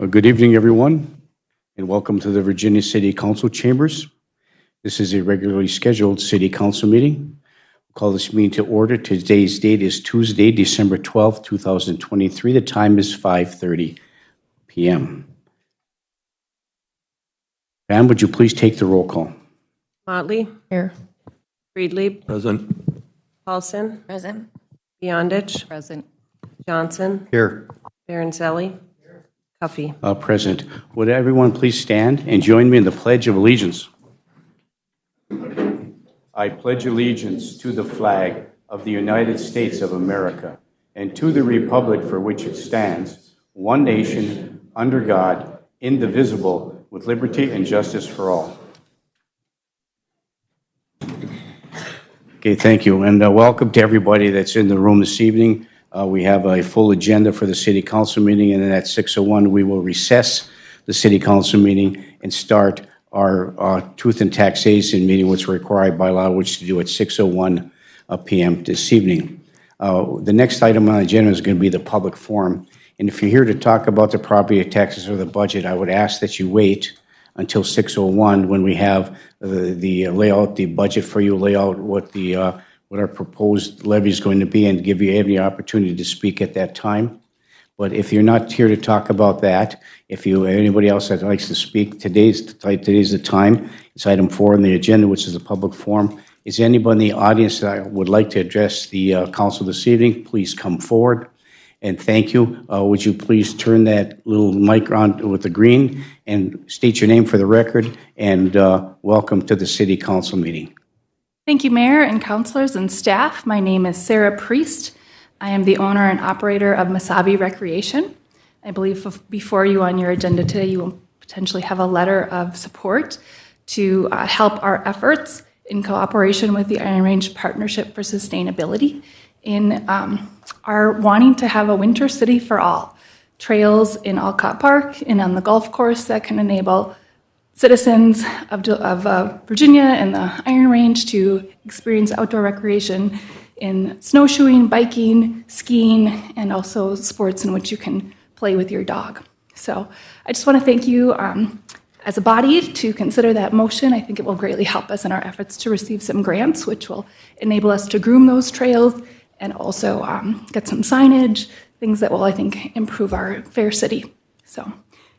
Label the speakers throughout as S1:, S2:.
S1: Well, good evening, everyone, and welcome to the Virginia City Council Chambers. This is a regularly scheduled City Council meeting. We'll call this meeting to order. Today's date is Tuesday, December 12th, 2023. The time is 5:30 p.m. Pam, would you please take the roll call?
S2: Motley.
S3: Here.
S2: Friedlieb.
S4: Present.
S2: Paulson.
S3: Present.
S2: Beyondich.
S3: Present.
S2: Johnson.
S1: Here.
S2: Baranzelli. Cuffey.
S1: Present. Would everyone please stand and join me in the Pledge of Allegiance? I pledge allegiance to the flag of the United States of America and to the republic for which it stands, one nation, under God, indivisible, with liberty and justice for all. Okay, thank you, and welcome to everybody that's in the room this evening. We have a full agenda for the City Council meeting, and then at 6:01 we will recess the City Council meeting and start our Truth and Taxation meeting, which is required by law, which to do at 6:01 p.m. this evening. The next item on the agenda is going to be the public forum, and if you're here to talk about the property taxes or the budget, I would ask that you wait until 6:01 when we have the layout, the budget for you, lay out what our proposed levy is going to be, and give you every opportunity to speak at that time. But if you're not here to talk about that, if you anybody else that likes to speak, today's the time. It's item 4 on the agenda, which is the public forum. Is anybody in the audience that would like to address the council this evening? Please come forward. And thank you. Would you please turn that little mic on with the green and state your name for the record, and welcome to the City Council meeting.
S5: Thank you, Mayor and councilors and staff. My name is Sarah Priest. I am the owner and operator of Mesabi Recreation. I believe before you on your agenda today, you will potentially have a letter of support to help our efforts in cooperation with the Iron Range Partnership for Sustainability in our wanting to have a winter city for all. Trails in Alcott Park and on the golf course that can enable citizens of Virginia and the Iron Range to experience outdoor recreation in snowshoeing, biking, skiing, and also sports in which you can play with your dog. So I just want to thank you as a body to consider that motion. I think it will greatly help us in our efforts to receive some grants, which will enable us to groom those trails and also get some signage, things that will, I think, improve our fair city. So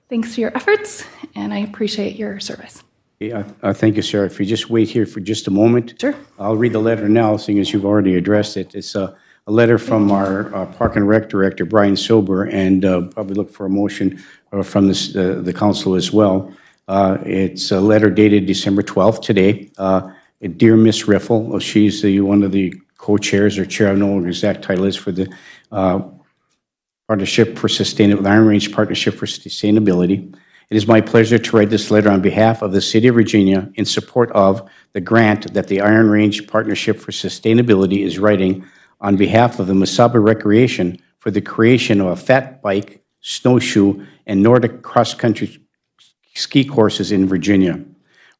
S5: thanks for your efforts, and I appreciate your service.
S1: Yeah, thank you, Sarah. If you just wait here for just a moment.
S5: Sure.
S1: I'll read the letter now, seeing as you've already addressed it. It's a letter from our Park and Rec Director, Brian Silber, and probably look for a motion from the council as well. It's a letter dated December 12th today. Dear Miss Riffle, she's one of the co-chairs or chair, I don't know what her exact title is, for the Partnership for Sustainability, Iron Range Partnership for Sustainability. It is my pleasure to write this letter on behalf of the City of Virginia in support of the grant that the Iron Range Partnership for Sustainability is writing on behalf of the Mesabi Recreation for the creation of a fat bike, snowshoe, and Nordic cross-country ski courses in Virginia.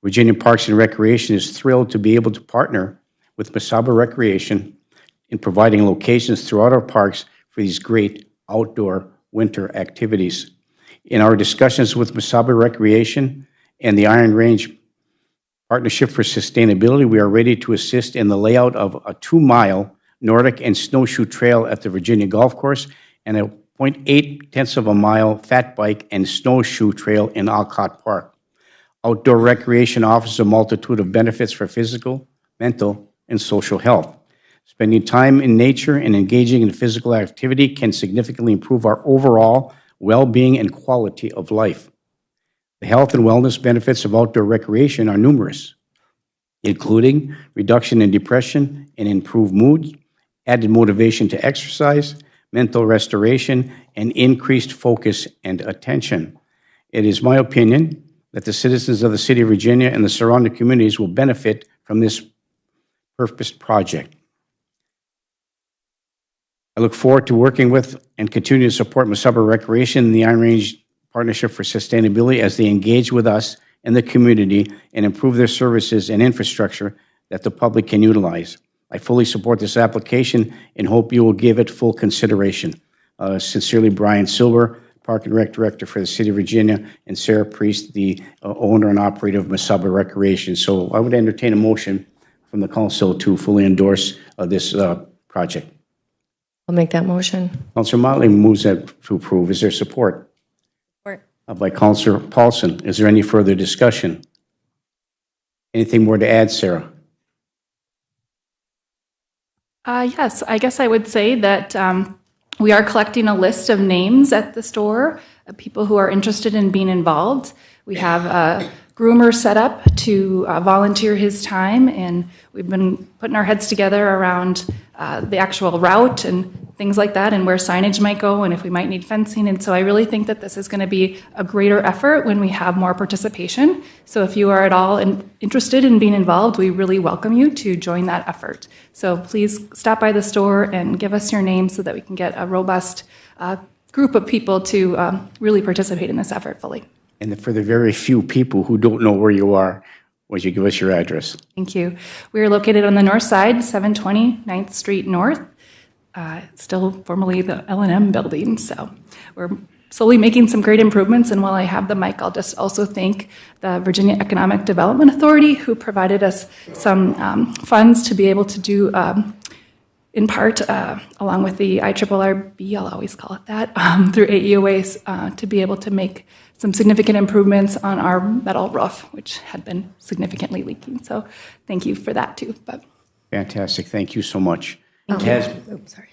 S1: Virginia Parks and Recreation is thrilled to be able to partner with Mesabi Recreation in providing locations throughout our parks for these great outdoor winter activities. In our discussions with Mesabi Recreation and the Iron Range Partnership for Sustainability, we are ready to assist in the layout of a 2-mile Nordic and snowshoe trail at the Virginia Golf Course and a 0.8 mile fat bike and snowshoe trail in Alcott Park. Outdoor recreation offers a multitude of benefits for physical, mental, and social health. Spending time in nature and engaging in physical activity can significantly improve our overall well-being and quality of life. The health and wellness benefits of outdoor recreation are numerous, including reduction in depression and improved mood, added motivation to exercise, mental restoration, and increased focus and attention. It is my opinion that the citizens of the City of Virginia and the surrounding communities will benefit from this purposed project. I look forward to working with and continue to support Mesabi Recreation and the Iron Range Partnership for Sustainability as they engage with us and the community and improve their services and infrastructure that the public can utilize. I fully support this application and hope you will give it full consideration. Sincerely, Brian Silber, Park and Rec Director for the City of Virginia, and Sarah Priest, the owner and operator of Mesaba Recreation. So I would entertain a motion from the council to fully endorse this project.
S3: I'll make that motion.
S1: Councilor Motley moves that to approve. Is there support?
S3: Support.
S1: By Councilor Paulson. Is there any further discussion? Anything more to add, Sarah?
S5: Yes, I guess I would say that we are collecting a list of names at the store of people who are interested in being involved. We have a groomer set up to volunteer his time, and we've been putting our heads together around the actual route and things like that, and where signage might go, and if we might need fencing. And so I really think that this is going to be a greater effort when we have more participation. So if you are at all interested in being involved, we really welcome you to join that effort. So please stop by the store and give us your name so that we can get a robust group of people to really participate in this effort fully.
S1: And for the very few people who don't know where you are, would you give us your address?
S5: Thank you. We are located on the north side, 720 9th Street North, still formerly the L&M building. So we're slowly making some great improvements. And while I have the mic, I'll just also thank the Virginia Economic Development Authority, who provided us some funds to be able to do, in part, along with the IRRB, I'll always call it that, through AEOA, to be able to make some significant improvements on our metal roof, which had been significantly leaking. So thank you for that too. But
S1: Fantastic. Thank you so much. It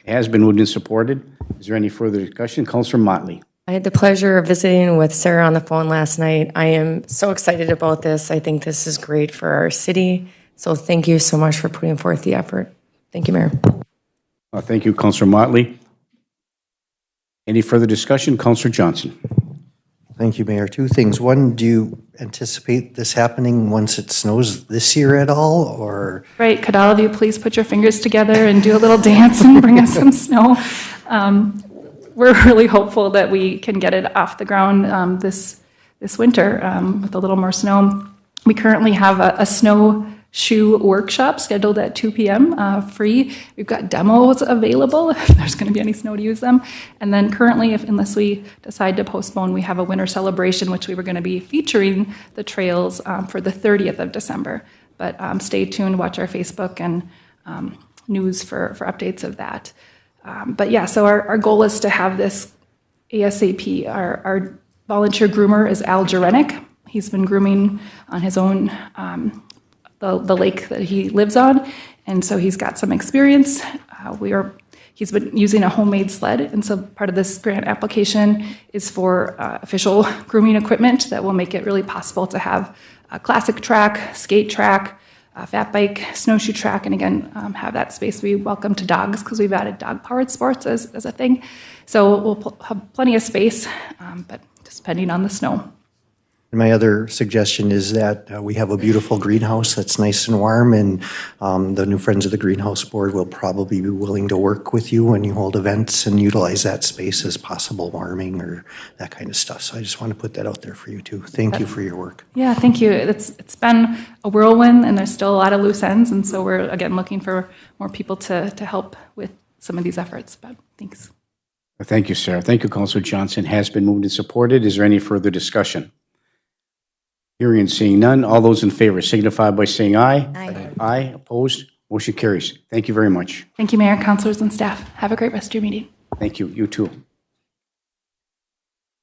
S1: has been moved and supported. Is there any further discussion? Councilor Motley.
S3: I had the pleasure of visiting with Sarah on the phone last night. I am so excited about this. I think this is great for our city. So thank you so much for putting forth the effort. Thank you, Mayor.
S1: Thank you, Councilor Motley. Any further discussion? Councilor Johnson.
S4: Thank you, Mayor. Two things. One, do you anticipate this happening once it snows this year at all, or?
S5: Right, could all of you please put your fingers together and do a little dance and bring us some snow? We're really hopeful that we can get it off the ground this winter with a little more snow. We currently have a snowshoe workshop scheduled at 2 p.m. Free. We've got demos available if there's going to be any snow to use them. And then currently, unless we decide to postpone, we have a winter celebration, which we were going to be featuring the trails for the 30th of December. But stay tuned, watch our Facebook and news for updates of that. But yeah, so our goal is to have this ASAP. Our volunteer groomer is Al Jurenik. He's been grooming on his own the lake that he lives on, and so he's got some experience. He's been using a homemade sled, and so part of this grant application is for official grooming equipment that will make it really possible to have a classic track, skate track, fat bike, snowshoe track, and again, have that space be welcome to dogs because we've added dog-powered sports as a thing. So we'll have plenty of space, but just depending on the snow.
S4: And my other suggestion is that we have a beautiful greenhouse that's nice and warm, and the new Friends of the Greenhouse Board will probably be willing to work with you when you hold events and utilize that space as possible warming or that kind of stuff. So I just want to put that out there for you too. Thank you for your work.
S5: Yeah, thank you. It's been a whirlwind, and there's still a lot of loose ends, and so we're, again, looking for more people to help with some of these efforts, but thanks.
S1: Thank you, Sarah. Thank you, Councilor Johnson. Has been moved and supported. Is there any further discussion? Hearing and seeing none, all those in favor signify by saying aye. Aye. Aye. Opposed? Motion carries. Thank you very much.
S5: Thank you, Mayor, councilors, and staff. Have a great rest of your meeting.
S1: Thank you. You too.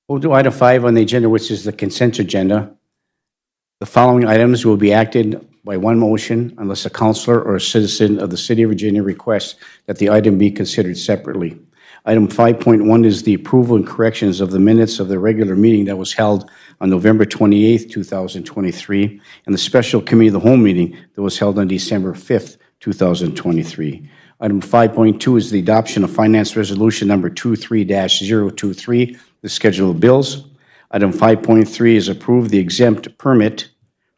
S1: We'll do item 5 on the agenda, which is the consent agenda. The following items will be acted by one motion unless a councilor or a citizen of the City of Virginia requests that the item be considered separately. Item 5.1 is the approval and corrections of the minutes of the regular meeting that was held on November 28th, 2023, and the special committee of the whole meeting that was held on December 5th, 2023. Item 5.2 is the adoption of Finance Resolution number 23-023, the schedule of bills. Item 5.3 is approve the exempt permit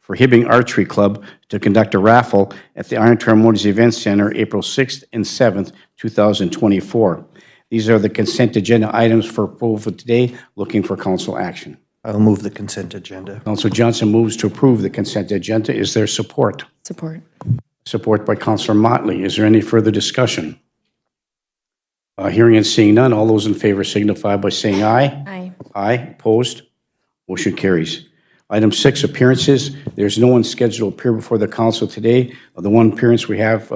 S1: for Hibbing Archery Club to conduct a raffle at the Iron Trail Motors Event Center April 6th and 7th, 2024. These are the consent agenda items for approval today. Looking for council action.
S4: I'll move the consent agenda.
S1: Councilor Johnson moves to approve the consent agenda. Is there support?
S3: Support.
S1: Support by Councilor Motley. Is there any further discussion? Hearing and seeing none, all those in favor signify by saying aye.
S3: Aye.
S1: Aye, opposed? Motion carries. Item 6, appearances. There's no one scheduled to appear before the council today. The one appearance we have,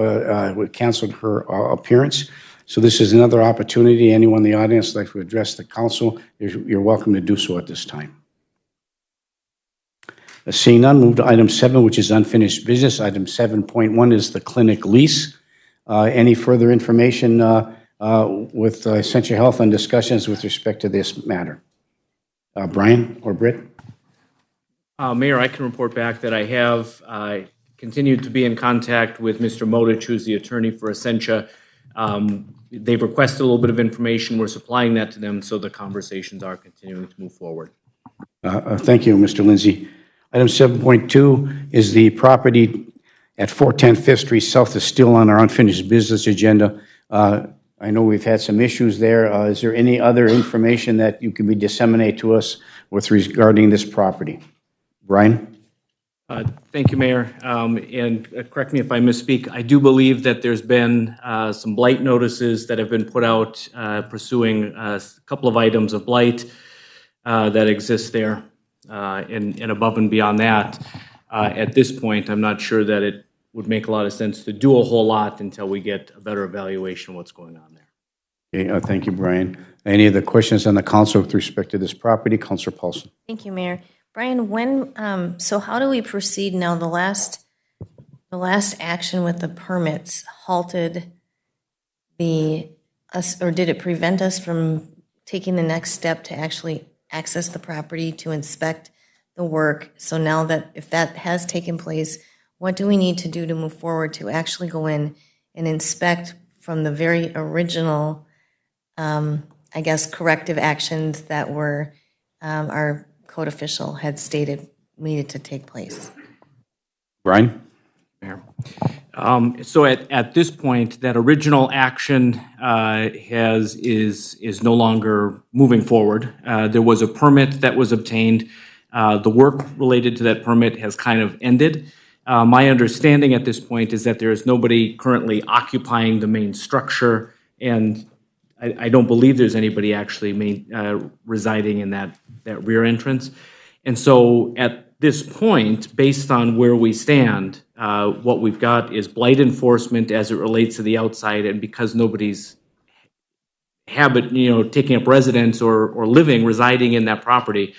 S1: we canceled her appearance. So this is another opportunity. Anyone in the audience would like to address the council, you're welcome to do so at this time. Seeing none, move to item 7, which is unfinished business. Item 7.1 is the clinic lease. Any further information with Essentia Health on discussions with respect to this matter? Brian or Britt?
S6: Mayor, I can report back that I have continued to be in contact with Mr. Modich, who's the attorney for Essentia. They've requested a little bit of information. We're supplying that to them, so the conversations are continuing to move forward.
S1: Thank you, Mr. Lindsay. Item 7.2 is the property at 410 Fifth Street South is still on our unfinished business agenda. I know we've had some issues there. Is there any other information that you can be disseminate to us with regarding this property? Brian?
S6: Thank you, Mayor. And correct me if I misspeak. I do believe that there's been some blight notices that have been put out pursuing a couple of items of blight that exist there. And above and beyond that, at this point, I'm not sure that it would make a lot of sense to do a whole lot until we get a better evaluation of what's going on there.
S1: Okay, thank you, Brian. Any other questions on the council with respect to this property? Councilor Paulson.
S7: Thank you, Mayor. Brian, so how do we proceed now? The last action with the permits halted or did it prevent us from taking the next step to actually access the property to inspect the work? So now that if that has taken place, what do we need to do to move forward to actually go in and inspect from the very original, corrective actions that were our code official had stated needed to take place?
S1: Brian?
S6: Mayor. So at this point, that original action is no longer moving forward. There was a permit that was obtained. The work related to that permit has kind of ended. My understanding at this point is that there is nobody currently occupying the main structure, and I don't believe there's anybody actually residing in that rear entrance. And so at this point, based on where we stand, what we've got is blight enforcement as it relates to the outside, and because nobody's taking up residence or residing in that property,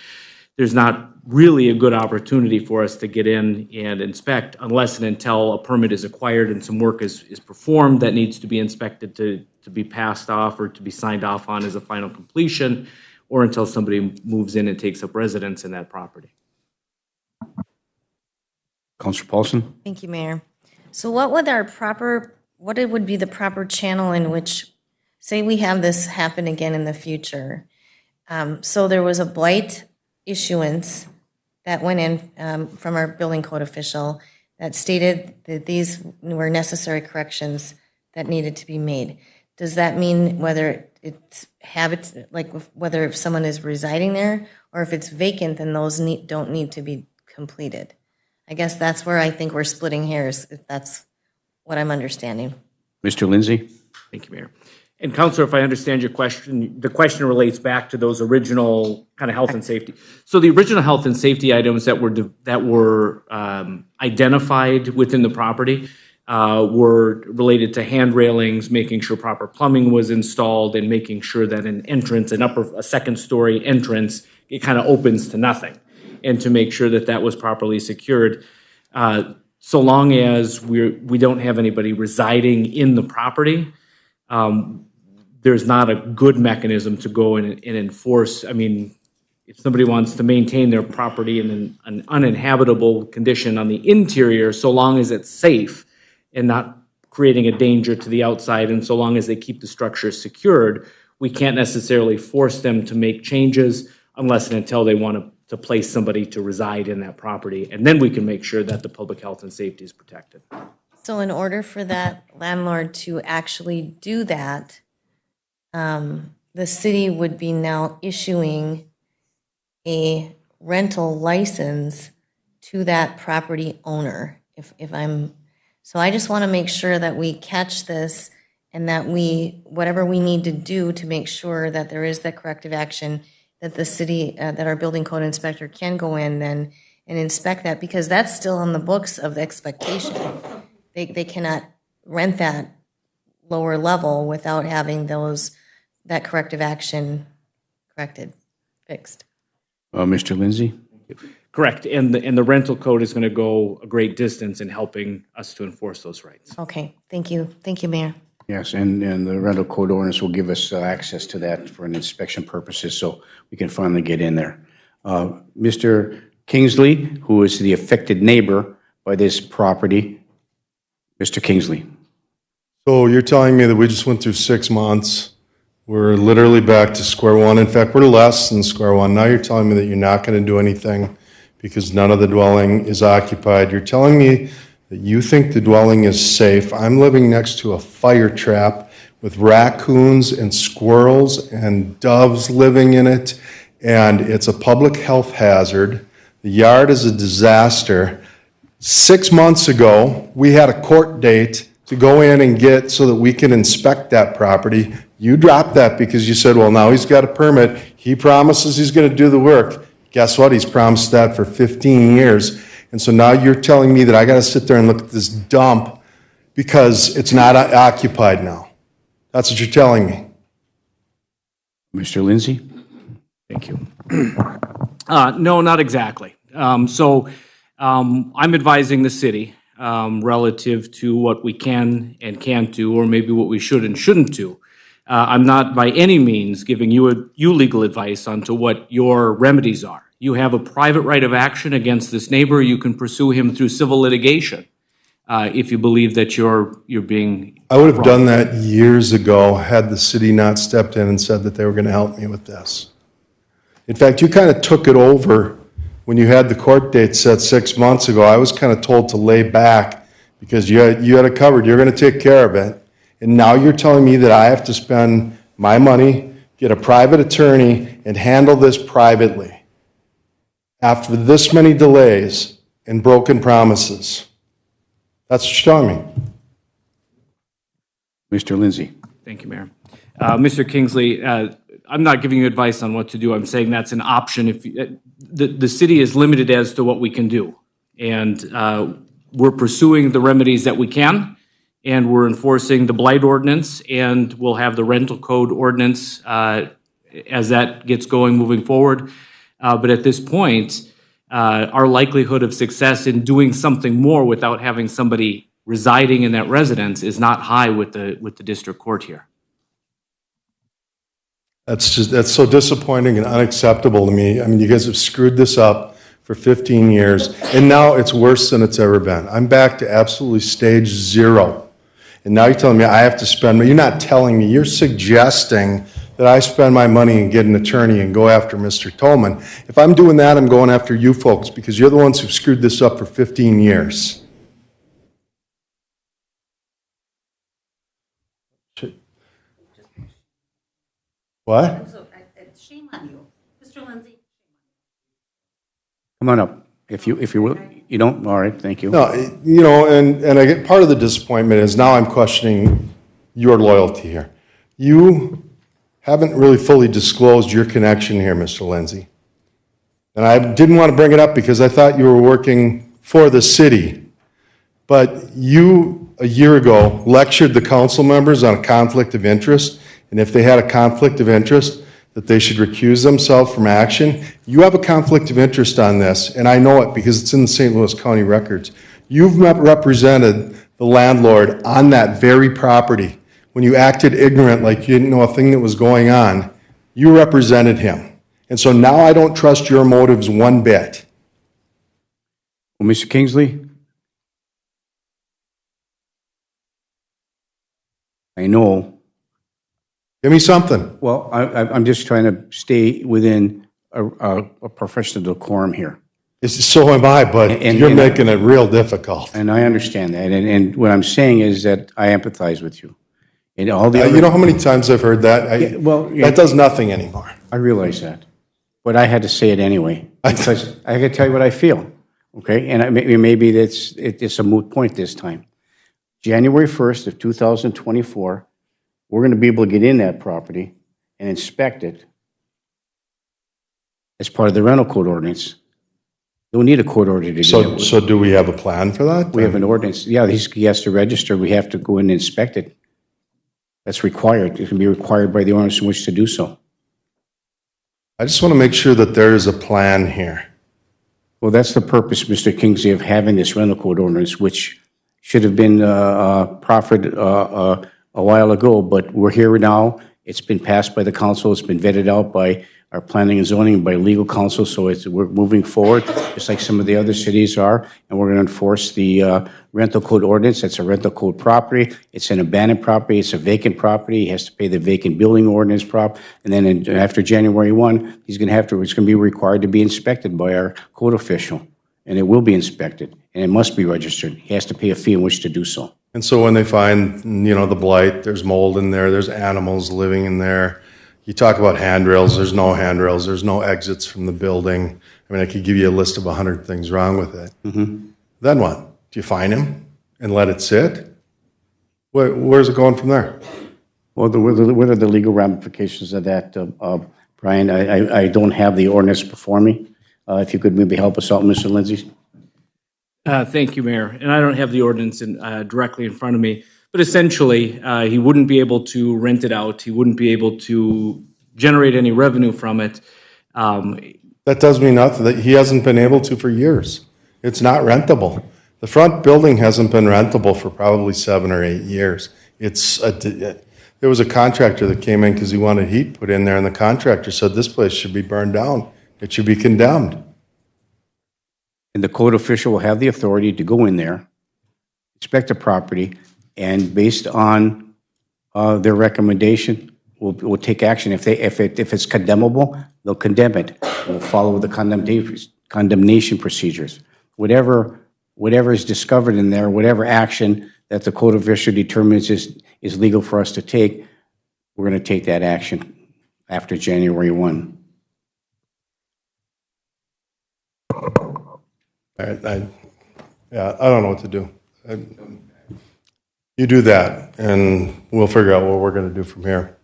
S6: there's not really a good opportunity for us to get in and inspect unless and until a permit is acquired and some work is performed that needs to be inspected to be passed off or to be signed off on as a final completion, or until somebody moves in and takes up residence in that property.
S1: Councilor Paulson?
S7: Thank you, Mayor. So what would be the proper channel in which, say we have this happen again in the future? So there was a blight issuance that went in from our building code official that stated that these were necessary corrections that needed to be made. Does that mean whether it's habits, like whether if someone is residing there or if it's vacant, then those don't need to be completed? I guess that's where I think we're splitting hairs, if that's what I'm understanding.
S1: Mr. Lindsay?
S6: Thank you, Mayor. And Councilor, if I understand your question, the question relates back to those original kind of health and safety. So the original health and safety items that were identified within the property were related to hand railings, making sure proper plumbing was installed, and making sure that an entrance, a second-story entrance, it kind of opens to nothing, and to make sure that that was properly secured. So long as we don't have anybody residing in the property, there's not a good mechanism to go and enforce. I mean, if somebody wants to maintain their property in an uninhabitable condition on the interior, so long as it's safe and not creating a danger to the outside, and so long as they keep the structure secured, we can't necessarily force them to make changes unless and until they want to place somebody to reside in that property. And then we can make sure that the public health and safety is protected.
S7: So in order for that landlord to actually do that, the city would be now issuing a rental license to that property owner. So I just want to make sure that we catch this and that whatever we need to do to make sure that there is that corrective action, that the city, that our building code inspector can go in then and inspect that, because that's still on the books of the expectation. They cannot rent that lower level without having that corrective action fixed.
S1: Mr. Lindsay?
S6: Correct, and the rental code is going to go a great distance in helping us to enforce those rights.
S7: Okay, thank you. Thank you, Mayor.
S1: Yes, and the rental code ordinance will give us access to that for an inspection purposes, so we can finally get in there. Mr. Kingsley, who is the affected neighbor by this property. Mr. Kingsley.
S8: So you're telling me that we just went through 6 months, we're literally back to square one. In fact, we're less than square one. Now you're telling me that you're not going to do anything because none of the dwelling is occupied. You're telling me that you think the dwelling is safe. I'm living next to a fire trap with raccoons and squirrels and doves living in it, and it's a public health hazard. The yard is a disaster. 6 months ago, we had a court date to go in and get so that we can inspect that property. You dropped that because you said, well, now he's got a permit. He promises he's going to do the work. Guess what? He's promised that for 15 years. And so now you're telling me that I got to sit there and look at this dump because it's not occupied now. That's what you're telling me.
S1: Mr. Lindsay?
S6: Thank you. No, not exactly. I'm advising the city relative to what we can and can't do, or maybe what we should and shouldn't do. I'm not by any means giving you legal advice on to what your remedies are. You have a private right of action against this neighbor. You can pursue him through civil litigation if you believe that you're being.
S8: I would have done that years ago had the city not stepped in and said that they were going to help me with this. In fact, you kind of took it over when you had the court date set 6 months ago. I was kind of told to lay back because you had it covered. You're going to take care of it. And now you're telling me that I have to spend my money, get a private attorney, and handle this privately after this many delays and broken promises. That's what you're telling me.
S1: Mr. Lindsay?
S6: Thank you, Mayor. Mr. Kingsley, I'm not giving you advice on what to do. I'm saying that's an option. If the city is limited as to what we can do, and we're pursuing the remedies that we can, and we're enforcing the blight ordinance, and we'll have the rental code ordinance as that gets going moving forward. But at this point, our likelihood of success in doing something more without having somebody residing in that residence is not high with the district court here.
S8: That's so disappointing and unacceptable to me. I mean, you guys have screwed this up for 15 years, and now it's worse than it's ever been. I'm back to absolutely stage zero. And now you're telling me I have to spend, you're not telling me, you're suggesting that I spend my money and get an attorney and go after Mr. Tolman. If I'm doing that, I'm going after you folks because you're the ones who've screwed this up for 15 years. What?
S9: Shame on you. Mr. Lindsay.
S1: Come on up. If you will, you don't, all right, thank you.
S8: No, and I get part of the disappointment is now I'm questioning your loyalty here. You haven't really fully disclosed your connection here, Mr. Lindsay. And I didn't want to bring it up because I thought you were working for the city. But you, a year ago, lectured the council members on a conflict of interest, and if they had a conflict of interest, that they should recuse themselves from action. You have a conflict of interest on this, and I know it because it's in the St. Louis County records. You've represented the landlord on that very property. When you acted ignorant, like you didn't know a thing that was going on, you represented him. And so now I don't trust your motives one bit.
S1: Well, Mr. Kingsley? I know.
S8: Give me something.
S1: Well, I'm just trying to stay within a professional decorum here.
S8: So am I, but you're making it real difficult.
S1: And I understand that. And what I'm saying is that I empathize with you. And all the
S8: You know how many times I've heard that? That does nothing anymore.
S1: I realize that. But I had to say it anyway. Because I got to tell you what I feel. Okay? And maybe it's a moot point this time. January 1st of 2024, we're going to be able to get in that property and inspect it as part of the rental code ordinance. Don't need a court order to do that.
S8: So do we have a plan for that?
S1: We have an ordinance. Yeah, he has to register. We have to go in and inspect it. That's required. It can be required by the ordinance in which to do so.
S8: I just want to make sure that there is a plan here.
S1: Well, that's the purpose, Mr. Kingsley, of having this rental code ordinance, which should have been proffered a while ago, but we're here now. It's been passed by the council. It's been vetted out by our planning and zoning, by legal counsel, so we're moving forward, just like some of the other cities are, and we're going to enforce the rental code ordinance. It's a rental code property. It's an abandoned property. It's a vacant property. He has to pay the vacant building ordinance and then after January 1, it's going to be required to be inspected by our code official, and it will be inspected, and it must be registered. He has to pay a fee in which to do so.
S8: And so when they find, the blight, there's mold in there, there's animals living in there. You talk about handrails, there's no handrails, there's no exits from the building. I mean, I could give you a list of 100 things wrong with it.
S1: Mm-hmm.
S8: Then what? Do you fine him and let it sit? Where's it going from there?
S1: Well, what are the legal ramifications of that, Brian? I don't have the ordinance before me. If you could maybe help us out, Mr. Lindsay?
S6: Thank you, Mayor. And I don't have the ordinance directly in front of me, but essentially, he wouldn't be able to rent it out. He wouldn't be able to generate any revenue from it.
S8: That does mean nothing. That he hasn't been able to for years. It's not rentable. The front building hasn't been rentable for probably 7 or 8 years. There was a contractor that came in because he wanted heat put in there, and the contractor said this place should be burned down. It should be condemned.
S1: And the code official will have the authority to go in there, inspect the property, and based on their recommendation, we'll take action. If it's condemnable, they'll condemn it. We'll follow the condemnation procedures. Whatever is discovered in there, whatever action that the code official determines is legal for us to take, we're going to take that action after January 1.
S8: I don't know what to do. You do that, and we'll figure out what we're going to do from here.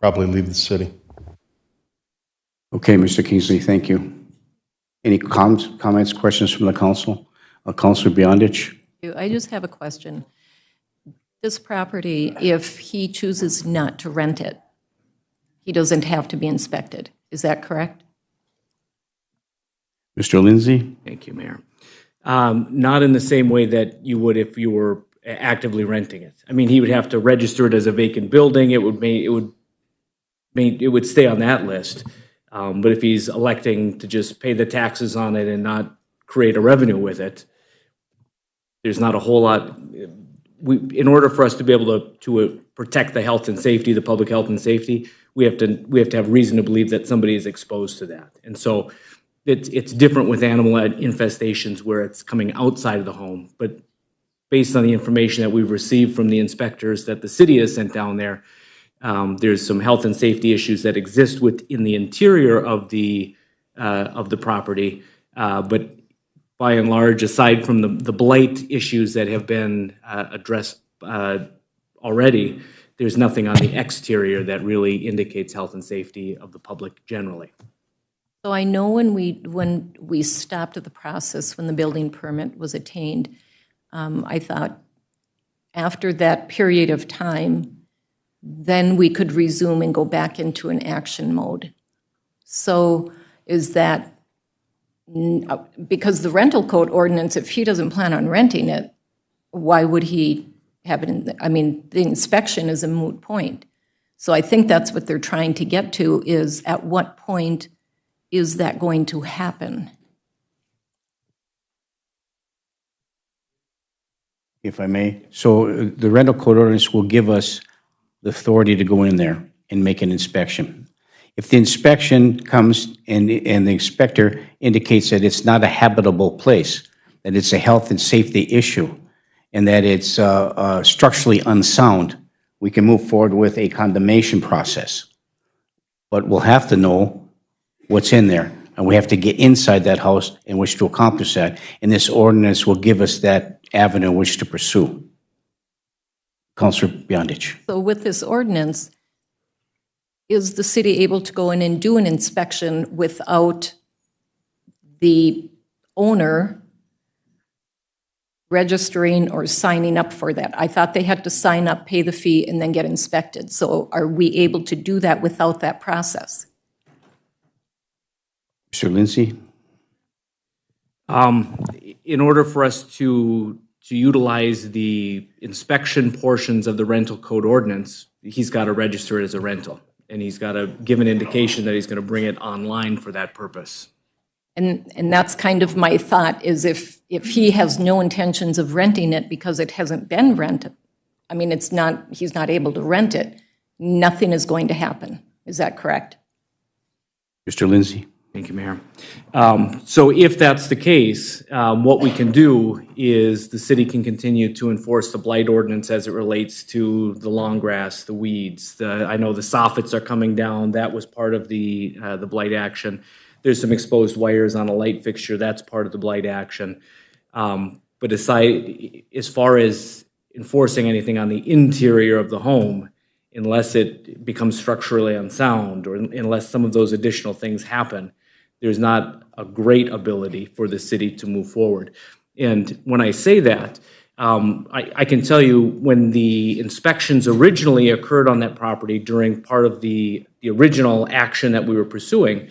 S8: Probably leave the city.
S1: Okay, Mr. Kingsley, thank you. Any comments, questions from the council? Councilor Beyondich?
S10: I just have a question. This property, if he chooses not to rent it, he doesn't have to be inspected. Is that correct?
S1: Mr. Lindsay?
S6: Thank you, Mayor. Not in the same way that you would if you were actively renting it. I mean, he would have to register it as a vacant building. It would stay on that list. But if he's electing to just pay the taxes on it and not create a revenue with it, there's not a whole lot. In order for us to be able to protect the health and safety, the public health and safety, we have to have reason to believe that somebody is exposed to that. And so it's different with animal infestations where it's coming outside of the home. But based on the information that we've received from the inspectors that the city has sent down there, there's some health and safety issues that exist within the interior of the property. But by and large, aside from the blight issues that have been addressed already, there's nothing on the exterior that really indicates health and safety of the public generally.
S10: So I know when we stopped the process, when the building permit was attained, I thought after that period of time, then we could resume and go back into an action mode. So is that, because the rental code ordinance, if he doesn't plan on renting it, why would he have it the inspection is a moot point. So I think that's what they're trying to get to, is at what point is that going to happen?
S1: If I may. So the rental code ordinance will give us the authority to go in there and make an inspection. If the inspection comes and the inspector indicates that it's not a habitable place, that it's a health and safety issue, and that it's structurally unsound, we can move forward with a condemnation process. But we'll have to know what's in there, and we have to get inside that house in which to accomplish that. And this ordinance will give us that avenue in which to pursue. Counselor Beyondich.
S10: So with this ordinance, is the city able to go in and do an inspection without the owner registering or signing up for that? I thought they had to sign up, pay the fee, and then get inspected. So are we able to do that without that process?
S1: Mr. Lindsay?
S6: In order for us to utilize the inspection portions of the rental code ordinance, he's got to register it as a rental, and he's got to give an indication that he's going to bring it online for that purpose.
S10: And that's kind of my thought, is if he has no intentions of renting it because it hasn't been rented, I mean, he's not able to rent it, nothing is going to happen. Is that correct?
S1: Mr. Lindsay?
S6: Thank you, Mayor. So if that's the case, what we can do is the city can continue to enforce the blight ordinance as it relates to the long grass, the weeds. I know the soffits are coming down. That was part of the blight action. There's some exposed wires on a light fixture. That's part of the blight action. But as far as enforcing anything on the interior of the home, unless it becomes structurally unsound or unless some of those additional things happen, there's not a great ability for the city to move forward. And when I say that, I can tell you when the inspections originally occurred on that property during part of the original action that we were pursuing,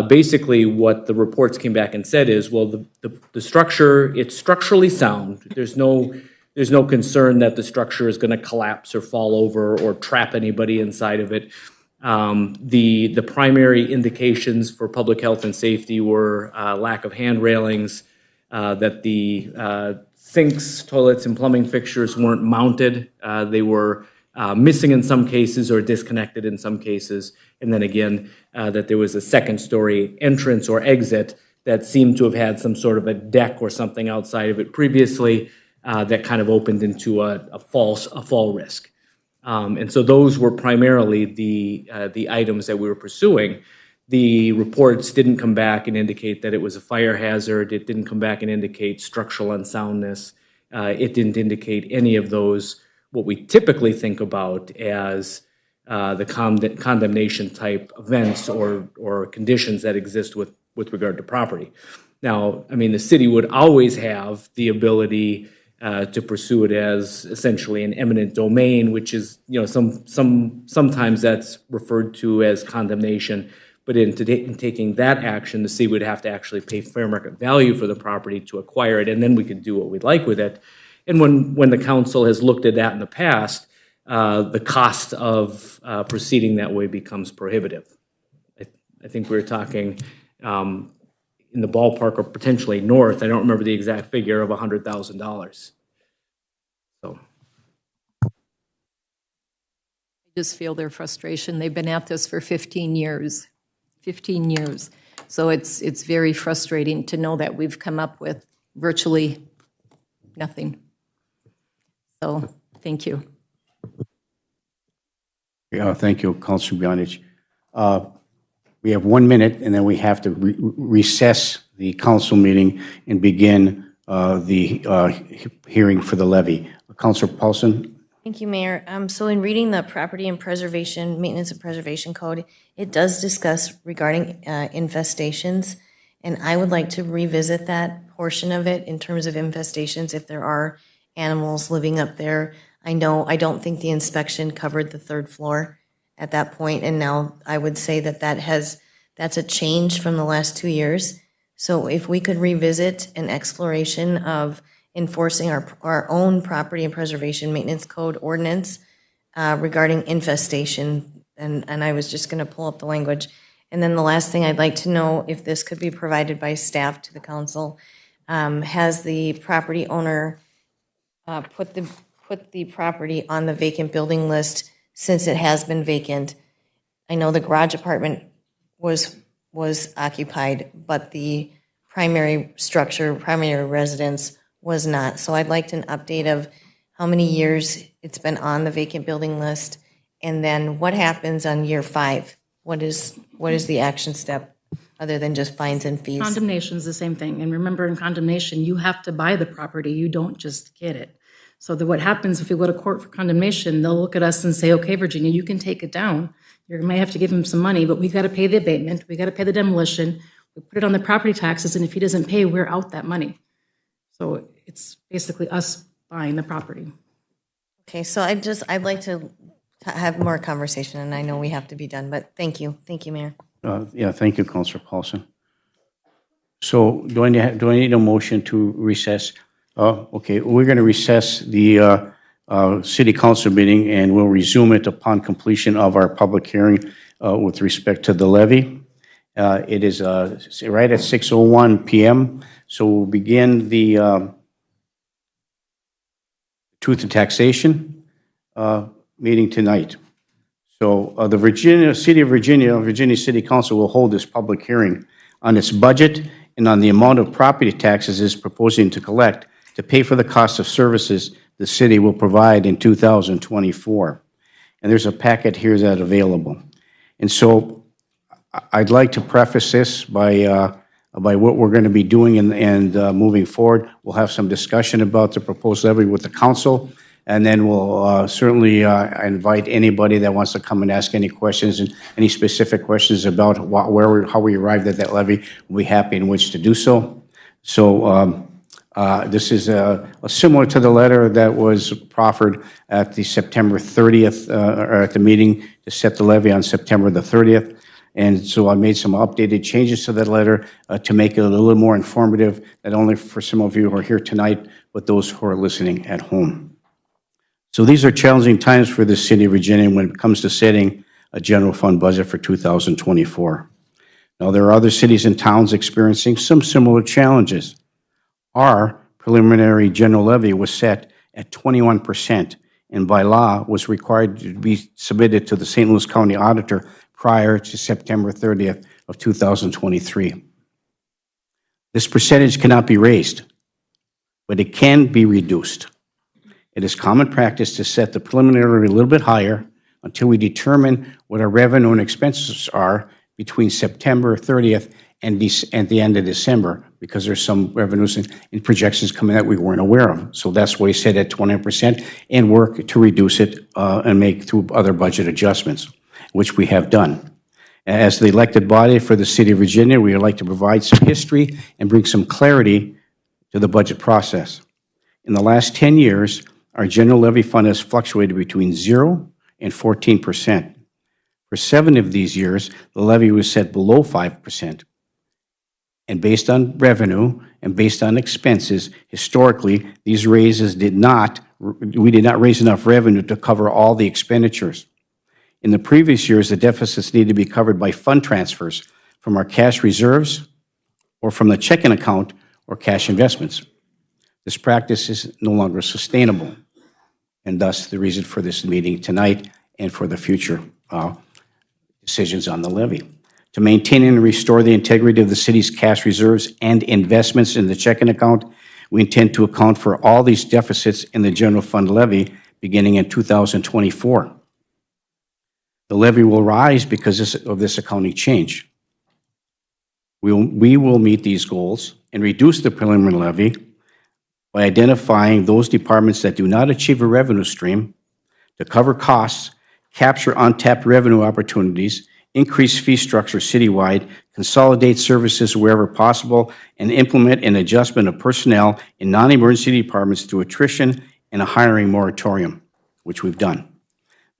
S6: basically what the reports came back and said is, well, the structure, it's structurally sound. There's no concern that the structure is going to collapse or fall over or trap anybody inside of it. The primary indications for public health and safety were lack of hand railings, that the sinks, toilets, and plumbing fixtures weren't mounted. They were missing in some cases or disconnected in some cases. And then again, that there was a second-story entrance or exit that seemed to have had some sort of a deck or something outside of it previously that kind of opened into a fall risk. And so those were primarily the items that we were pursuing. The reports didn't come back and indicate that it was a fire hazard. It didn't come back and indicate structural unsoundness. It didn't indicate any of those, what we typically think about as the condemnation type events or conditions that exist with regard to property. Now, I mean, the city would always have the ability to pursue it as essentially an eminent domain, which is, sometimes that's referred to as condemnation. But in taking that action, the city would have to actually pay fair market value for the property to acquire it, and then we could do what we'd like with it. And when the council has looked at that in the past, the cost of proceeding that way becomes prohibitive. I think we were talking in the ballpark or potentially north, I don't remember the exact figure, of $100,000. So
S10: I just feel their frustration. They've been at this for 15 years. 15 years. So it's very frustrating to know that we've come up with virtually nothing. So thank you.
S1: Yeah, thank you, Councilor Beyondich. We have 1 minute, and then we have to recess the council meeting and begin the hearing for the levy. Councilor Paulson?
S7: Thank you, Mayor. So in reading the Property and Preservation, Maintenance and Preservation Code, it does discuss regarding infestations, and I would like to revisit that portion of it in terms of infestations if there are animals living up there. I don't think the inspection covered the third floor at that point, and now I would say that's a change from the last 2 years. So if we could revisit an exploration of enforcing our own Property and Preservation Maintenance Code ordinance regarding infestation, and I was just going to pull up the language. And then the last thing I'd like to know, if this could be provided by staff to the council, has the property owner put the property on the vacant building list since it has been vacant? I know the garage apartment was occupied, but the primary residence was not. So I'd like an update of how many years it's been on the vacant building list, and then what happens on year 5? What is the action step other than just fines and fees?
S9: Condemnation is the same thing. And remember, in condemnation, you have to buy the property. You don't just get it.
S11: So that what happens if we go to court for condemnation, they'll look at us and say, okay, Virginia, you can take it down. You might have to give him some money, but we got to pay the abatement. We got to pay the demolition. We put it on the property taxes, and if he doesn't pay, we're out that money. So it's basically us buying the property.
S7: Okay, so I'd like to have more conversation, and I know we have to be done, but thank you. Thank you, Mayor.
S1: Yeah, thank you, Councilor Paulson. So do I need a motion to recess? Okay, we're going to recess the city council meeting, and we'll resume it upon completion of our public hearing with respect to the levy. It is right at 6:01 p.m., so we'll begin the Truth and Taxation meeting tonight. So the City of Virginia City Council will hold this public hearing on its budget and on the amount of property taxes it is proposing to collect to pay for the cost of services the city will provide in 2024. And there's a packet here that's available. And so I'd like to preface this by what we're going to be doing and moving forward. We'll have some discussion about the proposed levy with the council, and then we'll certainly invite anybody that wants to come and ask any questions and any specific questions about how we arrived at that levy. We'll be happy in which to do so. So this is similar to the letter that was proffered at the September 30th, or at the meeting to set the levy on September the 30th. And so I made some updated changes to that letter to make it a little more informative, not only for some of you who are here tonight, but those who are listening at home. So these are challenging times for the City of Virginia when it comes to setting a general fund budget for 2024. Now, there are other cities and towns experiencing some similar challenges. Our preliminary general levy was set at 21%, and by law was required to be submitted to the St. Louis County Auditor prior to September 30th of 2023. This percentage cannot be raised, but it can be reduced. It is common practice to set the preliminary a little bit higher until we determine what our revenue and expenses are between September 30th and at the end of December, because there's some revenues and projections coming that we weren't aware of. So that's why we set at 20% and work to reduce it and make through other budget adjustments, which we have done. As the elected body for the City of Virginia, we would like to provide some history and bring some clarity to the budget process. In the last 10 years, our general levy fund has fluctuated between 0 and 14%. For 7 of these years, the levy was set below 5%. And based on revenue and based on expenses, historically, these raises we did not raise enough revenue to cover all the expenditures. In the previous years, the deficits needed to be covered by fund transfers from our cash reserves or from the checking account or cash investments. This practice is no longer sustainable, and thus the reason for this meeting tonight and for the future decisions on the levy. To maintain and restore the integrity of the city's cash reserves and investments in the checking account, we intend to account for all these deficits in the general fund levy beginning in 2024. The levy will rise because of this accounting change. We will meet these goals and reduce the preliminary levy by identifying those departments that do not achieve a revenue stream, to cover costs, capture untapped revenue opportunities, increase fee structure citywide, consolidate services wherever possible, and implement an adjustment of personnel in non-emergency departments through attrition and a hiring moratorium, which we've done.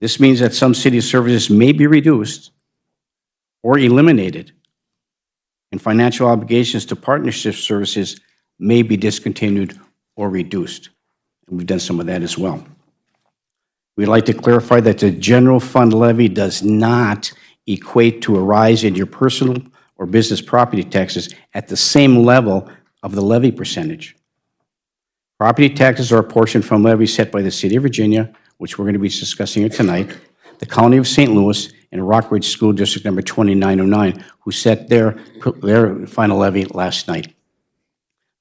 S1: This means that some city services may be reduced or eliminated, and financial obligations to partnership services may be discontinued or reduced. And we've done some of that as well. We'd like to clarify that the general fund levy does not equate to a rise in your personal or business property taxes at the same level of the levy percentage. Property taxes are apportioned from levies set by the City of Virginia, which we're going to be discussing here tonight, the County of St. Louis, and Rockridge School District number 2909, who set their final levy last night.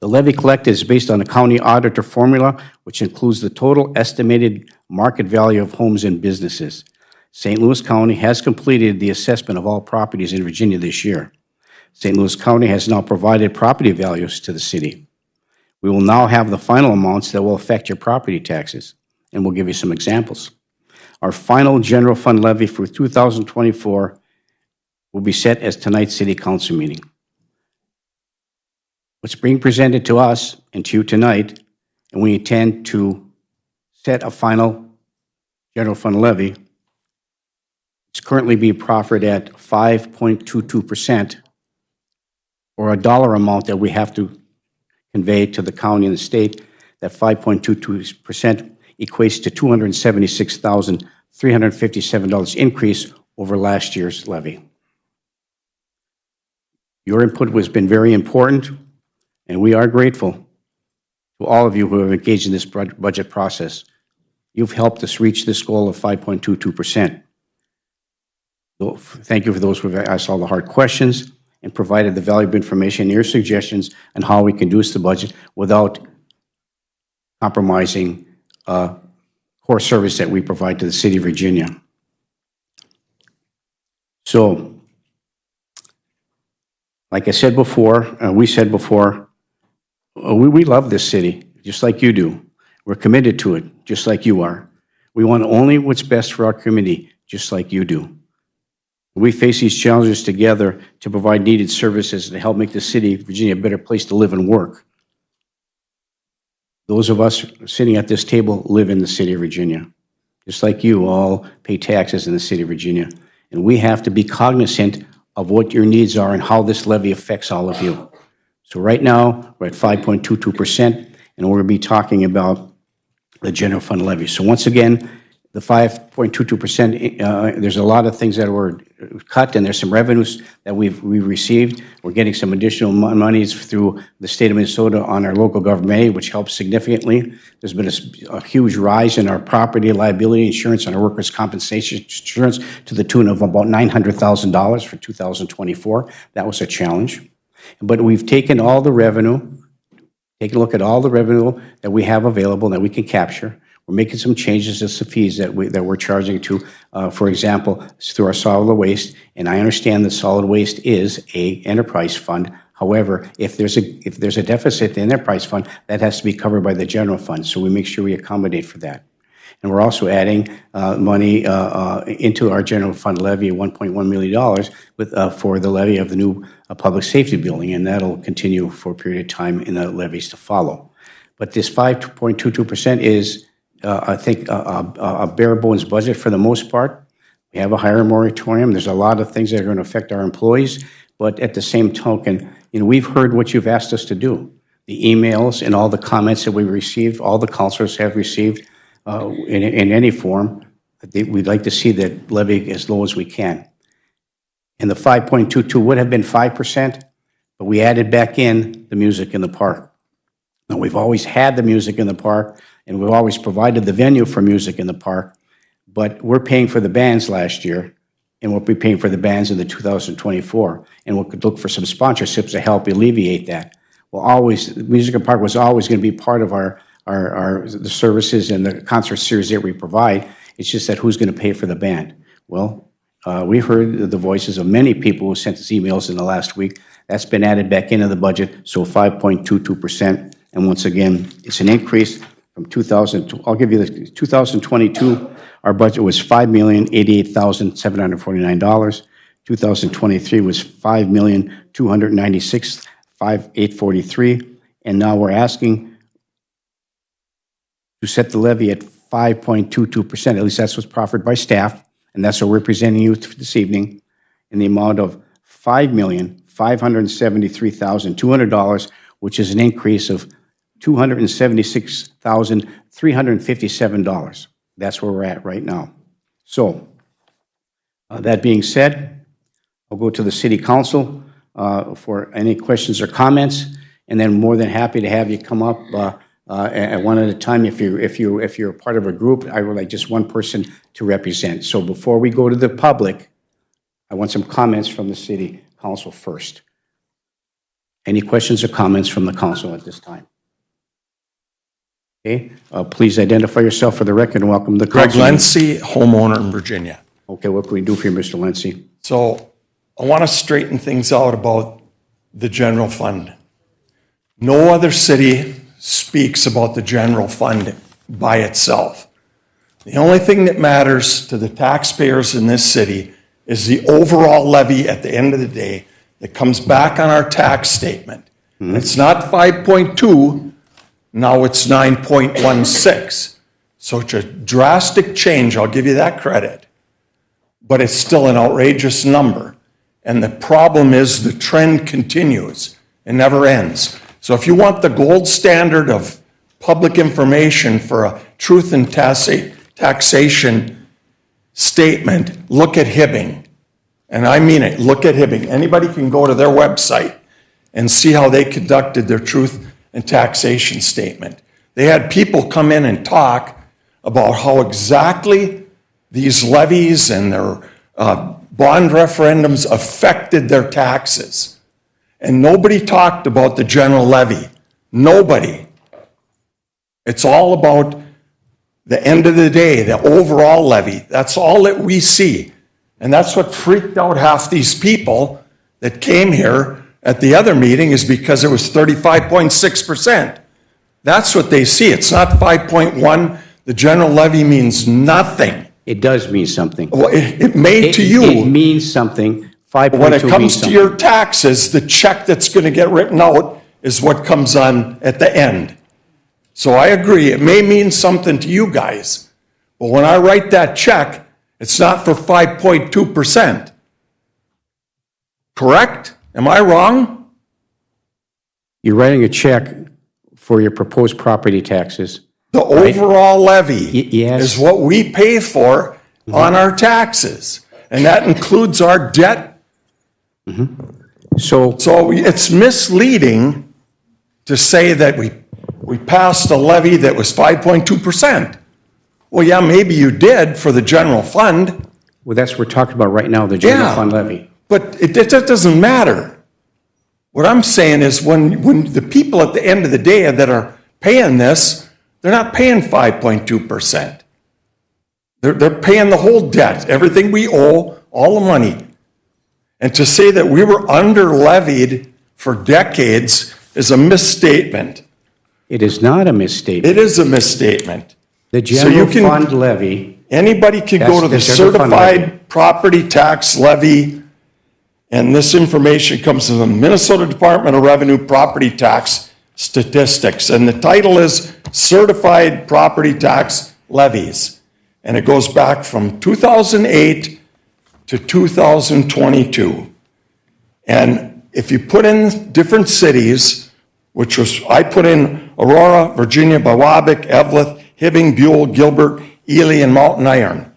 S1: The levy collected is based on a county auditor formula, which includes the total estimated market value of homes and businesses. St. Louis County has completed the assessment of all properties in Virginia this year. St. Louis County has now provided property values to the city. We will now have the final amounts that will affect your property taxes, and we'll give you some examples. Our final general fund levy for 2024 will be set as tonight's city council meeting. What's being presented to us and to you tonight, and we intend to set a final general fund levy. It's currently being proffered at 5.22%, or a dollar amount that we have to convey to the county and the state. That 5.22% equates to $276,357 increase over last year's levy. Your input has been very important, and we are grateful to all of you who have engaged in this budget process. You've helped us reach this goal of 5.22%. Thank you for those who have asked all the hard questions and provided the valuable information and your suggestions on how we can reduce the budget without compromising core service that we provide to the city of Virginia. So, like I said before, we said before, we love this city, just like you do. We're committed to it, just like you are. We want only what's best for our community, just like you do. We face these challenges together to provide needed services and to help make the city of Virginia a better place to live and work. Those of us sitting at this table live in the city of Virginia. Just like you all pay taxes in the city of Virginia. And we have to be cognizant of what your needs are and how this levy affects all of you. So right now, we're at 5.22%, and we're going to be talking about the general fund levy. So once again, the 5.22%, there's a lot of things that were cut, and there's some revenues that we received. We're getting some additional monies through the state of Minnesota on our local government aid, which helps significantly. There's been a huge rise in our property liability insurance and our workers' compensation insurance to the tune of about $900,000 for 2024. That was a challenge. But we've taken all the revenue, take a look at all the revenue that we have available that we can capture. We're making some changes to some fees that we're charging to, for example, through our solid waste. And I understand that solid waste is a enterprise fund. However, if there's a deficit in the enterprise fund, that has to be covered by the general fund. So we make sure we accommodate for that. And we're also adding money into our general fund levy, $1.1 million for the levy of the new public safety building, and that'll continue for a period of time in the levies to follow. But this 5.22% is, I think, a bare bones budget for the most part. We have a hiring moratorium. There's a lot of things that are going to affect our employees, but at the same token, we've heard what you've asked us to do. The emails and all the comments that we received, all the counselors have received in any form. We'd like to see that levy as low as we can. And the 5.22 would have been 5%, but we added back in the music in the park. Now, we've always had the music in the park, and we've always provided the venue for music in the park, but we're paying for the bands last year, and we'll be paying for the bands in the 2024, and we'll look for some sponsorships to help alleviate that. The music in the park was always going to be part of the services and the concert series that we provide. It's just that who's going to pay for the band? Well, we heard the voices of many people who sent us emails in the last week. That's been added back into the budget, so 5.22%. And once again, it's an increase from 2000. I'll give you the 2022. Our budget was $5,088,749. 2023 was $5,296,843, and now we're asking to set the levy at 5.22%. At least that's what's proffered by staff, and that's what we're presenting you this evening, in the amount of $5,573,200, which is an increase of $276,357. That's where we're at right now. So, that being said, I'll go to the City Council for any questions or comments, and then more than happy to have you come up at one at a time. If you're part of a group, I would like just one person to represent. So before we go to the public, I want some comments from the City Council first. Any questions or comments from the Council at this time? Okay, please identify yourself for the record and welcome the
S12: Greg
S1: Council.
S12: Lency, homeowner in Virginia.
S1: Okay, what can we do for you, Mr. Lency?
S12: So I want to straighten things out about the general fund. No other city speaks about the general fund by itself. The only thing that matters to the taxpayers in this city is the overall levy at the end of the day that comes back on our tax statement. And it's not 5.2, now it's 9.16. So it's a drastic change, I'll give you that credit. But it's still an outrageous number. And the problem is the trend continues. It never ends. So if you want the gold standard of public information for a truth and taxation statement, look at Hibbing. And I mean it, look at Hibbing. Anybody can go to their website and see how they conducted their truth and taxation statement. They had people come in and talk about how exactly these levies and their bond referendums affected their taxes. And nobody talked about the general levy. Nobody. It's all about the end of the day, the overall levy. That's all that we see. And that's what freaked out half these people that came here at the other meeting, is because it was 35.6%. That's what they see. It's not 5.1. The general levy means nothing.
S1: It does mean something.
S12: Well, it may to you.
S1: It means something. 5.2
S12: When it
S1: means
S12: comes to
S1: something.
S12: your taxes, the check that's going to get written out is what comes on at the end. So I agree, it may mean something to you guys, but when I write that check, it's not for 5.2%. Correct? Am I wrong?
S1: You're writing a check for your proposed property taxes.
S12: The overall levy
S1: yes.
S12: is what we pay for on our taxes, and that includes our debt.
S1: So
S12: it's misleading to say that we passed a levy that was 5.2%. Well, yeah, maybe you did for the general fund.
S1: Well, that's what we're talking about right now, the general
S12: Yeah.
S1: fund levy.
S12: But that doesn't matter. What I'm saying is when the people at the end of the day that are paying this, they're not paying 5.2%. They're paying the whole debt, everything we owe, all the money. And to say that we were under-levied for decades is a misstatement.
S1: It is not a misstatement.
S12: It is a misstatement.
S1: The
S12: So you
S1: general
S12: can-
S1: fund levy,
S12: Anybody can
S1: That's
S12: go to
S1: the
S12: the
S1: general fund levy.
S12: certified property tax levy, and this information comes from the Minnesota Department of Revenue Property Tax Statistics. And the title is Certified Property Tax Levies. And it goes back from 2008 to 2022. And if you put in different cities, which was, I put in Aurora, Virginia, Biwabic, Evelyn, Hibbing, Buell, Gilbert, Ely, and Mountain Iron.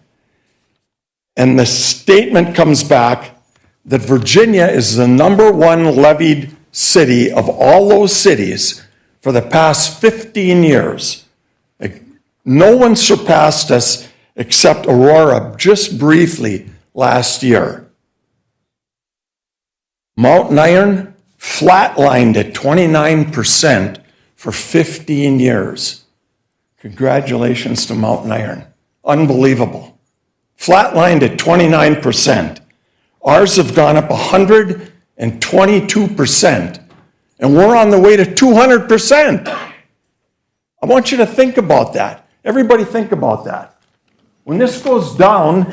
S12: And the statement comes back that Virginia is the #1 levied city of all those cities for the past 15 years. Like, no one surpassed us except Aurora just briefly last year. Mountain Iron flatlined at 29% for 15 years. Congratulations to Mountain Iron. Unbelievable. Flatlined at 29%. Ours have gone up 122%, and we're on the way to 200%. I want you to think about that. Everybody think about that. When this goes down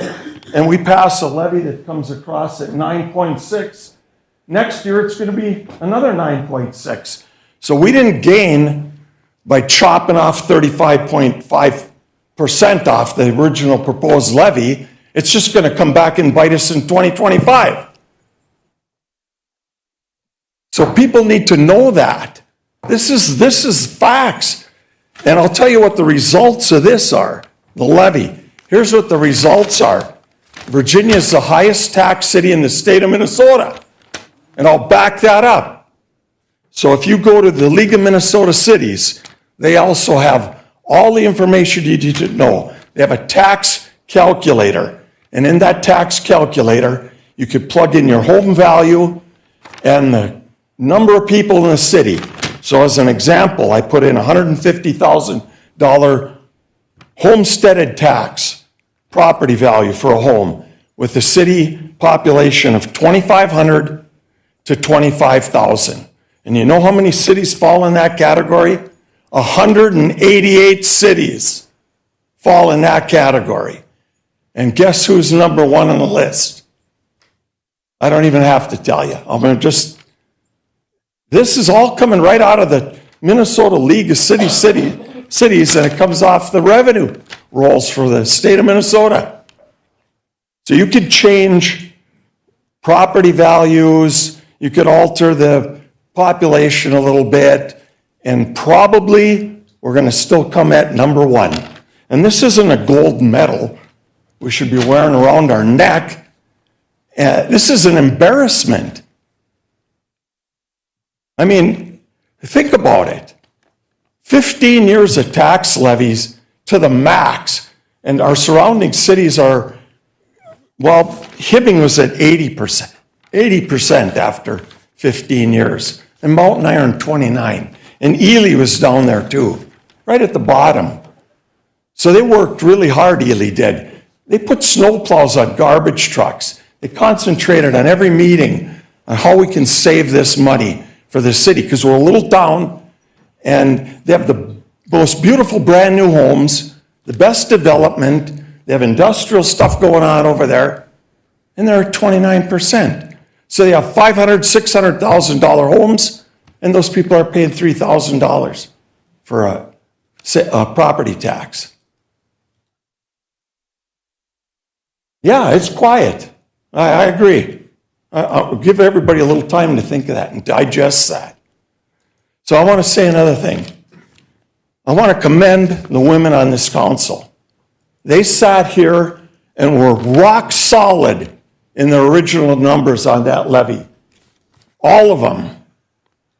S12: and we pass a levy that comes across at 9.6, next year it's going to be another 9.6. So we didn't gain by chopping off 35.5% off the original proposed levy. It's just going to come back and bite us in 2025. So people need to know that. This is facts. And I'll tell you what the results of this are, the levy. Here's what the results are. Virginia is the highest tax city in the state of Minnesota. And I'll back that up. So if you go to the League of Minnesota Cities, they also have all the information you need to know. They have a tax calculator. And in that tax calculator, you could plug in your home value and the number of people in the city. So as an example, I put in $150,000 homesteaded tax property value for a home with a city population of 2,500 to 25,000. And you know how many cities fall in that category? 188 cities fall in that category. And guess who's number one on the list? I don't even have to tell you. This is all coming right out of the Minnesota League of Cities, and it comes off the revenue rolls for the state of Minnesota. So you could change property values, you could alter the population a little bit, and probably we're going to still come at number one. And this isn't a gold medal we should be wearing around our neck. This is an embarrassment. I mean, think about it. 15 years of tax levies to the max, and our surrounding cities are, well, Hibbing was at 80% after 15 years, and Mountain Iron 29, and Ely was down there too, right at the bottom. So they worked really hard, Ely did. They put snowplows on garbage trucks. They concentrated on every meeting on how we can save this money for the city, because we're a little town, and they have the most beautiful brand new homes, the best development, they have industrial stuff going on over there, and they're at 29%. So they have $500,000, $600,000 homes, and those people are paying $3,000 for a property tax. Yeah, it's quiet. I agree. I'll give everybody a little time to think of that and digest that. So I want to say another thing. I want to commend the women on this council. They sat here and were rock solid in their original numbers on that levy. All of them.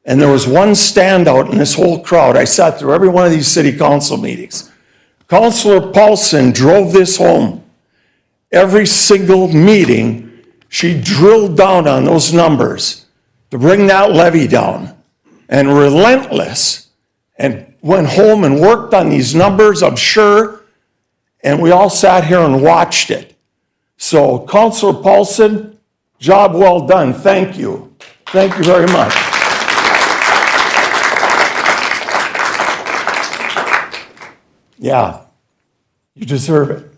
S12: And there was one standout in this whole crowd. I sat through every one of these city council meetings. Councilor Paulson drove this home. Every single meeting, she drilled down on those numbers to bring that levy down. And relentless, and went home and worked on these numbers, I'm sure, and we all sat here and watched it. So, Councilor Paulson, job well done. Thank you. Thank you very much. Yeah, you deserve it.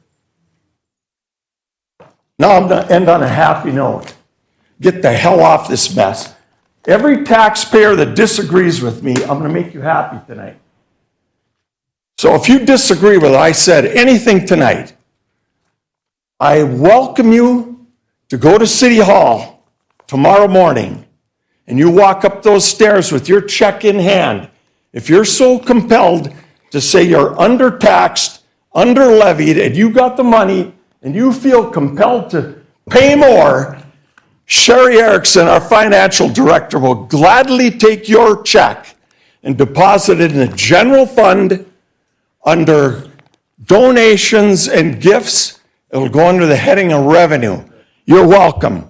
S12: Now I'm going to end on a happy note. Get the hell off this mess. Every taxpayer that disagrees with me, I'm going to make you happy tonight. So if you disagree with what I said, anything tonight, I welcome you to go to City Hall tomorrow morning, and you walk up those stairs with your check in hand. If you're so compelled to say you're undertaxed, underlevied, and you got the money, and you feel compelled to pay more, Sherry Erickson, our financial director, will gladly take your check and deposit it in the general fund under donations and gifts. It'll go under the heading of revenue. You're welcome.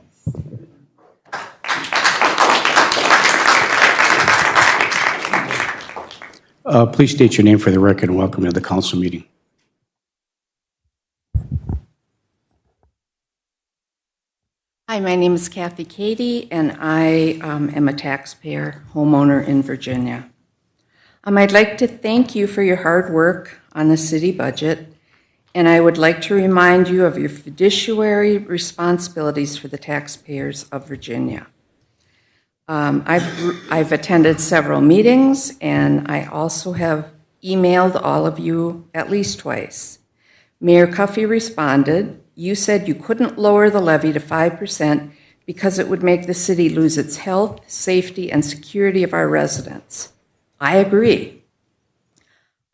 S1: Please state your name for the record and welcome to the council meeting.
S13: Hi, my name is Kathy Cady, and I am a taxpayer homeowner in Virginia. I'd like to thank you for your hard work on the city budget, and I would like to remind you of your fiduciary responsibilities for the taxpayers of Virginia. I've attended several meetings, and I also have emailed all of you at least twice. Mayor Cuffey responded. You said you couldn't lower the levy to 5% because it would make the city lose its health, safety, and security of our residents. I agree.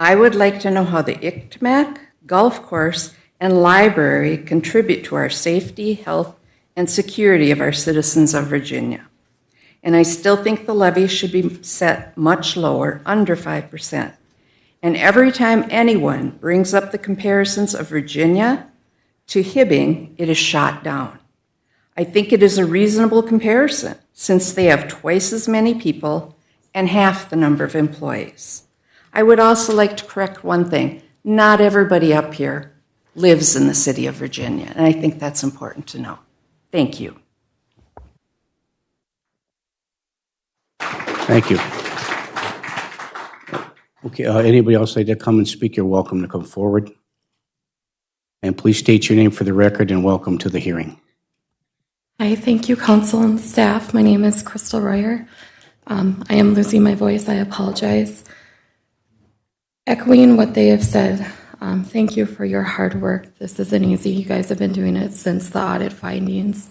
S13: I would like to know how the ICTMAC, golf course, and library contribute to our safety, health, and security of our citizens of Virginia. And I still think the levy should be set much lower, under 5%. And every time anyone brings up the comparisons of Virginia to Hibbing, it is shot down. I think it is a reasonable comparison since they have twice as many people and half the number of employees. I would also like to correct one thing. Not everybody up here lives in the city of Virginia, and I think that's important to know. Thank you.
S1: Thank you. Okay, anybody else like to come and speak, you're welcome to come forward. And please state your name for the record and welcome to the hearing.
S14: Hi, thank you, council and staff. My name is Crystal Royer. I am losing my voice. I apologize. Echoing what they have said, thank you for your hard work. This isn't easy. You guys have been doing it since the audit findings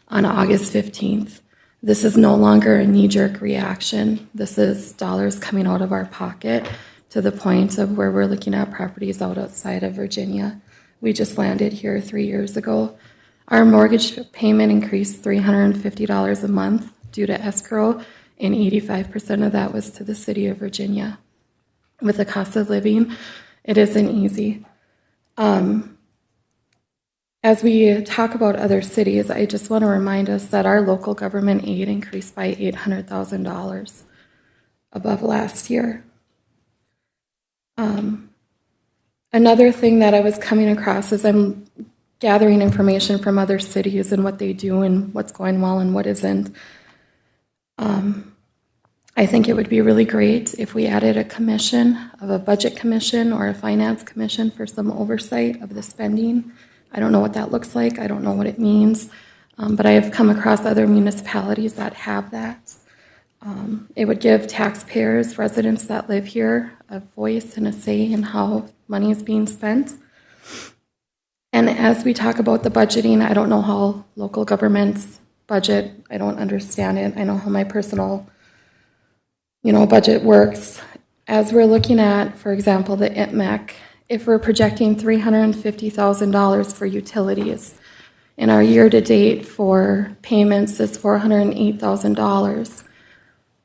S14: on August 15th. This is no longer a knee-jerk reaction. This is dollars coming out of our pocket to the point of where we're looking at properties outside of Virginia. We just landed here 3 years ago. Our mortgage payment increased $350 a month due to escrow, and 85% of that was to the city of Virginia. With the cost of living, it isn't easy. As we talk about other cities, I just want to remind us that our local government aid increased by $800,000 above last year. Another thing that I was coming across is I'm gathering information from other cities and what they do and what's going well and what isn't. I think it would be really great if we added a commission, of a budget commission or a finance commission for some oversight of the spending. I don't know what that looks like. I don't know what it means. But I have come across other municipalities that have that. It would give taxpayers, residents that live here, a voice and a say in how money is being spent. And as we talk about the budgeting, I don't know how local governments budget. I don't understand it. I know how my personal, budget works. As we're looking at, for example, the ITMEC, if we're projecting $350,000 for utilities, and our year-to-date for payments is $408,000,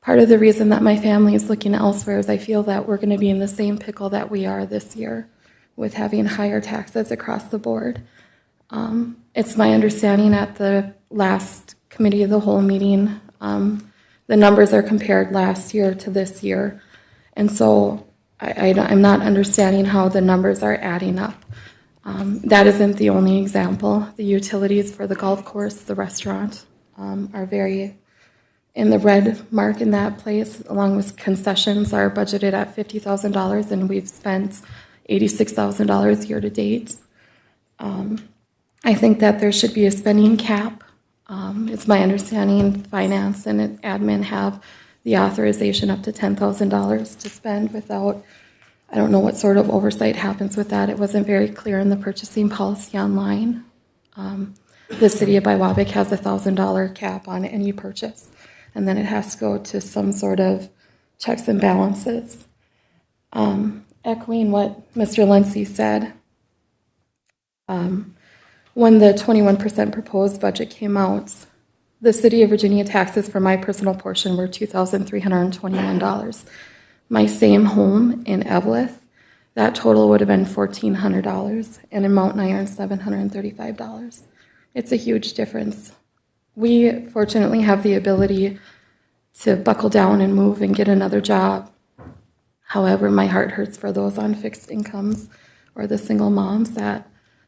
S14: part of the reason that my family is looking elsewhere is I feel that we're going to be in the same pickle that we are this year with having higher taxes across the board. It's my understanding at the last committee of the whole meeting, the numbers are compared last year to this year. And so I'm not understanding how the numbers are adding up. That isn't the only example. The utilities for the golf course, the restaurant, are very in the red mark in that place, along with concessions are budgeted at $50,000, and we've spent $86,000 year to date. I think that there should be a spending cap. It's my understanding finance and admin have the authorization up to $10,000 to spend without, I don't know what sort of oversight happens with that. It wasn't very clear in the purchasing policy online. The city of Biwabik has a $1,000 cap on any purchase, and then it has to go to some sort of checks and balances. Echoing what Mr. Lindsay said, when the 21% proposed budget came out, the city of Virginia taxes for my personal portion were $2,321. My same home in Eveleth, that total would have been $1,400, and in Mountain Iron, $735. It's a huge difference. We fortunately have the ability to buckle down and move and get another job. However, my heart hurts for those on fixed incomes or the single moms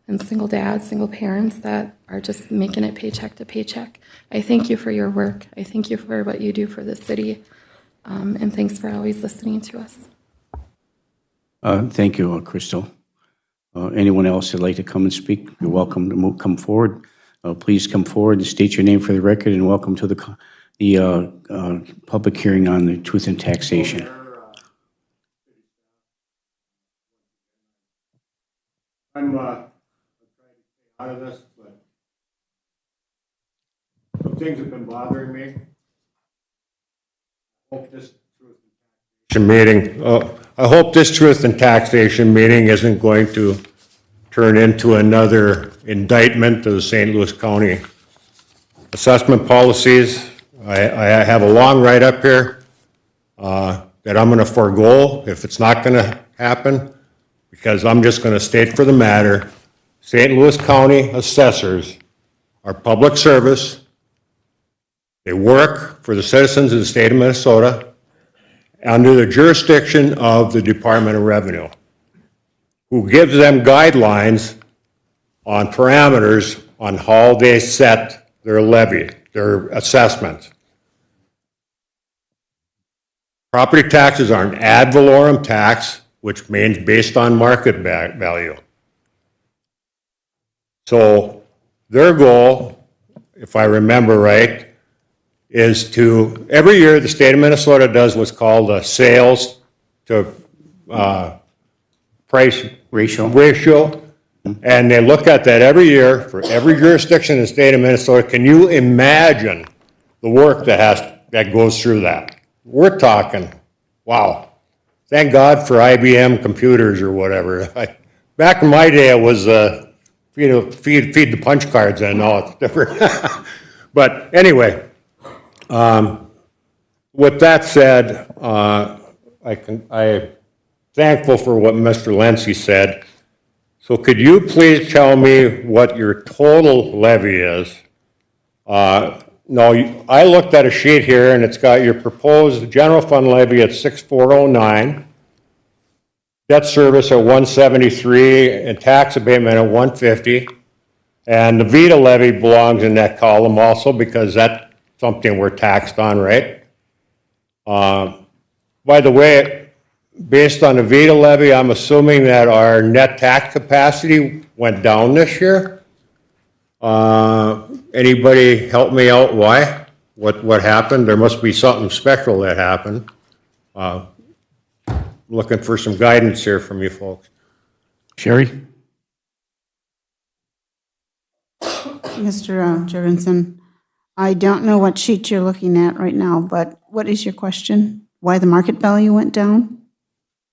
S14: and single dads, single parents that are just making it paycheck to paycheck. I thank you for your work. I thank you for what you do for the city. And thanks for always listening to us.
S1: Thank you, Crystal. Anyone else that'd like to come and speak, you're welcome to come forward. Please come forward and state your name for the record, and welcome to the public hearing on the truth in taxation.
S15: I'm trying to stay out of this, but some things have been bothering me. I hope this truth and taxation meeting isn't going to turn into another indictment of the St. Louis County assessment policies. I have a long write-up here that I'm going to forego if it's not going to happen, because I'm just going to state for the matter, St. Louis County assessors are public service. They work for the citizens of the state of Minnesota under the jurisdiction of the Department of Revenue, who gives them guidelines on parameters on how they set their levy, their assessment. Property taxes are an ad valorem tax, which means based on market value. So their goal, if I remember right, is to, every year the state of Minnesota does what's called a sales to price ratio. And they look at that every year for every jurisdiction in the state of Minnesota. Can you imagine the work that goes through that? We're talking, wow. Thank God for IBM computers or whatever. Back in my day, it was feed the punch cards, and now it's different. But anyway, with that said, I'm thankful for what Mr. Lenzi said. So could you please tell me what your total levy is? No, I looked at a sheet here, and it's got your proposed general fund levy at 6,409, debt service at 173, and tax abatement at 150. And the VEDA levy belongs in that column also because that's something we're taxed on, right? By the way, based on the VEDA levy, I'm assuming that our net tax capacity went down this year. Anybody help me out? Why? What happened? There must be something special that happened. Looking for some guidance here from you folks.
S1: Sherry?
S16: Mr. Jorgensen, I don't know what sheet you're looking at right now, but what is your question? Why the market value went down?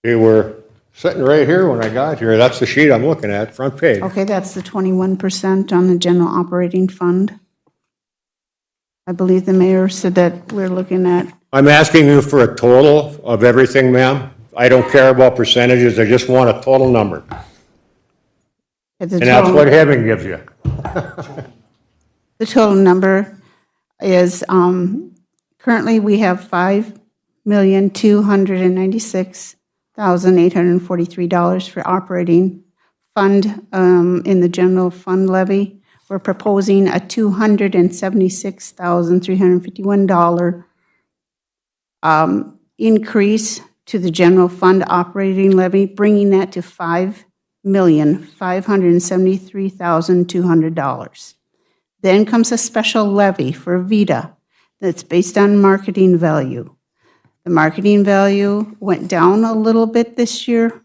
S15: They were sitting right here when I got here. That's the sheet I'm looking at, front page.
S16: Okay, that's the 21% on the general operating fund. I believe the mayor said that we're looking at.
S15: I'm asking you for a total of everything, ma'am. I don't care about percentages. I just want a total number. And that's what Hibbing gives you.
S16: The total number is, currently we have $5,296,843 for operating fund in the general fund levy. We're proposing a $276,351 increase to the general fund operating levy, bringing that to $5,573,200. Then comes a special levy for VEDA that's based on marketing value. The marketing value went down a little bit this year,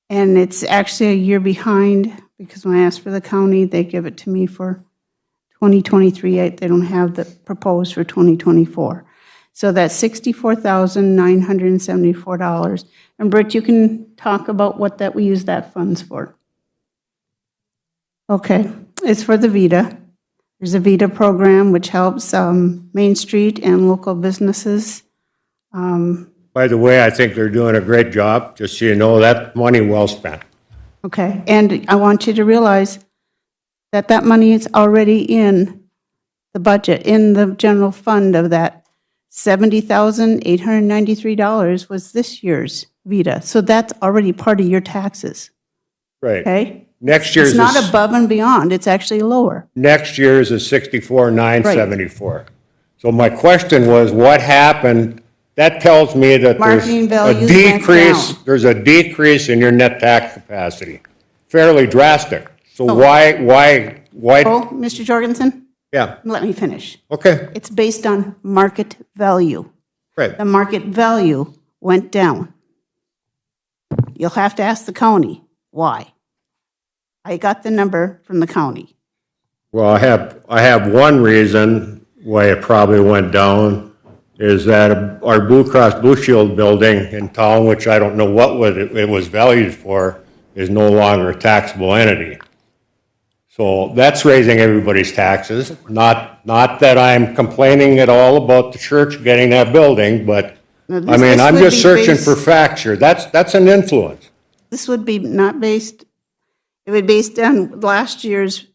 S16: and it's actually a year behind because when I asked for the county, they give it to me for 2023. They don't have the proposed for 2024. So that's $64,974. And Britt, you can talk about what that we use that funds for. Okay, it's for the VEDA. There's a VEDA program which helps Main Street and local businesses.
S15: By the way, I think they're doing a great job. Just so you know, that money well spent.
S16: Okay, and I want you to realize that that money is already in the budget, in the general fund of that. $70,893 was this year's VEDA. So that's already part of your taxes.
S15: Right.
S16: Okay?
S15: Next year's
S16: It's not above and beyond, it's actually lower.
S15: Next year's is 64,974. So my question was, what happened? That tells me that
S16: Marketing
S15: there's a
S16: values went
S15: decrease.
S16: down.
S15: There's a decrease in your net tax capacity, fairly drastic. So
S16: Oh.
S15: why?
S16: Oh, Mr. Jorgensen?
S15: Yeah.
S16: Let me finish.
S15: Okay.
S16: It's based on market value.
S15: Right.
S16: The market value went down. You'll have to ask the county why. I got the number from the county.
S15: Well, I have one reason why it probably went down is that our Blue Cross Blue Shield building in town, which I don't know what it was valued for, is no longer a taxable entity. So that's raising everybody's taxes. Not that I'm complaining at all about the church getting that building, but I mean, I'm just searching for facts here. That's an influence.
S16: This would be not based, it would be based on last year's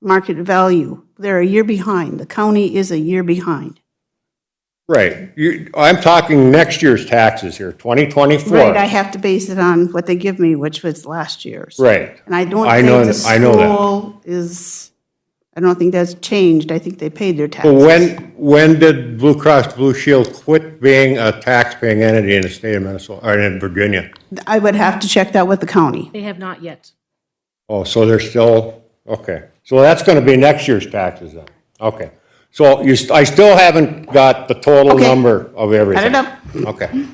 S16: market value. They're a year behind. The county is a year behind.
S15: Right. I'm talking next year's taxes here, 2024.
S16: Right, I have to base it on what they give me, which was last year's.
S15: Right.
S16: And I don't
S15: I
S16: think
S15: know
S16: the
S15: that.
S16: school is I don't think that's changed. I think they paid their
S15: Well,
S16: taxes.
S15: when did Blue Cross Blue Shield quit being a tax-paying entity in the state of Minnesota, or in Virginia?
S16: I would have to check that with the county.
S11: They have not yet.
S15: Oh, so they're still, okay. So that's gonna be next year's taxes then? Okay. So I still haven't got the total
S16: Okay.
S15: number of everything?
S16: Got it up.
S15: Okay.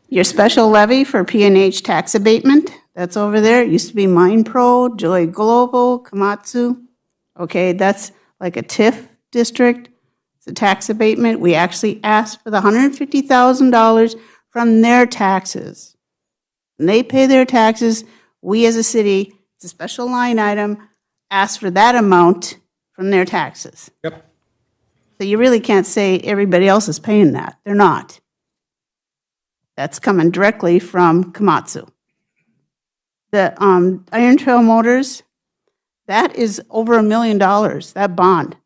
S16: Your special levy for P&H tax abatement, that's over there. It used to be MindPro, Joy Global, Komatsu. Okay, that's like a TIF district. It's a tax abatement. We actually asked for the $150,000 from their taxes. When they pay their taxes, we as a city, it's a special line item, ask for that amount from their taxes.
S15: Yep.
S16: So you really can't say everybody else is paying that. They're not. That's coming directly from Komatsu. The Iron Trail Motors, that is over $1 million, that bond.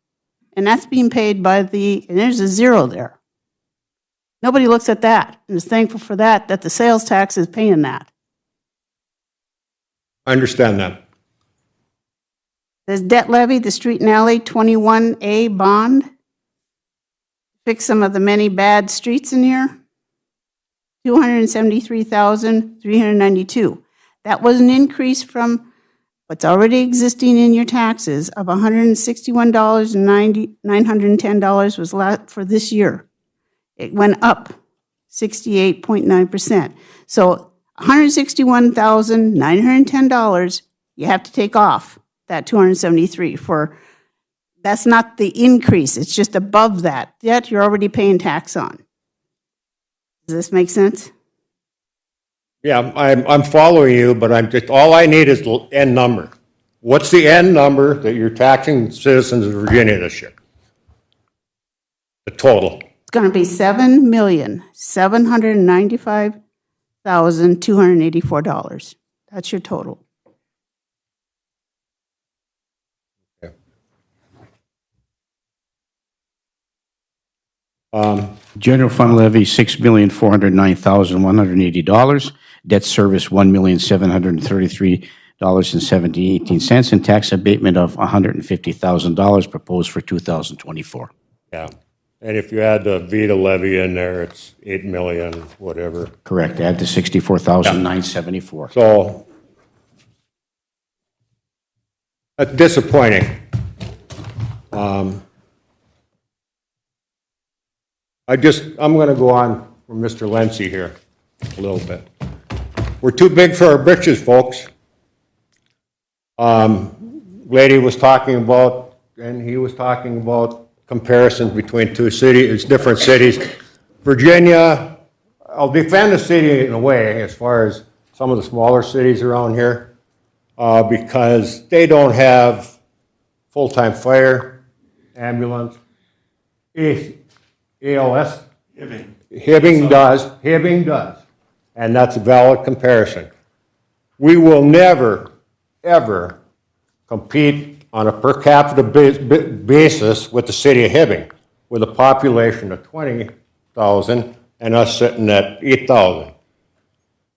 S16: And that's being paid by and there's a zero there. Nobody looks at that and is thankful for that the sales tax is paying that.
S15: I understand that.
S16: There's debt levy, the street and alley 21A bond. Fix some of the many bad streets in here. $273,392. That was an increase from what's already existing in your taxes of $161,910 was for this year. It went up 68.9%. So $161,910, you have to take off that 273 for, that's not the increase, it's just above that. That you're already paying tax on. Does this make sense?
S15: Yeah, I'm following you, but all I need is the end number. What's the end number that you're taxing citizens of Virginia this year? The total.
S16: It's going to be $7,795,284. That's your total.
S1: General fund levy, $6,409,180. Debt service, $1,733.18, and tax abatement of $150,000 proposed for 2024.
S15: Yeah. And if you add the VEDA levy in there, it's 8 million, whatever.
S1: Correct. Add the $64,974.
S15: So that's disappointing. I'm going to go on from Mr. Lenzi here a little bit. We're too big for our britches, folks. Lady was talking about, and he was talking about comparisons between different cities. Virginia, I'll defend the city in a way as far as some of the smaller cities around here because they don't have full-time fire, ambulance, ALS. Hibbing does. And that's a valid comparison. We will never, ever compete on a per capita basis with the city of Hibbing, with a population of 20,000 and us sitting at 8,000.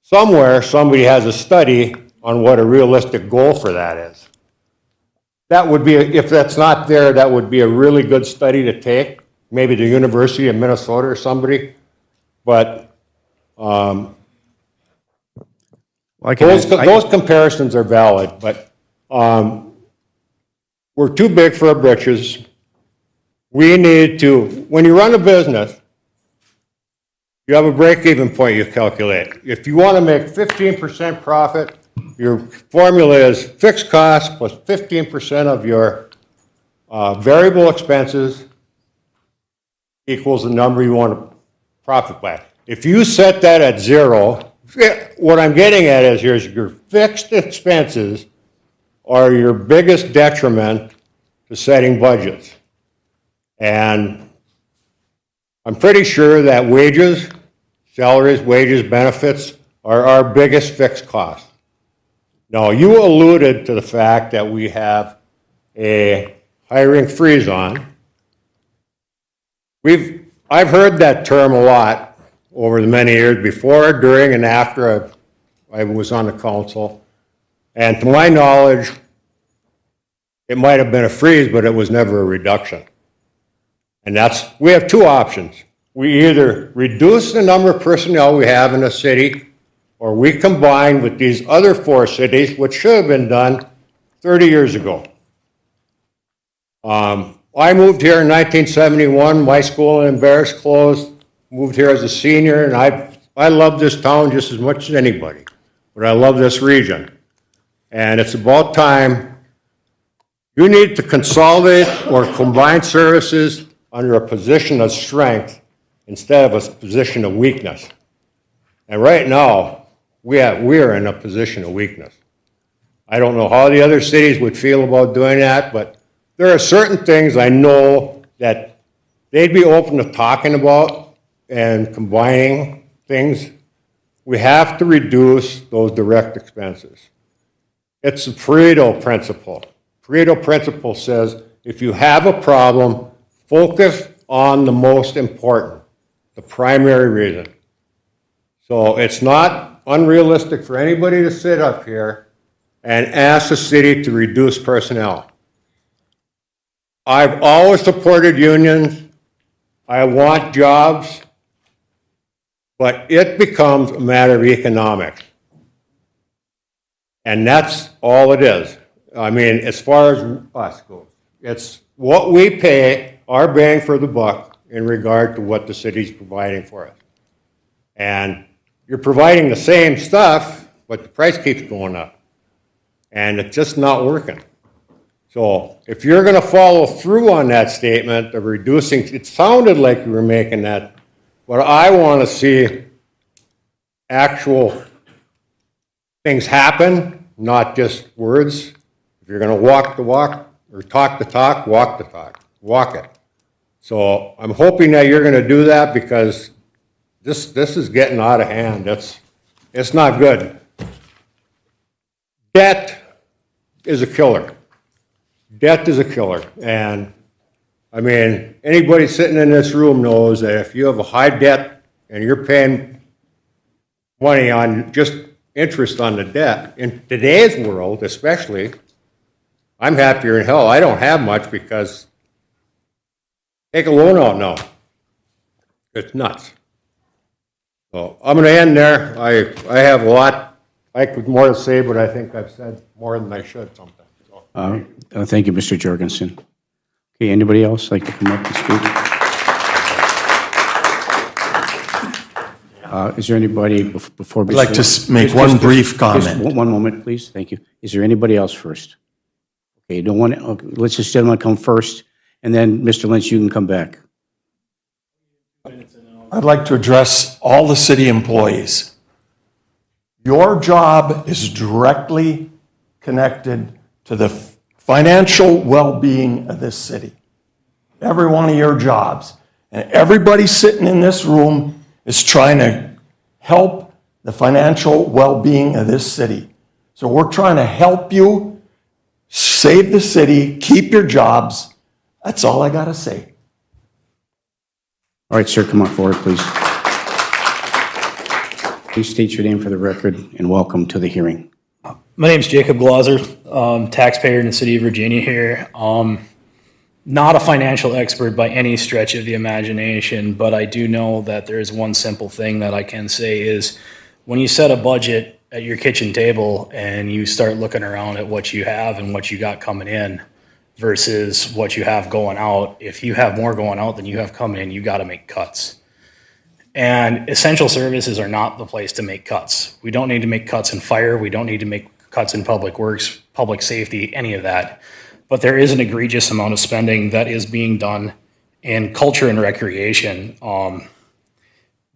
S15: Somewhere, somebody has a study on what a realistic goal for that is. That would be, if that's not there, that would be a really good study to take. Maybe the University of Minnesota or somebody, but those comparisons are valid, but we're too big for our britches. We need to, when you run a business, you have a break-even point you calculate. If you want to make 15% profit, your formula is fixed costs plus 15% of your variable expenses equals the number you want to profit by. If you set that at zero, what I'm getting at is your fixed expenses are your biggest detriment to setting budgets. And I'm pretty sure that wages, salaries, wages, benefits are our biggest fixed costs. Now, you alluded to the fact that we have a hiring freeze on. I've heard that term a lot over the many years, before, during, and after I was on the council. And to my knowledge, it might have been a freeze, but it was never a reduction. And we have two options. We either reduce the number of personnel we have in a city, or we combine with these other 4 cities, which should have been done 30 years ago. I moved here in 1971. My school in Embarrass closed. Moved here as a senior, and I love this town just as much as anybody. But I love this region. And it's about time you need to consolidate or combine services under a position of strength instead of a position of weakness. And right now, we are in a position of weakness. I don't know how the other cities would feel about doing that, but there are certain things I know that they'd be open to talking about and combining things. We have to reduce those direct expenses. It's the Pareto principle. Pareto principle says if you have a problem, focus on the most important, the primary reason. So it's not unrealistic for anybody to sit up here and ask the city to reduce personnel. I've always supported unions. I want jobs, but it becomes a matter of economics. And that's all it is. I mean, as far as us goes, it's what we pay, our bang for the buck, in regard to what the city's providing for us. And you're providing the same stuff, but the price keeps going up. And it's just not working. So if you're going to follow through on that statement of reducing, it sounded like you were making that, but I want to see actual things happen, not just words. If you're going to walk the walk or talk the talk, walk the talk, walk it. So I'm hoping that you're going to do that because this is getting out of hand. It's not good. Debt is a killer. Debt is a killer. And I mean, anybody sitting in this room knows that if you have a high debt and you're paying money on just interest on the debt, in today's world especially, I'm happier in hell. I don't have much because take a loan out now. It's nuts. So I'm going to end there. I have a lot more to say, but I think I've said more than I should sometimes. So.
S1: Thank you, Mr. Jorgensen. Okay, anybody else like to come up and speak? Is there anybody before?
S12: I'd like to make one brief comment.
S1: One moment, please. Thank you. Is there anybody else first? Okay, don't want. Okay, let's just gentleman come first, and then Mr. Lynch, you can come back.
S12: I'd like to address all the city employees. Your job is directly connected to the financial well-being of this city. Every one of your jobs. And everybody sitting in this room is trying to help the financial well-being of this city. So we're trying to help you save the city, keep your jobs. That's all I got to say.
S1: All right, sir, come on forward, please. Please state your name for the record and welcome to the hearing.
S17: My name is Jacob Glauser, taxpayer in the city of Virginia here. Not a financial expert by any stretch of the imagination, but I do know that there is one simple thing that I can say is when you set a budget at your kitchen table and you start looking around at what you have and what you got coming in versus what you have going out, if you have more going out than you have coming in, you got to make cuts. And essential services are not the place to make cuts. We don't need to make cuts in fire. We don't need to make cuts in public works, public safety, any of that. But there is an egregious amount of spending that is being done in culture and recreation.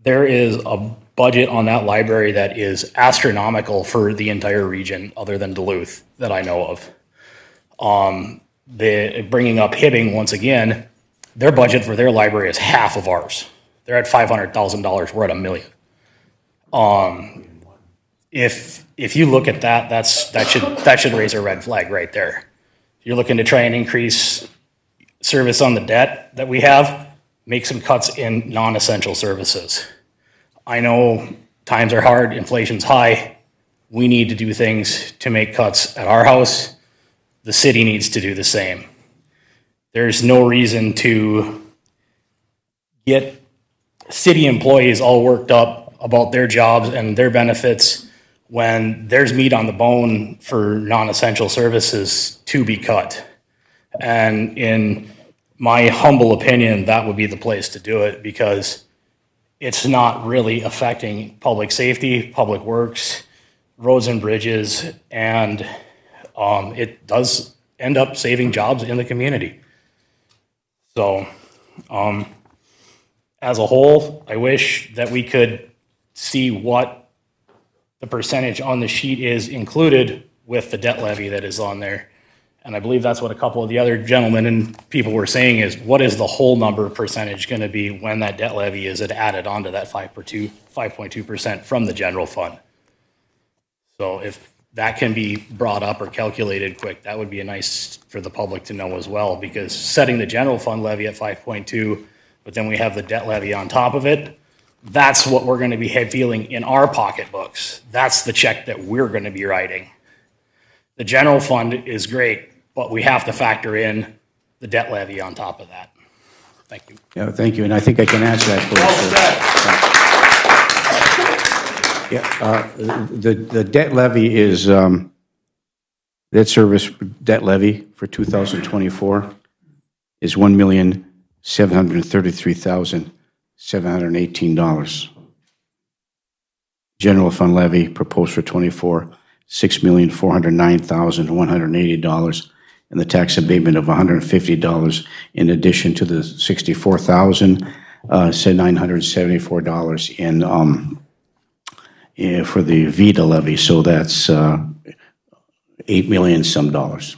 S17: There is a budget on that library that is astronomical for the entire region other than Duluth that I know of. Bringing up Hibbing once again, their budget for their library is half of ours. They're at $500,000. We're at $1 million. If you look at that, that should raise a red flag right there. You're looking to try and increase service on the debt that we have, make some cuts in non-essential services. I know times are hard, inflation's high. We need to do things to make cuts at our house. the city needs to do the same. There's no reason to get city employees all worked up about their jobs and their benefits when there's meat on the bone for non-essential services to be cut. And in my humble opinion, that would be the place to do it because it's not really affecting public safety, public works, roads and bridges, and it does end up saving jobs in the community. So, as a whole, I wish that we could see what the percentage on the sheet is included with the debt levy that is on there. And I believe that's what a couple of the other gentlemen and people were saying is, what is the whole number percentage going to be when that debt levy is added onto that 5.2% from the general fund? So if that can be brought up or calculated quick, that would be nice for the public to know as well, because setting the general fund levy at 5.2, but then we have the debt levy on top of it, that's what we're going to be feeling in our pocketbooks. That's the check that we're going to be writing. The general fund is great, but we have to factor in the debt levy on top of that. Thank you.
S1: Yeah, thank you, and I think I can answer that for you. Yeah, the debt levy is, debt service debt levy for 2024 is $1,733,718. General fund levy proposed for 24, $6,409,180, and the tax abatement of $150 in addition to the $64,974 for the VITA levy. So that's $8 million some dollars.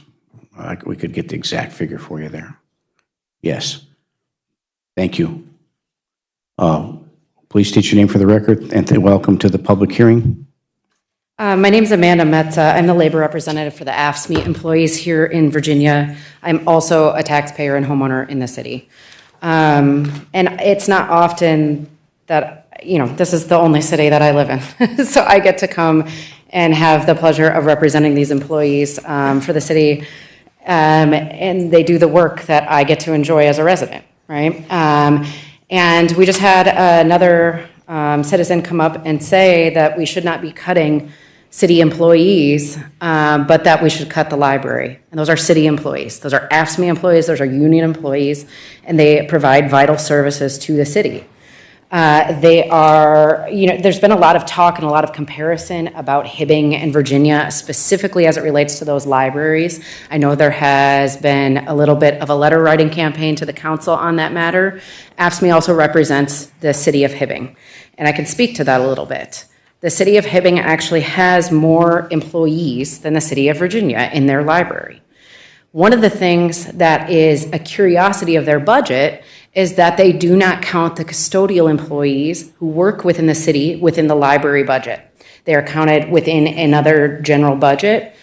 S1: We could get the exact figure for you there. Yes. Thank you. Please state your name for the record, and welcome to the public hearing.
S18: My name is Amanda Metza. I'm the labor representative for the AFSCME employees here in Virginia. I'm also a taxpayer and homeowner in the city. And it's not often that, this is the only city that I live in. So I get to come and have the pleasure of representing these employees for the city. And they do the work that I get to enjoy as a resident, right? And we just had another citizen come up and say that we should not be cutting city employees, but that we should cut the library. And those are city employees. Those are AFSCME employees. Those are union employees. And they provide vital services to the city. They are, there's been a lot of talk and a lot of comparison about Hibbing and Virginia, specifically as it relates to those libraries. I know there has been a little bit of a letter writing campaign to the council on that matter. AFSCME also represents the city of Hibbing, and I can speak to that a little bit. The city of Hibbing actually has more employees than the city of Virginia in their library. One of the things that is a curiosity of their budget is that they do not count the custodial employees who work within the city within the library budget. They are counted within another general budget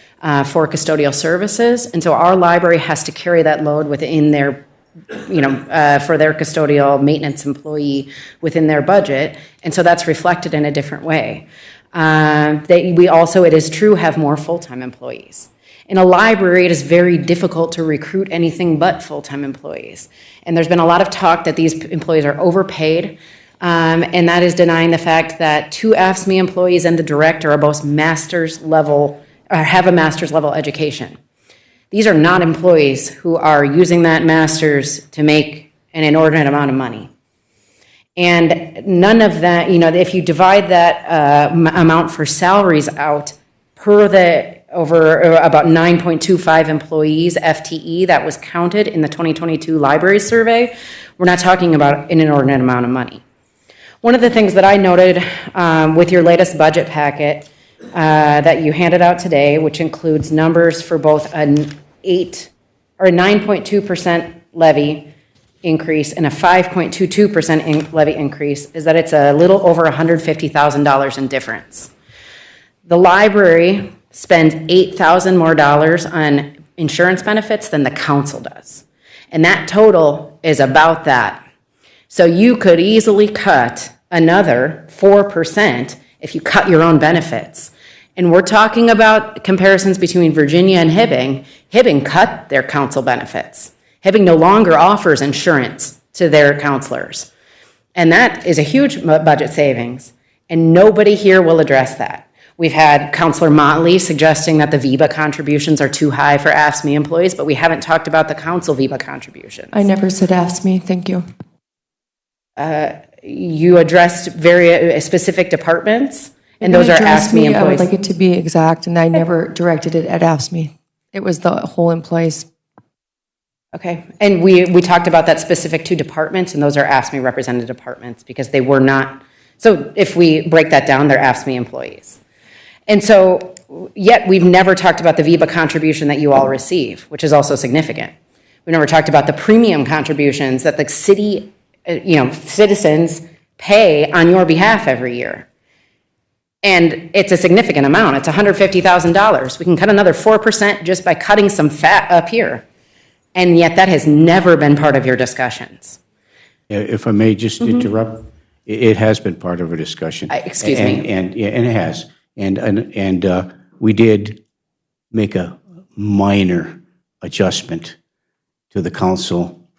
S18: for custodial services, and so our library has to carry that load within their for their custodial maintenance employee within their budget, and so that's reflected in a different way. We also, it is true, have more full-time employees. In a library, it is very difficult to recruit anything but full-time employees. And there's been a lot of talk that these employees are overpaid, and that is denying the fact that 2 AFSCME employees and the director are both master's level, or have a master's level education. These are not employees who are using that master's to make an inordinate amount of money. And none of that, if you divide that amount for salaries out per over about 9.25 employees, FTE, that was counted in the 2022 library survey, we're not talking about an inordinate amount of money. One of the things that I noted with your latest budget packet that you handed out today, which includes numbers for both an 9.2% levy increase and a 5.22% levy increase, is that it's a little over $150,000 in difference. The library spends $8,000 more on insurance benefits than the council does. And that total is about that. So you could easily cut another 4% if you cut your own benefits. And we're talking about comparisons between Virginia and Hibbing. Hibbing cut their council benefits. Hibbing no longer offers insurance to their counselors. And that is a huge budget savings. And nobody here will address that. We've had Councilor Motley suggesting that the VEBA contributions are too high for AFSCME employees, but we haven't talked about the council VEBA contributions.
S3: I never said AFSCME, thank you.
S18: You addressed very specific departments, and those are
S3: Address
S18: AFSCME
S3: me, I would
S18: employees.
S3: like it to be exact, and I never directed it at AFSCME. It was the whole employees.
S18: Okay, and we talked about that specific to departments, and those are AFSCME represented departments, because they were not, so if we break that down, they're AFSCME employees. And so, yet we've never talked about the VEBA contribution that you all receive, which is also significant. We never talked about the premium contributions that the city, citizens pay on your behalf every year. And it's a significant amount. It's $150,000. We can cut another 4% just by cutting some fat up here. And yet that has never been part of your discussions.
S1: If I may just interrupt, it has been part of a discussion.
S18: Excuse me.
S1: And it has. And we did make a minor adjustment to the council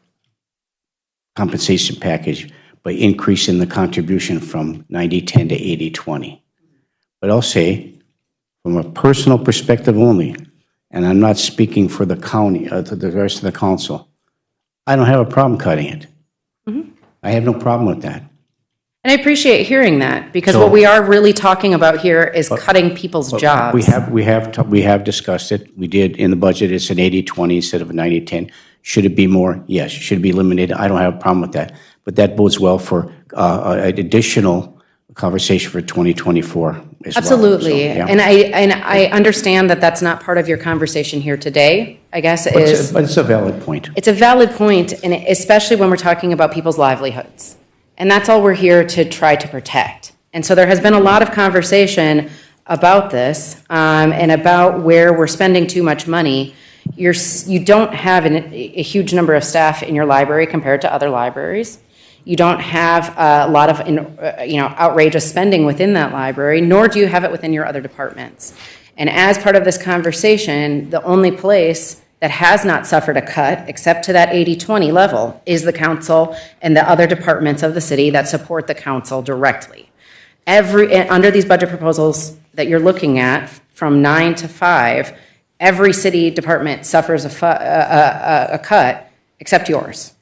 S1: compensation package by increasing the contribution from 90-10 to 80-20. But I'll say, from a personal perspective only, and I'm not speaking for the county, to the rest of the council, I don't have a problem cutting it. I have no problem with that.
S18: And I appreciate hearing that, because what we are really talking about here is cutting people's jobs.
S1: We have discussed it. We did in the budget. It's an 80-20 instead of a 90-10. Should it be more? Yes. Should it be eliminated? I don't have a problem with that. But that bodes well for an additional conversation for 2024 as well.
S18: Absolutely.
S1: So, yeah.
S18: And I understand that that's not part of your conversation here today, I guess,
S1: But it's a valid point.
S18: It's a valid point, and especially when we're talking about people's livelihoods. And that's all we're here to try to protect. And so there has been a lot of conversation about this and about where we're spending too much money. You don't have a huge number of staff in your library compared to other libraries. You don't have a lot of outrageous spending within that library, nor do you have it within your other departments. And as part of this conversation, the only place that has not suffered a cut, except to that 80-20 level, is the council and the other departments of the city that support the council directly. Under these budget proposals that you're looking at, from 9 to 5, every city department suffers a cut, except yours,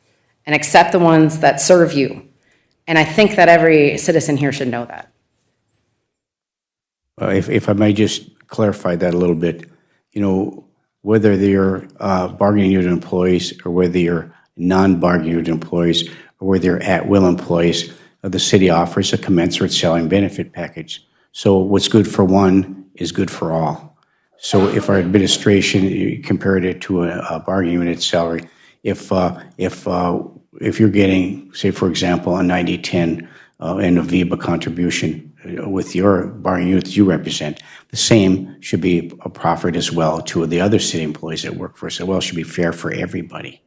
S18: and except the ones that serve you. And I think that every citizen here should know that.
S1: If I may just clarify that a little bit, whether they're bargaining unit employees or whether you're non-bargaining unit employees or whether you're at-will employees, the city offers a commensurate salary and benefit package. So what's good for one is good for all. So if our administration, you compared it to a bargaining unit salary, if you're getting, say, for example, a 90-10 and a VEBA contribution with your bargaining unit you represent, the same should be a profit as well to the other city employees that work for us. Well, it should be fair for everybody,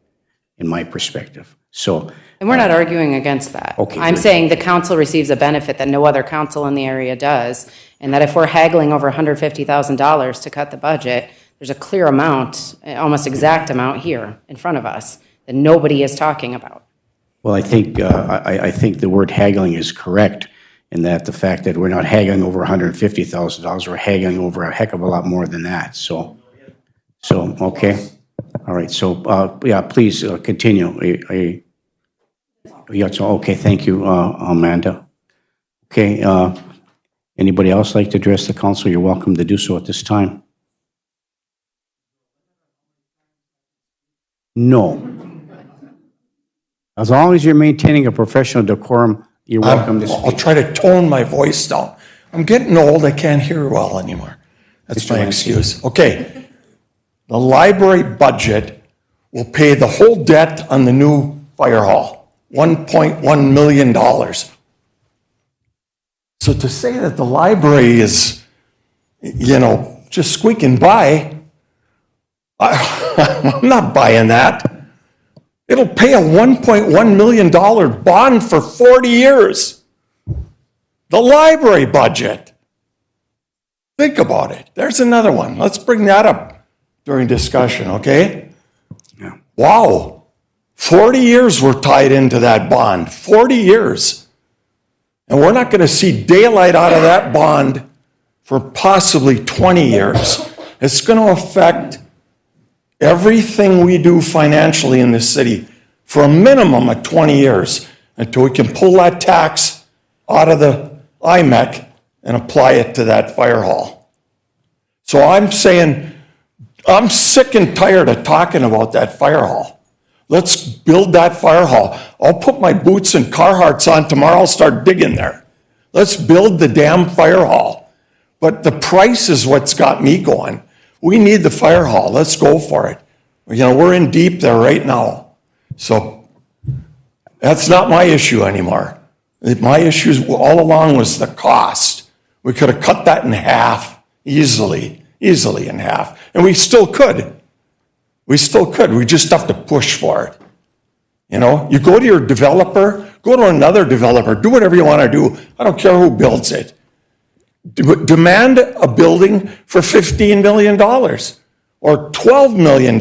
S1: in my perspective. So,
S18: and we're not arguing against that.
S1: Okay,
S18: I'm
S1: good.
S18: saying the council receives a benefit that no other council in the area does, and that if we're haggling over $150,000 to cut the budget, there's a clear amount, almost exact amount here in front of us that nobody is talking about.
S1: well, I think the word haggling is correct in that the fact that we're not haggling over $150,000, we're haggling over a heck of a lot more than that. So okay. All right. So, yeah, please continue. Yeah, so, okay, thank you, Amanda. Okay, anybody else like to address the council? You're welcome to do so at this time. No. As long as you're maintaining a professional decorum, you're welcome to speak.
S12: I'll try to tone my voice down. I'm getting old, I can't hear well anymore. That's my excuse. Okay. The library budget will pay the whole debt on the new fire hall, $1.1 million. So to say that the library is, just squeaking by, I'm not buying that. It'll pay a $1.1 million bond for 40 years. The library budget. Think about it. There's another one. Let's bring that up during discussion, okay?
S1: Yeah.
S12: Wow. 40 years were tied into that bond. 40 years. And we're not going to see daylight out of that bond for possibly 20 years. It's going to affect everything we do financially in this city for a minimum of 20 years until we can pull that tax out of the IMEC and apply it to that fire hall. So I'm saying, I'm sick and tired of talking about that fire hall. Let's build that fire hall. I'll put my boots and Carhartts on tomorrow, I'll start digging there. Let's build the damn fire hall. But the price is what's got me going. We need the fire hall. Let's go for it. You know, we're in deep there right now. So that's not my issue anymore. My issue all along was the cost. We could have cut that in half easily in half. And we still could. We still could. We just have to push for it. You know, you go to your developer, go to another developer, do whatever you want to do. I don't care who builds it. Demand a building for $15 million or $12 million.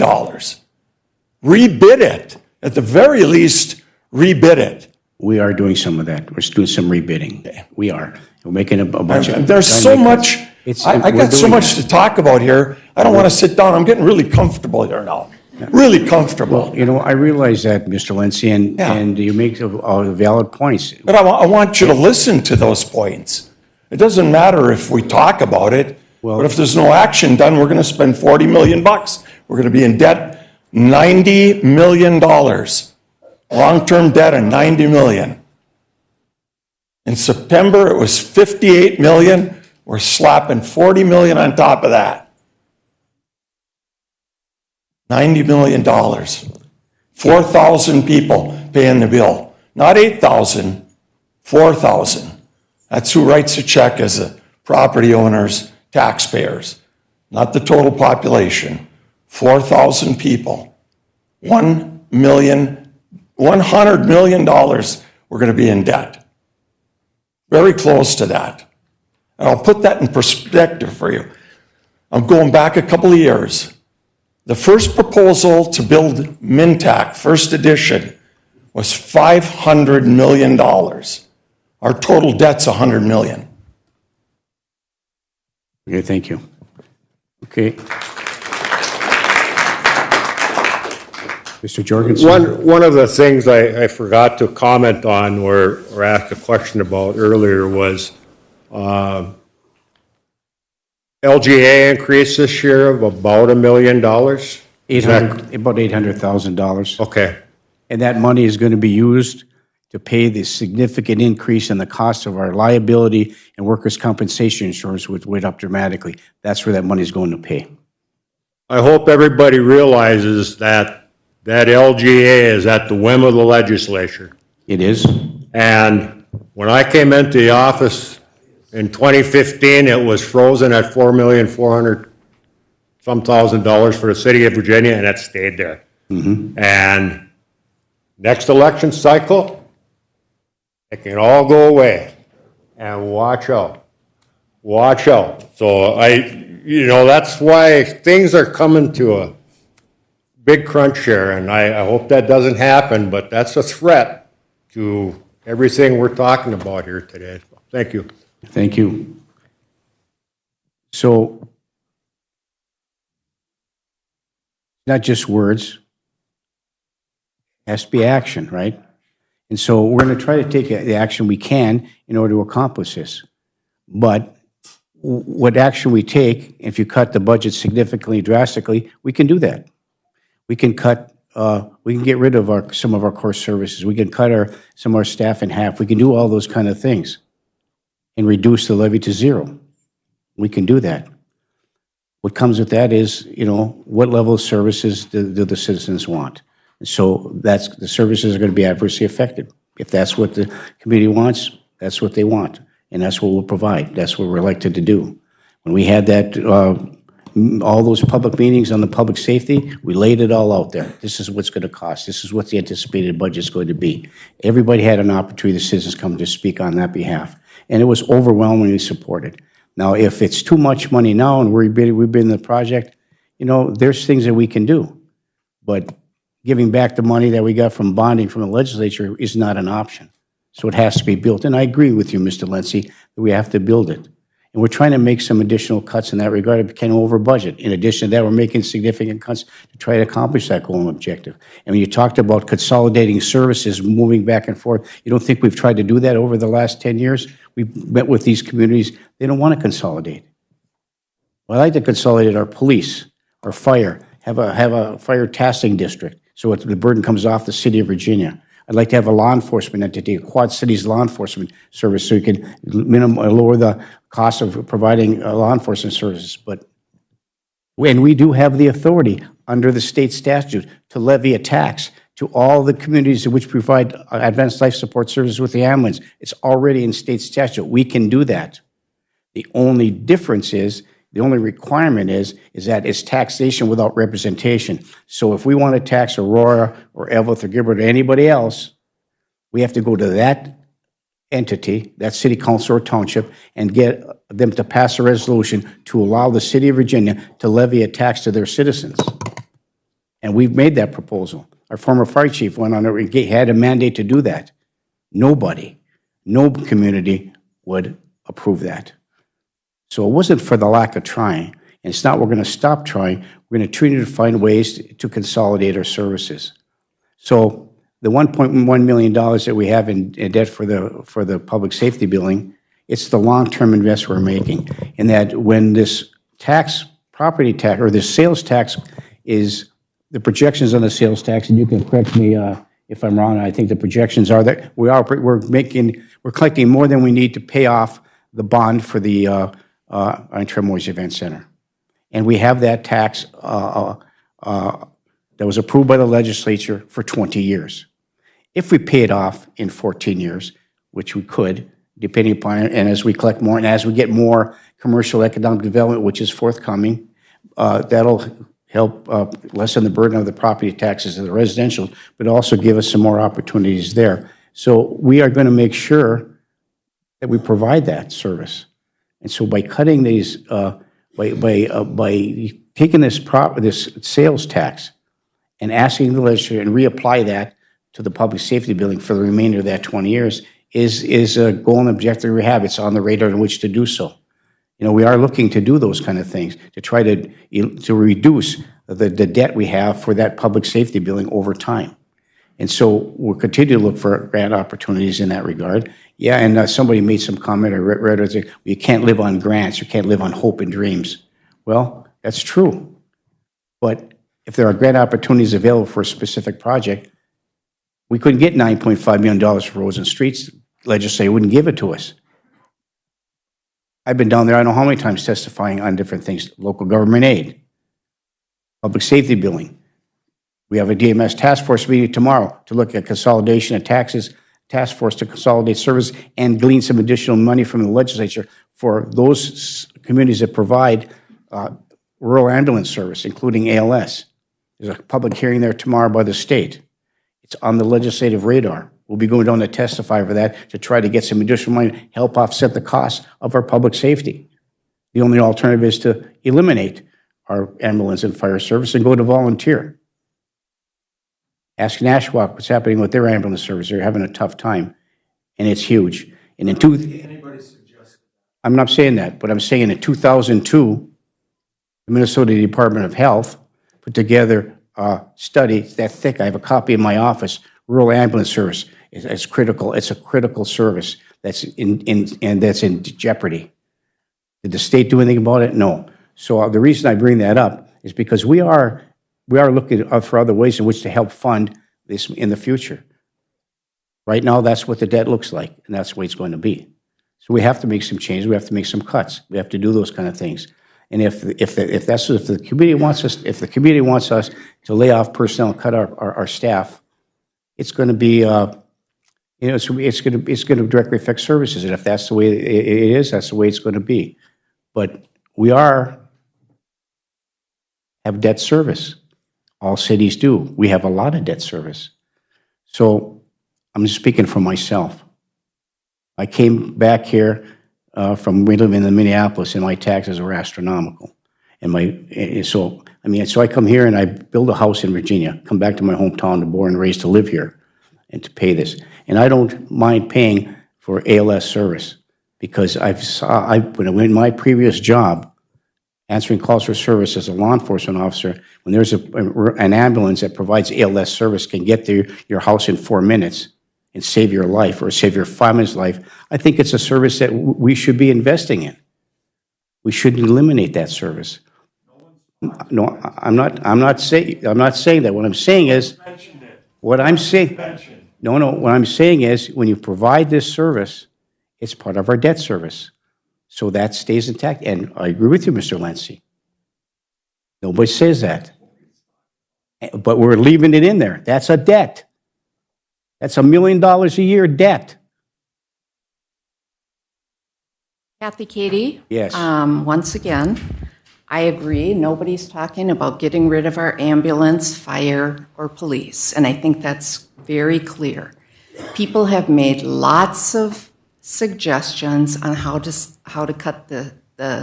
S12: Rebid it. At the very least, rebid it.
S1: We are doing some of that. We're doing some rebidding. We are. We're making a bunch of...
S12: There's so much... I got so much to talk about here. I don't want to sit down. I'm getting really comfortable here now. Really comfortable.
S1: Well, you know, I realize that, Mr. Lindsay, and you make valid points.
S12: But I want you to listen to those points. It doesn't matter if we talk about it, but if there's no action done, we're going to spend $40 million. We're going to be in debt $90 million. Long-term debt of $90 million. In September, it was $58 million. We're slapping $40 million on top of that. $90 million. 4,000 people paying the bill. Not 8,000, 4,000. That's who writes a check as the property owners, taxpayers, not the total population. 4,000 people. $100 million we're going to be in debt. Very close to that. And I'll put that in perspective for you. I'm going back a couple of years. The first proposal to build Mintac, first edition, was $500 million. Our total debt's $100 million.
S1: Okay, thank you. Okay. Mr. Jorgensen?
S15: One of the things I forgot to comment on or ask a question about earlier was LGA increase this year of about $1 million. About
S1: $800,000.
S15: Okay.
S1: And that money is going to be used to pay the significant increase in the cost of our liability and workers' compensation insurance, which went up dramatically. That's where that money is going to pay.
S15: I hope everybody realizes that LGA is at the whim of the legislature.
S1: It is.
S15: And when I came into the office in 2015, it was frozen at $4,400,000 for the city of Virginia, and it stayed there.
S1: Mm-hmm.
S15: And next election cycle, it can all go away. And watch out. Watch out. So that's why things are coming to a big crunch here, and I hope that doesn't happen, but that's a threat to everything we're talking about here today. Thank you.
S1: Thank you. So, not just words, it has to be action, right? And so we're going to try to take the action we can in order to accomplish this. But what action we take, if you cut the budget significantly, drastically, we can do that. We can cut, we can get rid of some of our core services. We can cut some of our staff in half. We can do all those kind of things and reduce the levy to zero. We can do that. What comes with that is, what level of services do the citizens want? And so the services are going to be adversely affected. If that's what the community wants, that's what they want. And that's what we'll provide. That's what we're elected to do. When we had that, all those public meetings on the public safety, we laid it all out there. This is what's going to cost. This is what the anticipated budget is going to be. Everybody had an opportunity, the citizens come to speak on that behalf. And it was overwhelmingly supported. Now, if it's too much money now and we've been in the project, there's things that we can do. But giving back the money that we got from bonding from the legislature is not an option. So it has to be built. And I agree with you, Mr. Lenzi, that we have to build it. And we're trying to make some additional cuts in that regard. It became over budget. In addition to that, we're making significant cuts to try to accomplish that goal and objective. And when you talked about consolidating services, moving back and forth, you don't think we've tried to do that over the last 10 years? We've met with these communities. They don't want to consolidate. Well, I'd like to consolidate our police, our fire, have a fire tasking district so the burden comes off the city of Virginia. I'd like to have a law enforcement entity, a Quad Cities law enforcement service, so you can lower the cost of providing law enforcement services. But when we do have the authority under the state statute to levy a tax to all the communities in which provide advanced life support services with the ambulance, it's already in state statute. We can do that. The only difference is, the only requirement is that it's taxation without representation. So if we want to tax Aurora or Evelyn or Gilbert or anybody else, we have to go to that entity, that city council or township, and get them to pass a resolution to allow the city of Virginia to levy a tax to their citizens. And we've made that proposal. Our former fire chief went on there and had a mandate to do that. Nobody, no community would approve that. So it wasn't for the lack of trying, and it's not we're going to stop trying. We're going to continue to find ways to consolidate our services. So the $1.1 million that we have in debt for the public safety building, it's the long-term investment we're making. And that when this property tax, or this sales tax is, the projections on the sales tax, and you can correct me if I'm wrong, I think the projections are that we're collecting more than we need to pay off the bond for the Tremoise Event Center. And we have that tax that was approved by the legislature for 20 years. If we pay it off in 14 years, which we could, depending upon it, and as we collect more, and as we get more commercial economic development, which is forthcoming, that'll help lessen the burden of the property taxes of the residential, but also give us some more opportunities there. So we are going to make sure that we provide that service. And so by cutting these, by taking this sales tax and asking the legislature and reapply that to the public safety building for the remainder of that 20 years is a goal and objective we have. It's on the radar in which to do so. We are looking to do those kind of things to try to reduce the debt we have for that public safety building over time. And so we'll continue to look for grant opportunities in that regard. Yeah, and somebody made some comment, I read it, saying, you can't live on grants, you can't live on hope and dreams. Well, that's true. But if there are grant opportunities available for a specific project, we couldn't get $9.5 million for roads and streets. The legislature wouldn't give it to us. I've been down there, I don't know how many times, testifying on different things, local government aid, public safety billing. We have a DMS task force meeting tomorrow to look at consolidation of taxes, task force to consolidate service and glean some additional money from the legislature for those communities that provide rural ambulance service, including ALS. There's a public hearing there tomorrow by the state. It's on the legislative radar. We'll be going down to testify for that to try to get some additional money to help offset the cost of our public safety. The only alternative is to eliminate our ambulance and fire service and go to volunteer. Ask Nashwauk what's happening with their ambulance service. They're having a tough time, and it's huge. And I'm not saying that, but I'm saying in 2002, the Minnesota Department of Health put together a study that thick. I have a copy in my office. Rural ambulance service is critical. It's a critical service that's in jeopardy. Did the state do anything about it? No. So the reason I bring that up is because we are looking for other ways in which to help fund this in the future. Right now, that's what the debt looks like, and that's the way it's going to be. So we have to make some changes. We have to make some cuts. We have to do those kind of things. And if the community wants us to lay off personnel and cut our staff, it's going to be it's going to directly affect services. And if that's the way it is, that's the way it's going to be. But we have debt service. All cities do. We have a lot of debt service. So I'm just speaking for myself. I came back here from we live in Minneapolis, and my taxes are astronomical. So I come here and I build a house in Virginia, come back to my hometown, born and raised to live here, and to pay this. And I don't mind paying for ALS service, because when I went in my previous job, answering calls for service as a law enforcement officer, when there's an ambulance that provides ALS service, can get to your house in 4 minutes and save your life or save your family's life, I think it's a service that we should be investing in. We shouldn't eliminate that service. No, I'm not saying that. What I'm saying is, what I'm saying is, when you provide this service, it's part of our debt service. So that stays intact. And I agree with you, Mr. Lancy. Nobody says that. But we're leaving it in there. That's a debt. That's $1 million a year debt.
S13: Kathy, Katie?
S1: Yes.
S13: Once again, I agree. Nobody's talking about getting rid of our ambulance, fire, or police. And I think that's very clear. People have made lots of suggestions on how to cut the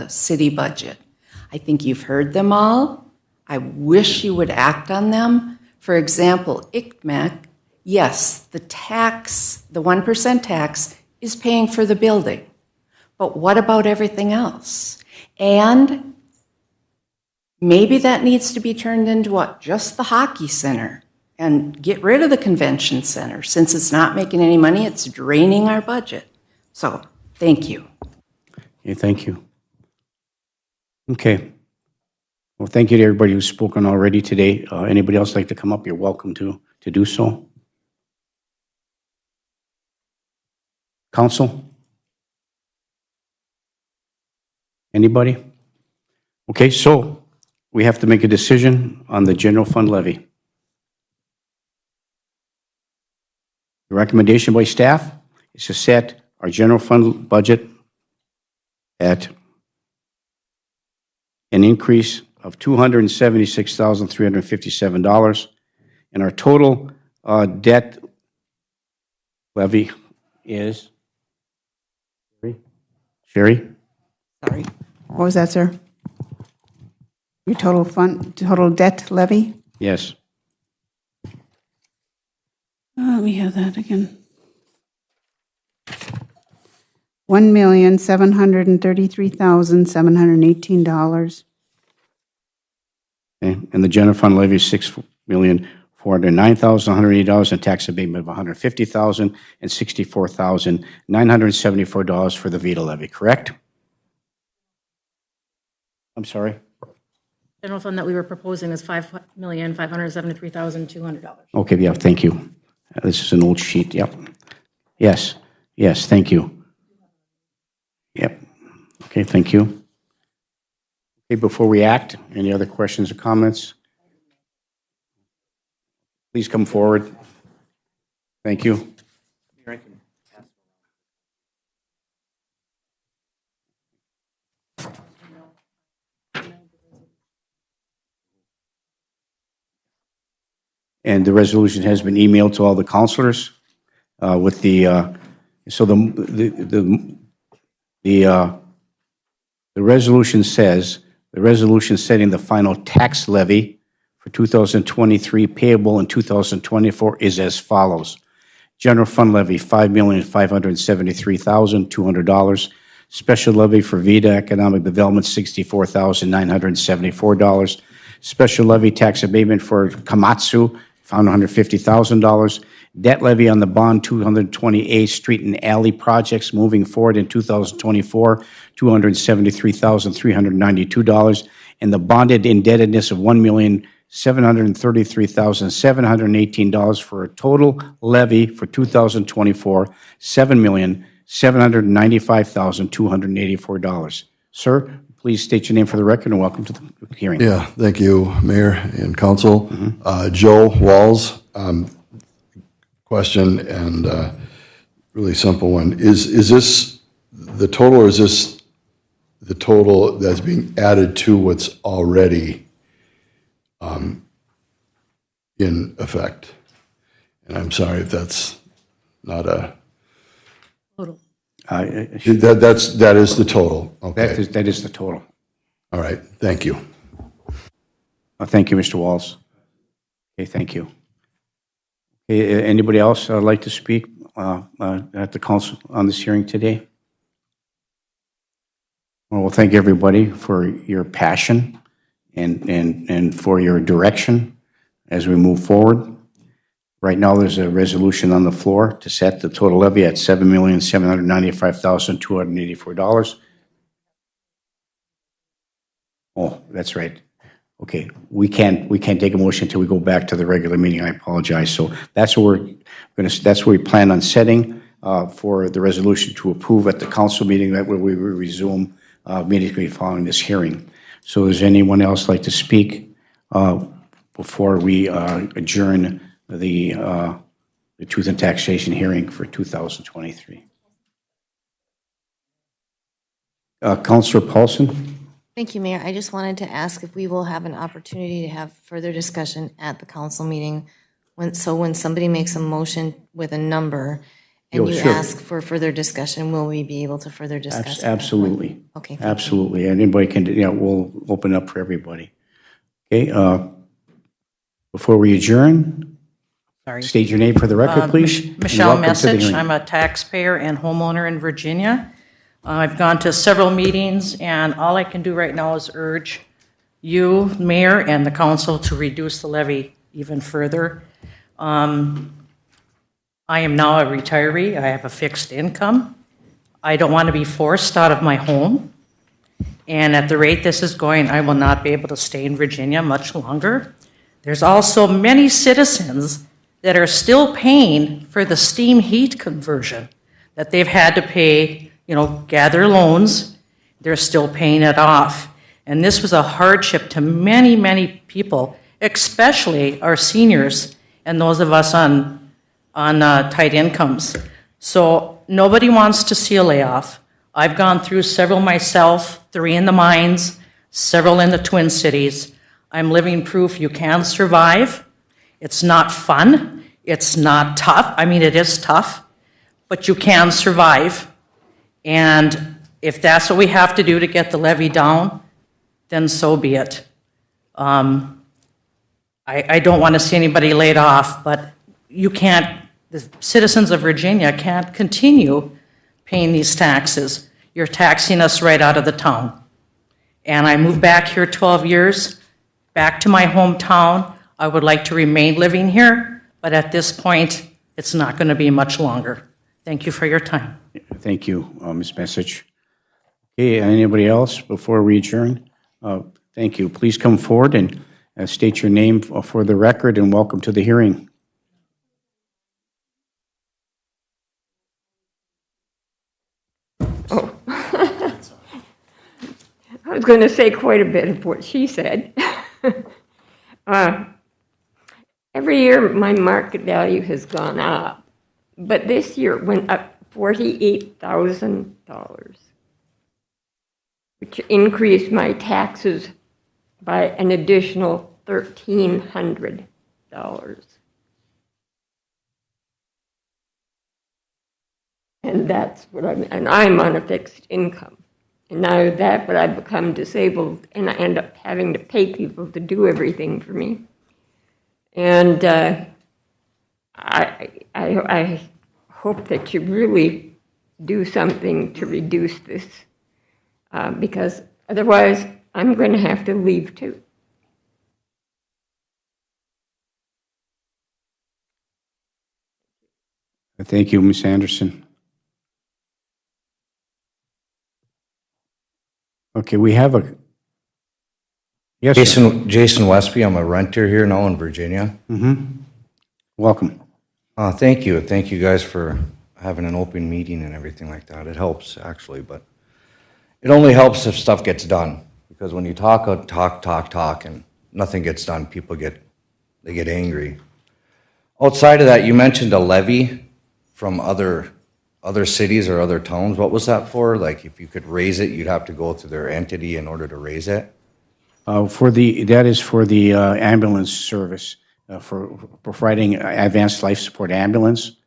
S13: city budget. I think you've heard them all. I wish you would act on them. For example, ICMEC, yes, the 1% tax is paying for the building. But what about everything else? And maybe that needs to be turned into what? Just the hockey center, and get rid of the convention center. Since it's not making any money, it's draining our budget. So, thank you.
S1: Okay, thank you. Okay. Well, thank you to everybody who's spoken already today. Anybody else like to come up? You're welcome to do so. Council? Anybody? Okay, so we have to make a decision on the general fund levy. The recommendation by staff is to set our general fund budget at an increase of $276,357, and our total debt levy is, Sherry?
S16: Sorry. What was that, sir? Your total debt levy?
S1: Yes.
S16: Let me have that again. $1,733,718.
S1: Okay, and the general fund levy is $6,409,180, and tax abatement of $150,000 and $64,974 for the VETA levy, correct? I'm sorry?
S11: General fund that we were proposing is $5,573,200.
S1: Okay, yeah, thank you. This is an old sheet, yep. Yes, thank you. Yep, okay, thank you. Okay, before we act, any other questions or comments? Please come forward. Thank you. And the resolution has been emailed to all the counselors with the resolution says, the resolution setting the final tax levy for 2023 payable in 2024 is as follows. General fund levy, $5,573,200. Special levy for VETA economic development, $64,974. Special levy tax abatement for Komatsu, $150,000. Debt levy on the bond 220A street and alley projects moving forward in 2024, $273,392. And the bonded indebtedness of $1,733,718 for a total levy for 2024, $7,795,284. Sir, please state your name for the record and welcome to the hearing.
S19: Yeah, thank you, Mayor and Council. Joe Walls, question, and really simple one. Is this the total, or is this the total that's being added to what's already in effect? And I'm sorry if that's not a...
S11: Total.
S19: That is the total, okay.
S1: That is the total.
S19: All right, thank you.
S1: Thank you, Mr. Walls. Okay, thank you. Okay, anybody else like to speak at the council on this hearing today? Well, thank everybody for your passion and for your direction as we move forward. Right now, there's a resolution on the floor to set the total levy at $7,795,284. Oh, that's right. Okay, we can't take a motion until we go back to the regular meeting. I apologize. So that's what that's what we plan on setting for the resolution to approve at the council meeting. That way we will resume immediately following this hearing. So does anyone else like to speak before we adjourn the Truth and Taxation hearing for 2023? Councilor Paulson?
S7: Thank you, Mayor. I just wanted to ask if we will have an opportunity to have further discussion at the council meeting. When somebody makes a motion with a number and you ask for further discussion, will we be able to further discuss it?
S1: Absolutely.
S7: Okay.
S1: Absolutely. And anybody can, we'll open up for everybody. Okay. Before we adjourn, state your name for the record, please.
S20: Michelle Message. I'm a taxpayer and homeowner in Virginia. I've gone to several meetings, and all I can do right now is urge you, Mayor, and the council to reduce the levy even further. I am now a retiree. I have a fixed income. I don't want to be forced out of my home. And at the rate this is going, I will not be able to stay in Virginia much longer. There's also many citizens that are still paying for the steam heat conversion that they've had to pay, gather loans. They're still paying it off. And this was a hardship to many, many people, especially our seniors and those of us on tight incomes. So nobody wants to see a layoff. I've gone through several myself, 3 in the mines, several in the Twin Cities. I'm living proof you can survive. It's not fun. It's not tough. I mean, it is tough, but you can survive. And if that's what we have to do to get the levy down, then so be it. I don't want to see anybody laid off, but the citizens of Virginia can't continue paying these taxes. You're taxing us right out of the town. And I moved back here 12 years, back to my hometown. I would like to remain living here, but at this point, it's not going to be much longer. Thank you for your time.
S1: Thank you, Ms. Message. Okay, anybody else before we adjourn? Thank you. Please come forward and state your name for the record, and welcome to the hearing.
S21: Oh, I was going to say quite a bit of what she said. Every year my market value has gone up, but this year it went up $48,000, which increased my taxes by an additional $1,300. And that's what I'm on a fixed income. And now that, but I've become disabled, and I end up having to pay people to do everything for me. And I hope that you really do something to reduce this, because otherwise I'm going to have to leave too.
S1: Thank you, Ms. Anderson. Okay, we have a... Yes,
S22: Jason Westby. I'm a renter here now in Virginia.
S1: Welcome.
S22: Thank you. Thank you guys for having an open meeting and everything like that. It helps, actually, but it only helps if stuff gets done. Because when you talk, and nothing gets done, people get angry. Outside of that, you mentioned a levy from other cities or other towns. What was that for? Like, if you could raise it, you'd have to go through their entity in order to raise it?
S1: That is for the ambulance service, for providing advanced life support ambulance.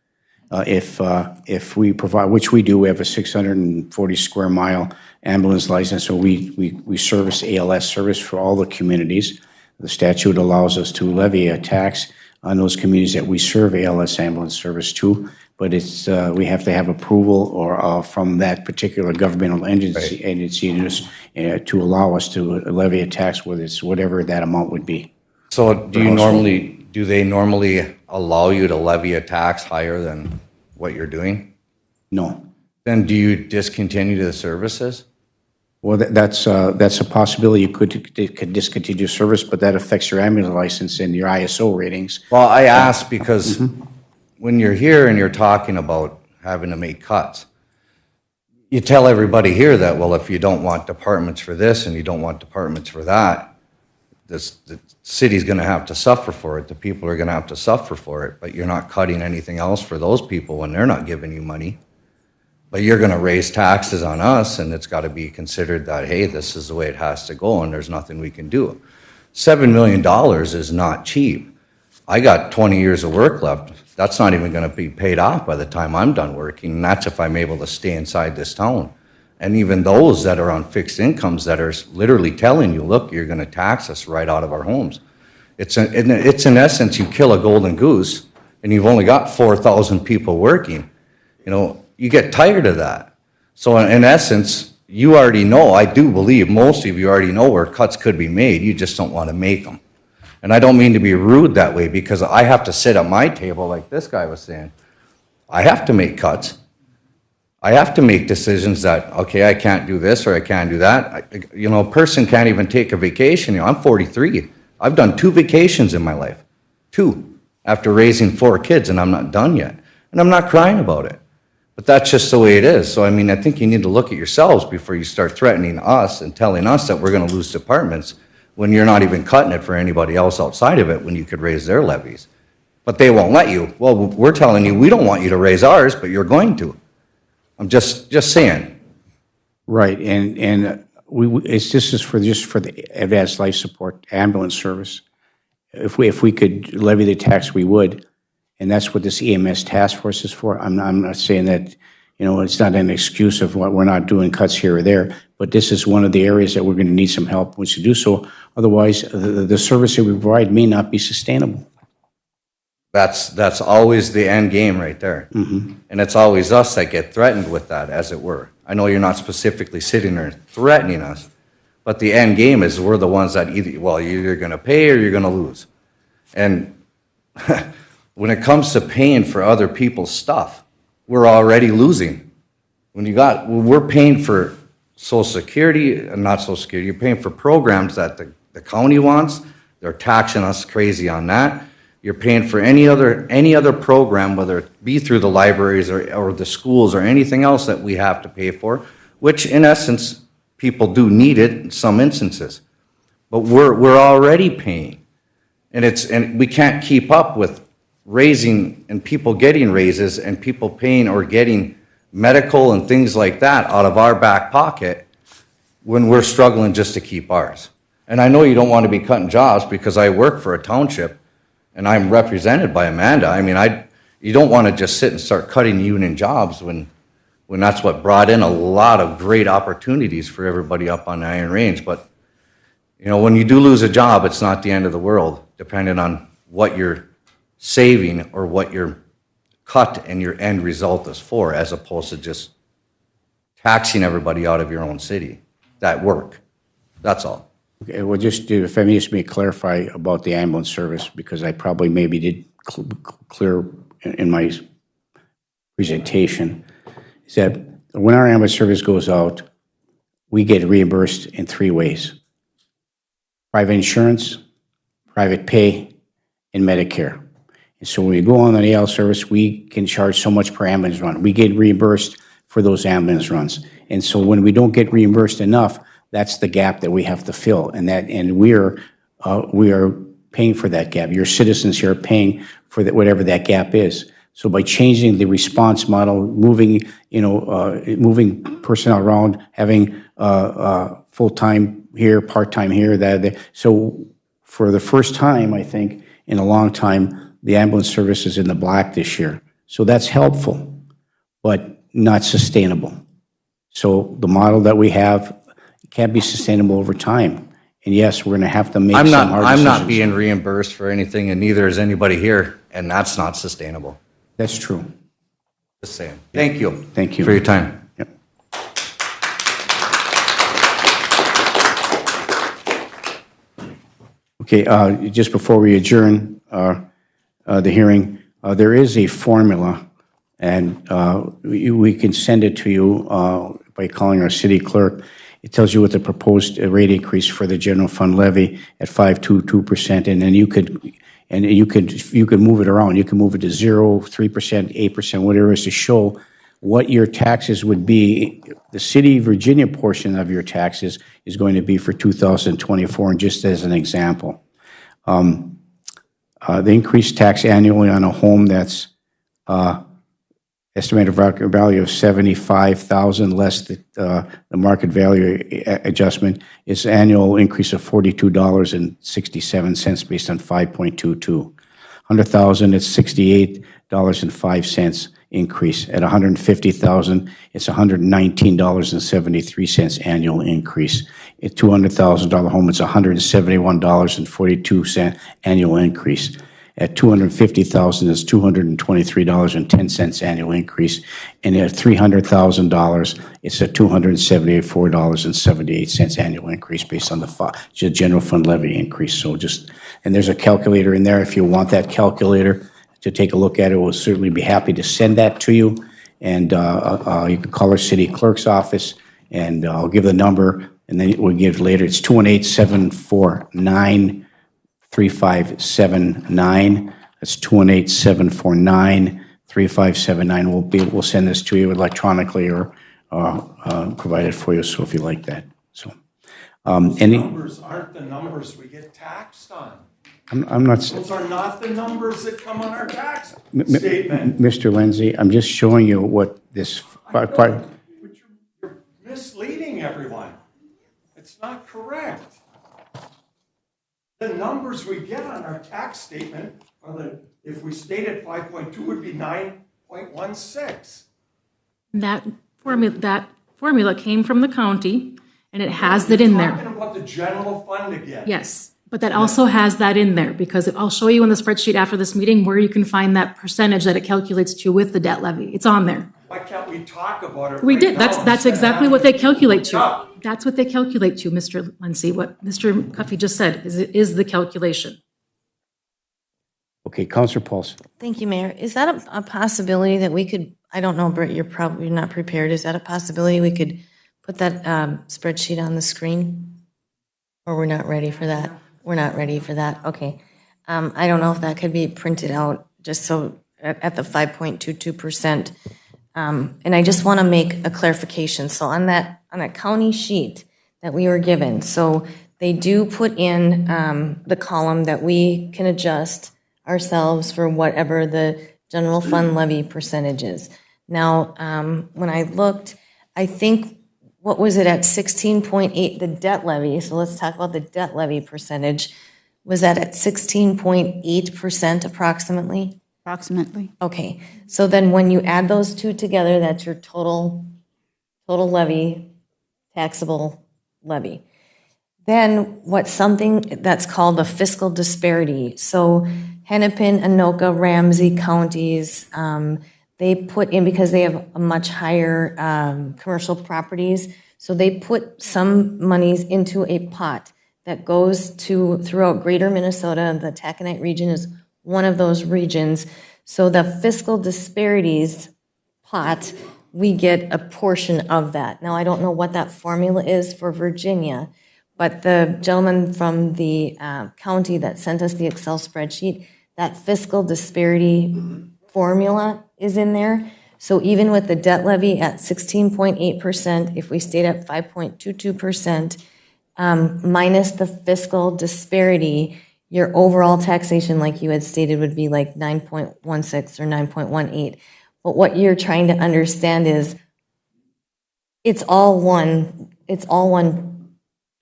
S1: if we provide, which we do, we have a 640 square mile ambulance license, so we service ALS service for all the communities. The statute allows us to levy a tax on those communities that we serve ALS ambulance service to, but it's, we have to have approval or from that particular governmental agency to allow us to levy a tax, whether it's whatever that amount would be.
S22: So do they normally allow you to levy a tax higher than what you're doing?
S1: No.
S22: Then do you discontinue the services?
S1: Well, that's a possibility. You could discontinue service, but that affects your ambulance license and your ISO ratings.
S22: Well, I ask because when you're here and you're talking about having to make cuts, you tell everybody here that, well, if you don't want departments for this and you don't want departments for that, the city's going to have to suffer for it. The people are going to have to suffer for it, but you're not cutting anything else for those people when they're not giving you money. But you're going to raise taxes on us, and it's got to be considered that, hey, this is the way it has to go, and there's nothing we can do. $7 million is not cheap. I got 20 years of work left. That's not even going to be paid off by the time I'm done working, and that's if I'm able to stay inside this town. And even those that are on fixed incomes that are literally telling you, look, you're going to tax us right out of our homes. It's in essence, you kill a golden goose, and you've only got 4,000 people working. You know, you get tired of that. So in essence, you already know, I do believe most of you already know where cuts could be made. You just don't want to make them. And I don't mean to be rude that way, because I have to sit at my table like this guy was saying. I have to make cuts. I have to make decisions that, okay, I can't do this or I can't do that. You know, a person can't even take a vacation. You know, I'm 43. I've done 2 vacations in my life. 2, after raising 4 kids, and I'm not done yet. And I'm not crying about it. But that's just the way it is. So, I mean, I think you need to look at yourselves before you start threatening us and telling us that we're going to lose departments when you're not even cutting it for anybody else outside of it when you could raise their levies. But they won't let you. Well, we're telling you we don't want you to raise ours, but you're going to. I'm just saying.
S1: Right, and this is for the advanced life support ambulance service. If we could levy the tax, we would, and that's what this EMS task force is for. I'm not saying that, you know, it's not an excuse of what we're not doing cuts here or there, but this is one of the areas that we're going to need some help once you do so. Otherwise, the service that we provide may not be sustainable.
S22: That's always the end game right there. And it's always us that get threatened with that, as it were. I know you're not specifically sitting there threatening us, but the end game is we're the ones that either, well, you're either going to pay or you're going to lose. And when it comes to paying for other people's stuff, we're already losing. We're paying for Social Security, not Social Security, you're paying for programs that the county wants. They're taxing us crazy on that. You're paying for any other program, whether it be through the libraries or the schools or anything else that we have to pay for, which in essence, people do need it in some instances. But we're already paying. And we can't keep up with raising and people getting raises and people paying or getting medical and things like that out of our back pocket when we're struggling just to keep ours. And I know you don't want to be cutting jobs because I work for a township and I'm represented by Amanda. I mean, you don't want to just sit and start cutting union jobs when that's what brought in a lot of great opportunities for everybody up on the Iron Range. But, you know, when you do lose a job, it's not the end of the world, depending on what you're saving or what your cut and your end result is for, as opposed to just taxing everybody out of your own city that work. That's all.
S1: Okay, well, if I may just clarify about the ambulance service, because I probably maybe did clear in my presentation, is that when our ambulance service goes out, we get reimbursed in 3 ways: private insurance, private pay, and Medicare. And so when we go on the AL service, we can charge so much per ambulance run. We get reimbursed for those ambulance runs. And so when we don't get reimbursed enough, that's the gap that we have to fill, and we are paying for that gap. Your citizens here are paying for whatever that gap is. So by changing the response model, moving personnel around, having full-time here, part-time here, so for the first time, I think, in a long time, the ambulance service is in the black this year. So that's helpful, but not sustainable. So the model that we have can't be sustainable over time. And yes, we're going to have to make
S22: I'm
S1: some hard
S22: I'm
S1: decisions.
S22: not being reimbursed for anything, and neither is anybody here, and that's not sustainable.
S1: That's true.
S22: Just saying. Thank you.
S1: Thank you.
S22: For your time.
S1: Yep. Okay, just before we adjourn the hearing, there is a formula, and we can send it to you by calling our city clerk. It tells you what the proposed rate increase for the general fund levy at 5.22%, and then you could move it around. You can move it to 0, 3%, 8%, whatever it is, to show what your taxes would be. The City of Virginia portion of your taxes is going to be for 2024, and just as an example, the increased tax annually on a home that's estimated value of $75,000 less the market value adjustment is annual increase of $42.67 based on 5.22. $100,000, it's $68.05 increase. At $150,000, it's $119.73 annual increase. At $200,000 home, it's $171.42 annual increase. At $250,000, it's $223.10 annual increase, and at $300,000, it's a $274.78 annual increase based on the general fund levy increase. So and there's a calculator in there. If you want that calculator to take a look at it, we'll certainly be happy to send that to you. And you can call our city clerk's office, and I'll give the number, and then we'll give it later. It's 218-749-3579. That's 218-749-3579. We'll send this to you electronically or provide it for you, so if you like that. So,
S12: Numbers aren't the numbers we get taxed on.
S1: I'm not.
S12: Those are not the numbers that come on our tax
S1: statement.
S12: statement.
S1: Mr. Lindsay, I'm just showing you what this.
S12: But you're misleading everyone. It's not correct. The numbers we get on our tax statement are if we stayed at 5.2 would be 9.16.
S11: That formula came from the county, and it has that in there.
S12: We're talking about the general fund again.
S11: Yes, but that also has that in there, because I'll show you in the spreadsheet after this meeting where you can find that percentage that it calculates to with the debt levy. It's on there.
S12: Why can't we talk about it?
S11: We
S12: right
S11: did.
S12: now
S11: That's
S12: instead of
S11: exactly what they calculate to.
S12: up?
S11: That's what they calculate to, Mr. Lindsay. What Mr. Cuffey just said is the calculation.
S1: Okay, Councilor Pauls.
S7: Thank you, Mayor. Is that a possibility that we could, I don't know, Britt, you're probably not prepared. Is that a possibility we could put that spreadsheet on the screen? Or we're not ready for that? We're not ready for that. Okay. I don't know if that could be printed out just so at the 5.22%. And I just want to make a clarification. So on that county sheet that we were given, so they do put in the column that we can adjust ourselves for whatever the general fund levy percentage is. Now, when I looked, I think, what was it at 16.8, the debt levy, so let's talk about the debt levy percentage, was that at 16.8% approximately?
S16: Approximately.
S7: Okay, so then when you add those two together, that's your total levy, taxable levy. Then what's something that's called the fiscal disparity. So Hennepin, Anoka, Ramsey counties, they put in, because they have a much higher commercial properties, so they put some monies into a pot that goes to throughout greater Minnesota. The Taconite region is one of those regions. So the fiscal disparities pot, we get a portion of that. Now, I don't know what that formula is for Virginia, but the gentleman from the county that sent us the Excel spreadsheet, that fiscal disparity formula is in there. So even with the debt levy at 16.8%, if we stayed at 5.22%, minus the fiscal disparity, your overall taxation, like you had stated, would be like 9.16 or 9.18. But what you're trying to understand is it's all one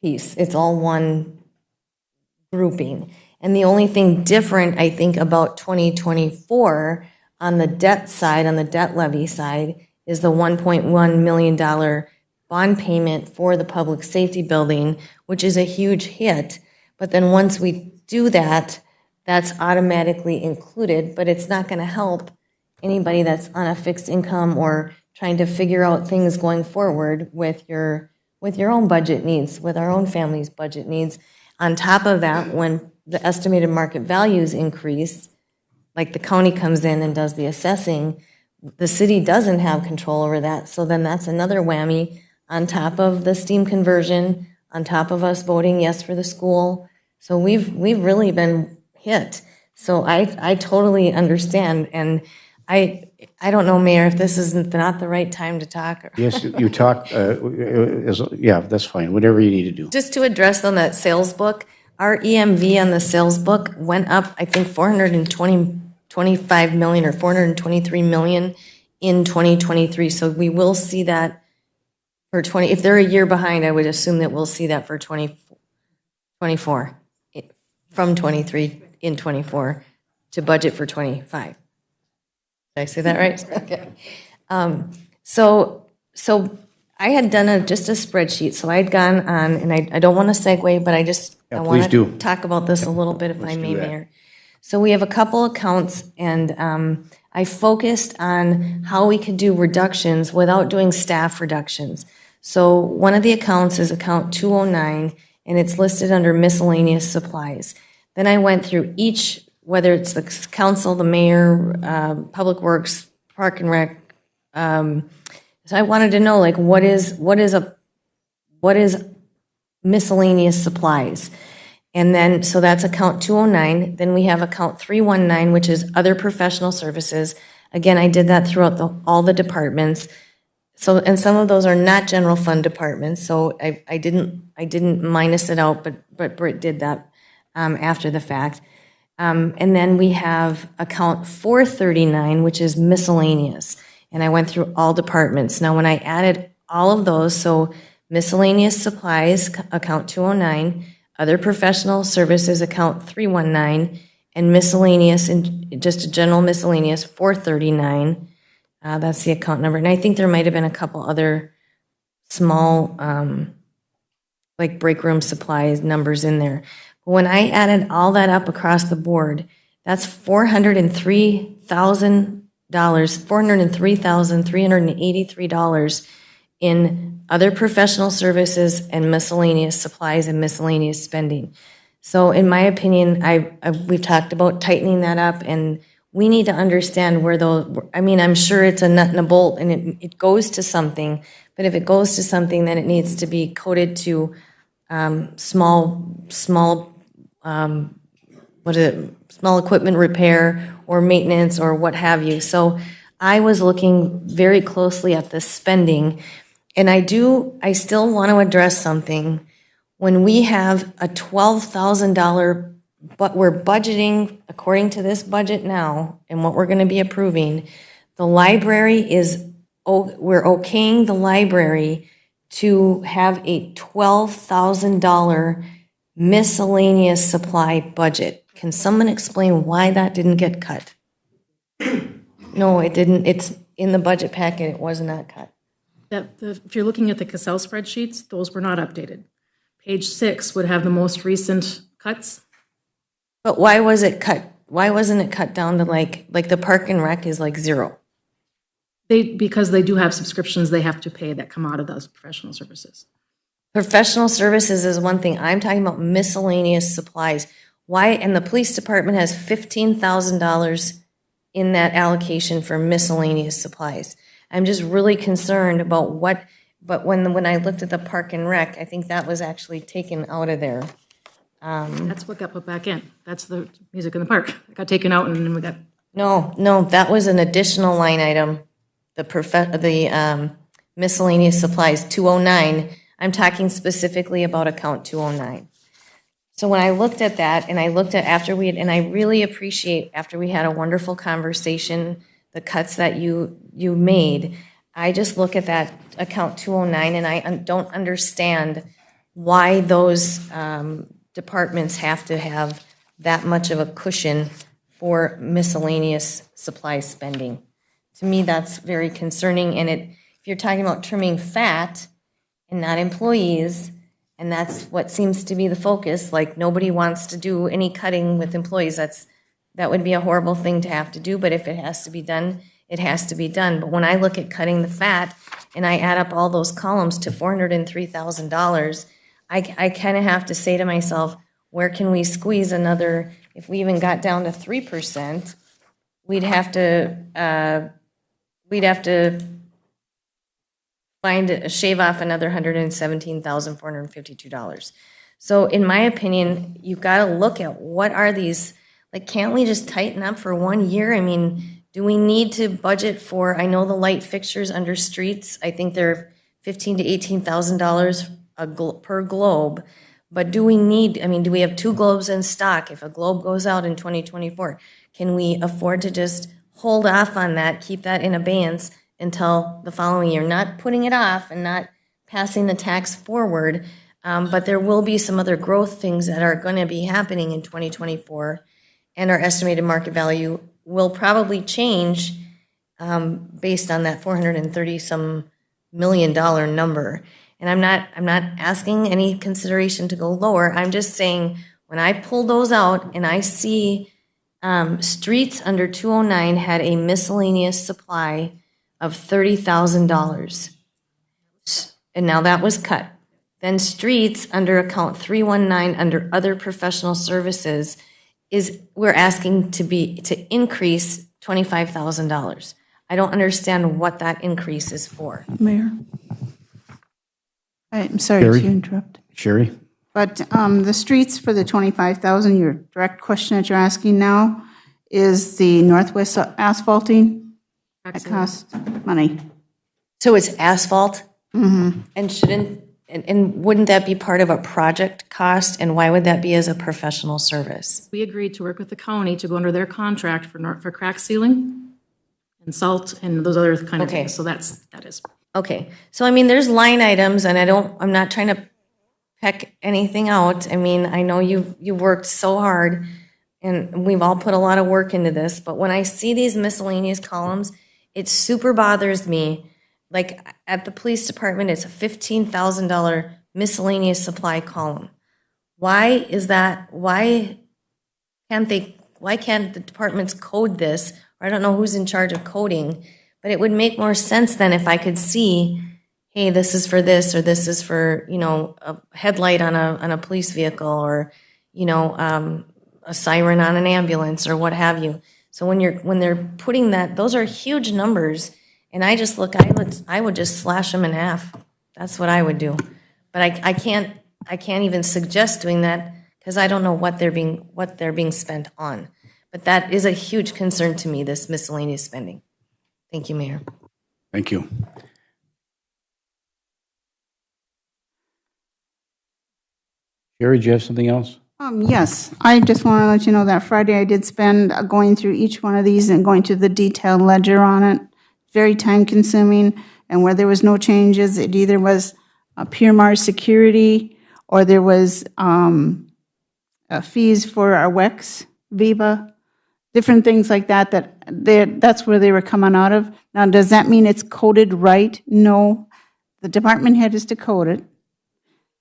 S7: piece. It's all one grouping. And the only thing different, I think, about 2024 on the debt side, on the debt levy side, is the $1.1 million bond payment for the public safety building, which is a huge hit. But then once we do that, that's automatically included, but it's not going to help anybody that's on a fixed income or trying to figure out things going forward with your own budget needs, with our own family's budget needs. On top of that, when the estimated market values increase, like the county comes in and does the assessing, the city doesn't have control over that. So then that's another whammy on top of the steam conversion, on top of us voting yes for the school. So we've really been hit. So I totally understand. And I don't know, Mayor, if this is not the right time to talk.
S1: Yes, you talk, yeah, that's fine, whatever you need to do.
S7: Just to address on that sales book, our EMV on the sales book went up, I think, $425 million or $423 million in 2023. So we will see that for if they're a year behind, I would assume that we'll see that for 24, from 23 in 24 to budget for 25. Did I say that right? Okay. So I had done just a spreadsheet. So I had gone on, and I don't want to segue, but I want to talk about this a little bit, if I may, Mayor. So we have a couple accounts, and I focused on how we could do reductions without doing staff reductions. So one of the accounts is account 209, and it's listed under miscellaneous supplies. Then I went through each, whether it's the council, the mayor, public works, park and rec. So I wanted to know, like, what is miscellaneous supplies? And then, so that's account 209. Then we have account 319, which is other professional services. Again, I did that throughout all the departments. So, and some of those are not general fund departments. So I didn't minus it out, but Britt did that after the fact. And then we have account 439, which is miscellaneous. And I went through all departments. Now, when I added all of those, so miscellaneous supplies, account 209, other professional services, account 319, and miscellaneous, and just a general miscellaneous, 439. That's the account number. And I think there might have been a couple other small, like break room supplies numbers in there. But when I added all that up across the board, that's $403,383 in other professional services and miscellaneous supplies and miscellaneous spending. So in my opinion, we've talked about tightening that up, and we need to understand where those, I mean, I'm sure it's a nut and a bolt and it goes to something, but if it goes to something, then it needs to be coded to small equipment repair or maintenance or what have you. So I was looking very closely at the spending, and I still want to address something. When we have a $12,000, but we're budgeting, according to this budget now, and what we're going to be approving, the library we're okaying the library to have a $12,000 miscellaneous supply budget. Can someone explain why that didn't get cut? No, it didn't. It's in the budget packet. It was not cut.
S11: If you're looking at the Cassell spreadsheets, those were not updated. Page 6 would have the most recent cuts.
S7: But why was it cut? Why wasn't it cut down to like the park and rec is like zero?
S11: Because they do have subscriptions they have to pay that come out of those professional services.
S7: Professional services is one thing. I'm talking about miscellaneous supplies. Why? And the police department has $15,000 in that allocation for miscellaneous supplies. I'm just really concerned about what, but when I looked at the park and rec, I think that was actually taken out of there.
S11: That's what got put back in. That's the music in the park. It got taken out and then we got.
S7: No, that was an additional line item. The miscellaneous supplies 209. I'm talking specifically about account 209. So when I looked at that, and I looked at and I really appreciate after we had a wonderful conversation, the cuts that you made, I just look at that account 209 and I don't understand why those departments have to have that much of a cushion for miscellaneous supply spending. To me, that's very concerning, and if you're talking about trimming fat and not employees, and that's what seems to be the focus, like nobody wants to do any cutting with employees, that would be a horrible thing to have to do, but if it has to be done, it has to be done. But when I look at cutting the fat and I add up all those columns to $403,000, I kind of have to say to myself, where can we squeeze another, if we even got down to 3%, we'd have to shave off another $117,452. So in my opinion, you've got to look at what are these, like, can't we just tighten up for 1 year? I mean, do we need to budget for, I know the light fixtures under streets, I think they're $15,000 to $18,000 per globe, but do we need, I mean, do we have 2 globes in stock? If a globe goes out in 2024, can we afford to just hold off on that, keep that in abeyance until the following year, not putting it off and not passing the tax forward, but there will be some other growth things that are going to be happening in 2024, and our estimated market value will probably change based on that $430-some million number. And I'm not asking any consideration to go lower. I'm just saying when I pull those out and I see streets under 209 had a miscellaneous supply of $30,000. And now that was cut. Then streets under account 319 under other professional services we're asking to increase $25,000. I don't understand what that increase is for.
S16: Mayor? I'm sorry
S1: Sherry?
S16: to interrupt.
S1: Sherry?
S16: But the streets for the 25,000, your direct question that you're asking now, is the Northwest asphalting? That costs money.
S7: So it's asphalt?
S16: Mm-hmm.
S7: And wouldn't that be part of a project cost? And why would that be as a professional service?
S11: We agreed to work with the county to go under their contract for crack sealing and salt and those other kind of things. So that is.
S7: Okay. So I mean, there's line items, and I'm not trying to peck anything out. I mean, I know you've worked so hard, and we've all put a lot of work into this. But when I see these miscellaneous columns, it super bothers me. Like at the police department, it's a $15,000 miscellaneous supply column. Why is that? Why can't the departments code this? Or I don't know who's in charge of coding, but it would make more sense then if I could see, hey, this is for this, or this is for, a headlight on a police vehicle, or, a siren on an ambulance, or what have you. So when they're putting that, those are huge numbers. And I just look, I would just slash them in half. That's what I would do. But I can't even suggest doing that because I don't know what they're being spent on. But that is a huge concern to me, this miscellaneous spending. Thank you, Mayor.
S1: Thank you. Sherry, do you have something else?
S16: Yes, I just want to let you know that Friday I did spend going through each one of these and going to the detailed ledger on it. Very time consuming, and where there was no changes, it either was Pure Mars security or there was fees for our WEX, Viva, different things like that, that's where they were coming out of. Now, does that mean it's coded right? No. The department head is to code it.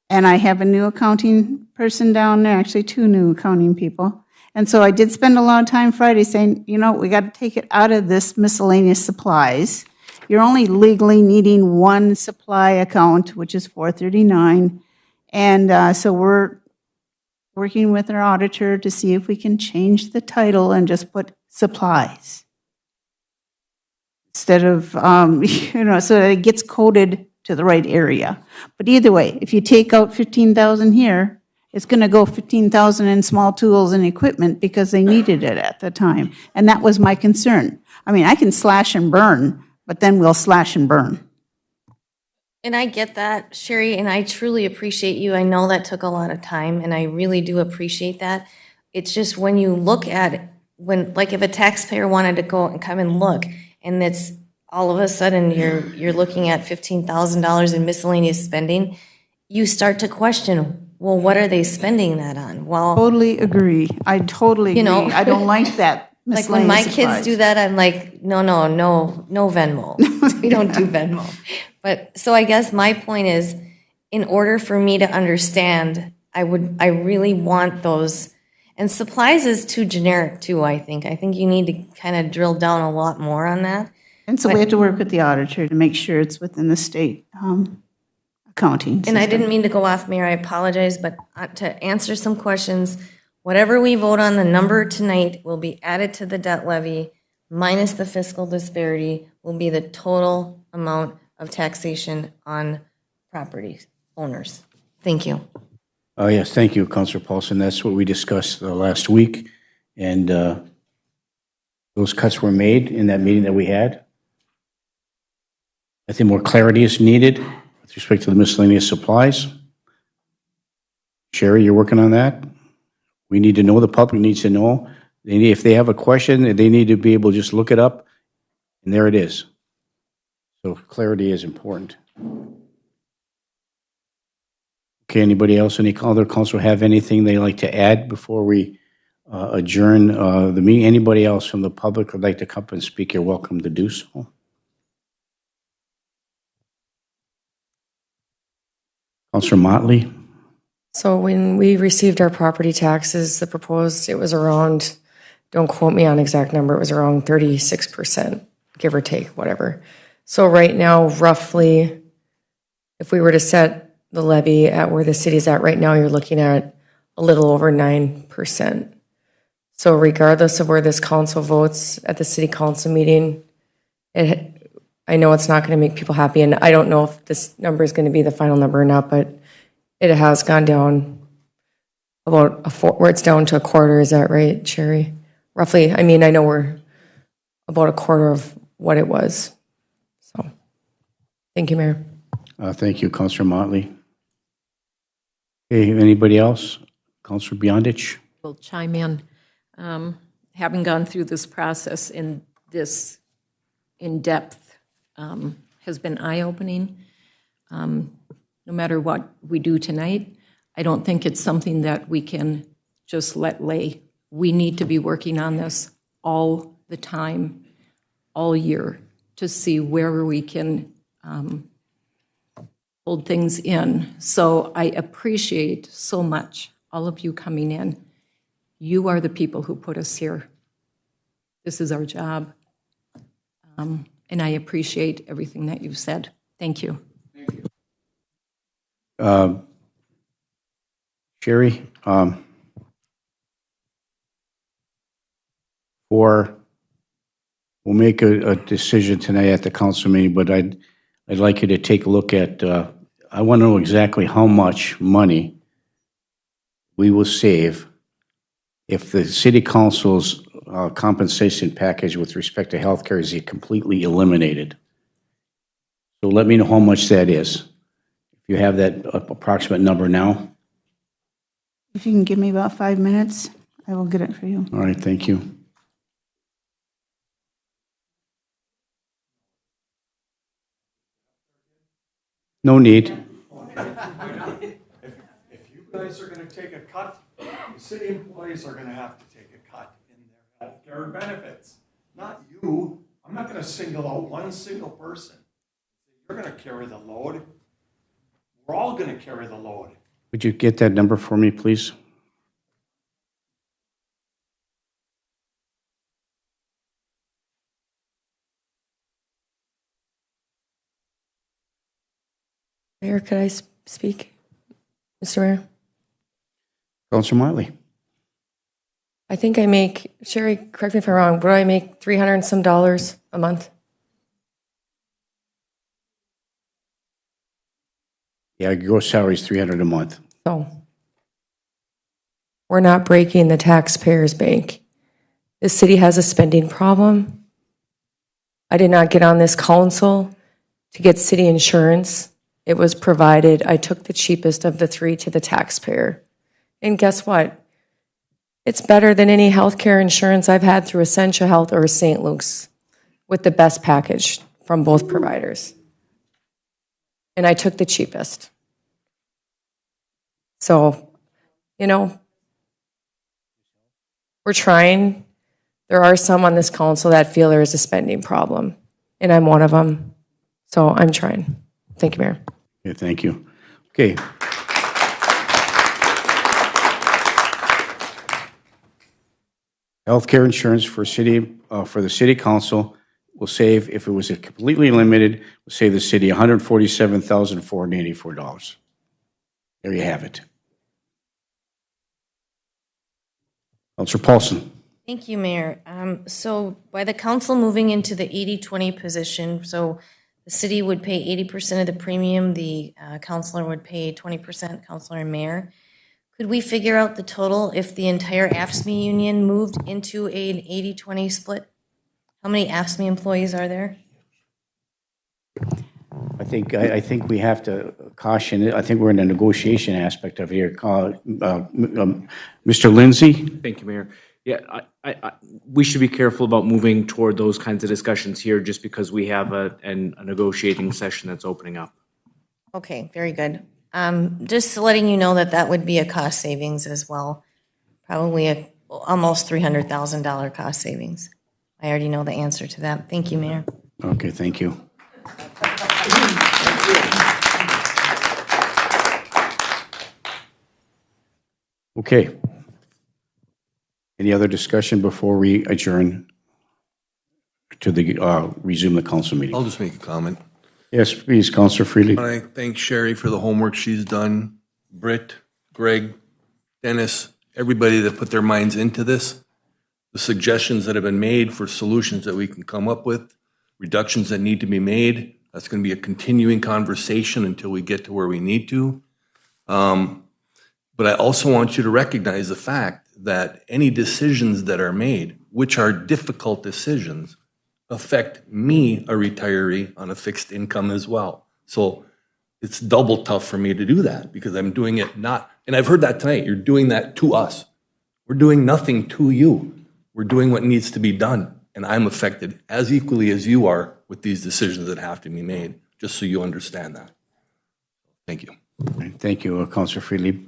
S16: And I have a new accounting person down there, actually 2 new accounting people. And so I did spend a lot of time Friday saying, we got to take it out of this miscellaneous supplies. You're only legally needing 1 supply account, which is 439. And so we're working with our auditor to see if we can change the title and just put supplies. Instead of, so that it gets coded to the right area. But either way, if you take out 15,000 here, it's going to go 15,000 in small tools and equipment because they needed it at the time. And that was my concern. I mean, I can slash and burn, but then we'll slash and burn.
S7: And I get that, Sherry, and I truly appreciate you. I know that took a lot of time, and I really do appreciate that. It's just when you look at it, if a taxpayer wanted to go and come and look, and it's all of a sudden you're looking at $15,000 in miscellaneous spending, you start to question, well, what are they spending that on? Well,
S16: Totally agree. I totally agree. I don't like that
S7: Like when my
S16: Miscellaneous
S7: kids
S16: supplies.
S7: do that, I'm like, no Venmo. We don't do Venmo. But, so I guess my point is, in order for me to understand, I really want those. And supplies is too generic too, I think. I think you need to kind of drill down a lot more on that.
S16: And so we have to work with the auditor to make sure it's within the state accounting
S7: And I
S16: system.
S7: didn't mean to go off, Mayor, I apologize, but to answer some questions, whatever we vote on, the number tonight will be added to the debt levy minus the fiscal disparity will be the total amount of taxation on property owners. Thank you.
S1: Yes, thank you, Councilor Paulson. That's what we discussed last week, and those cuts were made in that meeting that we had. I think more clarity is needed with respect to the miscellaneous supplies. Sherry, you're working on that? We need to know, the public needs to know. If they have a question, they need to be able to just look it up, and there it is. So clarity is important. Okay, anybody else, any other council have anything they'd like to add before we adjourn the meeting? Anybody else from the public would like to come and speak, you're welcome to do so. Councilor Motley?
S3: So when we received our property taxes, the proposed, it was around, don't quote me on exact number, it was around 36%, give or take, whatever. So right now, roughly, if we were to set the levy at where the city's at right now, you're looking at a little over 9%. So regardless of where this council votes at the city council meeting, I know it's not going to make people happy, and I don't know if this number is going to be the final number or not, but it has gone down about where it's down to a quarter. Is that right, Sherry? Roughly. I mean, I know we're about a quarter of what it was. So, thank you, Mayor.
S1: Thank you, Councilor Motley. Okay, anybody else? Councilor Beyondich?
S10: Will chime in. Having gone through this process in this in-depth has been eye-opening. No matter what we do tonight, I don't think it's something that we can just let lay. We need to be working on this all the time, all year, to see where we can hold things in. So I appreciate so much all of you coming in. You are the people who put us here. This is our job. And I appreciate everything that you've said. Thank you.
S1: Sherry, we'll make a decision tonight at the council meeting, but I'd like you to take a look at, I want to know exactly how much money we will save if the city council's compensation package with respect to healthcare is completely eliminated. So let me know how much that is. If you have that approximate number now.
S16: If you can give me about 5 minutes, I will get it for you.
S1: All right, thank you. No need.
S12: If you guys are going to take a cut, the city employees are going to have to take a cut in their healthcare and benefits. Not you. I'm not going to single out one single person. You're going to carry the load. We're all going to carry the load.
S1: Would you get that number for me, please?
S3: Mayor, could I speak? Mr. Mayor?
S1: Councilor Motley.
S3: I think I make, Sherry, correct me if I'm wrong, but I make $300 and some a month.
S1: Yeah, your gross salary is $300 a month.
S3: So we're not breaking the taxpayers' bank. The city has a spending problem. I did not get on this council to get city insurance. It was provided. I took the cheapest of the three to the taxpayer. And guess what? It's better than any healthcare insurance I've had through Essentia Health or St. Luke's with the best package from both providers. And I took the cheapest. So, you know, we're trying there are some on this council that feel there is a spending problem, and I'm one of them. So I'm trying. Thank you, Mayor.
S1: Yeah, thank you. Okay. Healthcare insurance for the city council will save, if it was completely limited, will save the city $147,484. There you have it. Councilor Paulson.
S7: Thank you, Mayor. So by the council moving into the 80-20 position, so the city would pay 80% of the premium, the councilor would pay 20%, councilor and mayor. Could we figure out the total if the entire AFSCME union moved into an 80-20 split? How many AFSCME employees are there?
S1: I think we have to caution, I think we're in a negotiation aspect of here. Mr. Lindsay?
S6: Thank you, Mayor. Yeah, we should be careful about moving toward those kinds of discussions here just because we have a negotiating session that's opening up.
S7: Okay, very good. Just letting you know that that would be a cost savings as well. Probably almost $300,000 cost savings. I already know the answer to that. Thank you, Mayor.
S1: Okay, thank you. Okay. Any other discussion before we adjourn to resume the council meeting?
S2: I'll just make a comment.
S1: Yes, please, Councilor Freely.
S2: I thank Sherry for the homework she's done, Britt, Greg, Dennis, everybody that put their minds into this, the suggestions that have been made for solutions that we can come up with, reductions that need to be made. That's going to be a continuing conversation until we get to where we need to. But I also want you to recognize the fact that any decisions that are made, which are difficult decisions, affect me, a retiree, on a fixed income as well. So it's double tough for me to do that because I'm doing it not, and I've heard that tonight, you're doing that to us. We're doing nothing to you. We're doing what needs to be done. And I'm affected as equally as you are with these decisions that have to be made, just so you understand that. Thank you.
S1: Thank you, Councilor Freely.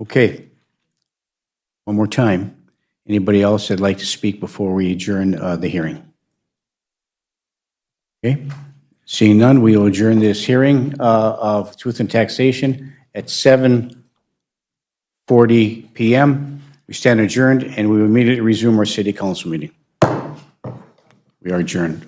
S1: Okay. One more time. Anybody else that'd like to speak before we adjourn the hearing? Okay. Seeing none, we will adjourn this hearing of Truth and Taxation at 7:40 p.m. We stand adjourned, and we will immediately resume our city council meeting. We are adjourned.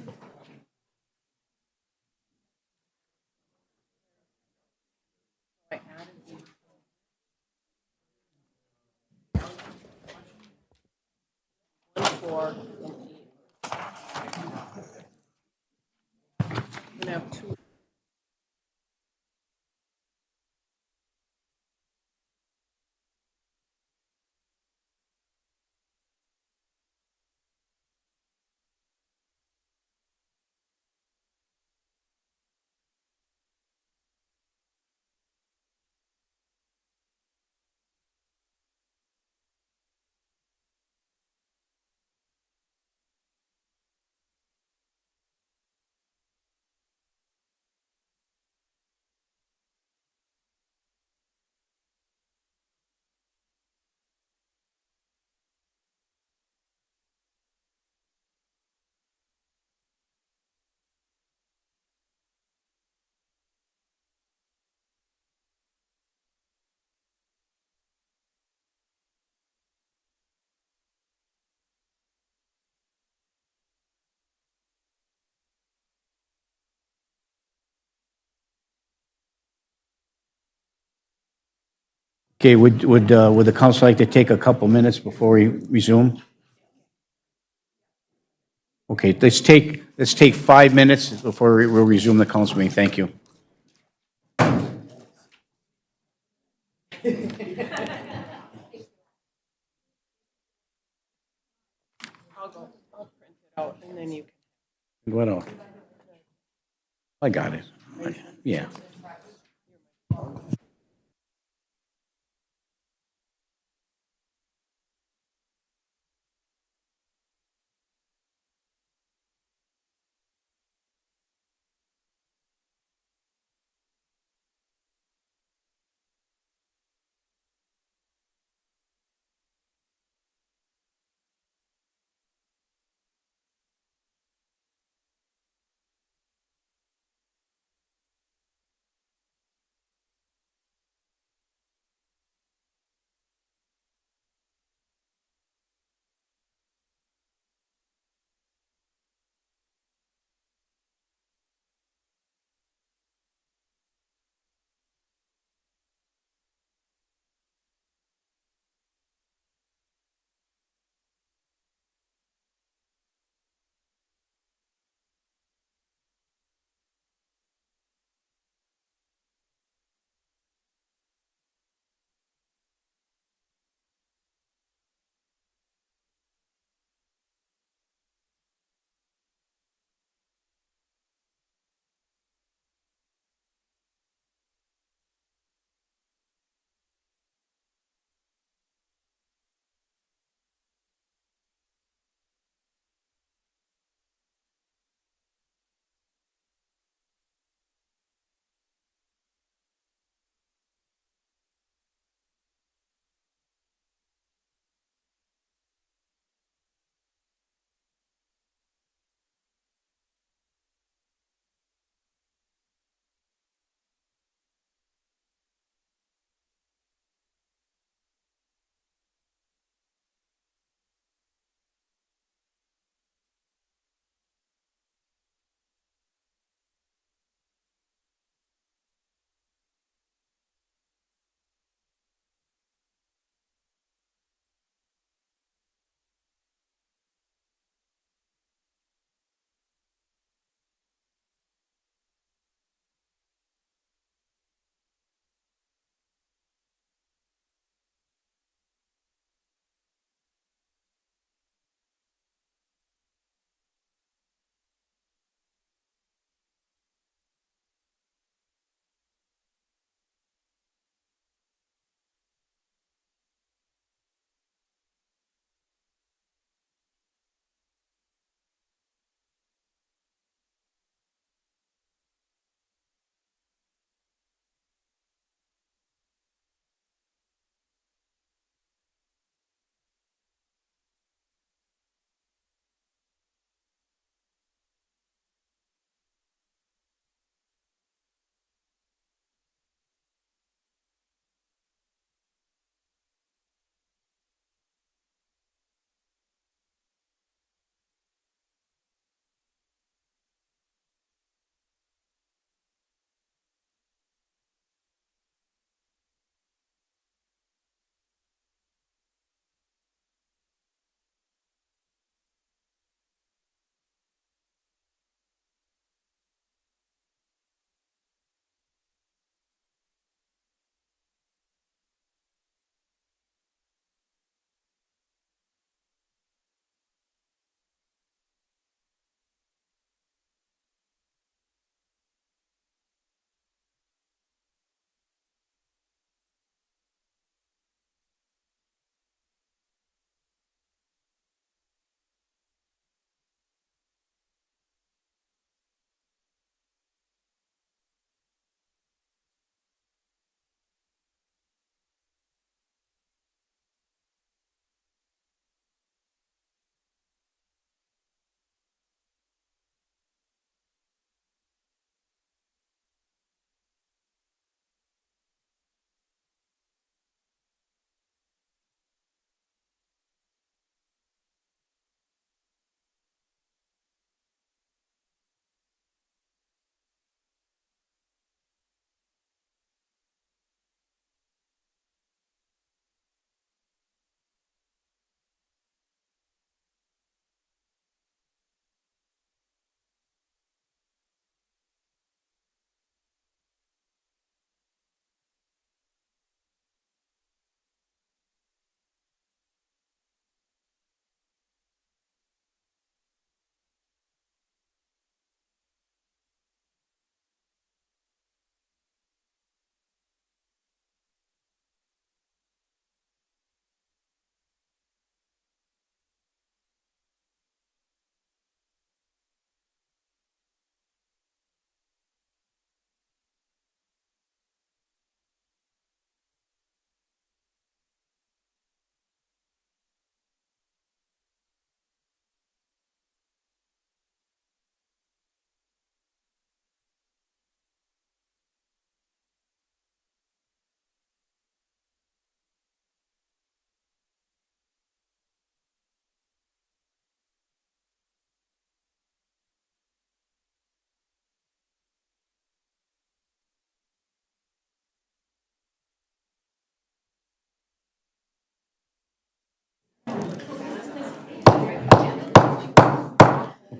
S1: Okay, would the council like to take a couple minutes before we resume? Okay, let's take 5 minutes before we'll resume the council meeting. Thank you.
S5: I'll print it out and then you can.
S1: What else? I got it. Yeah.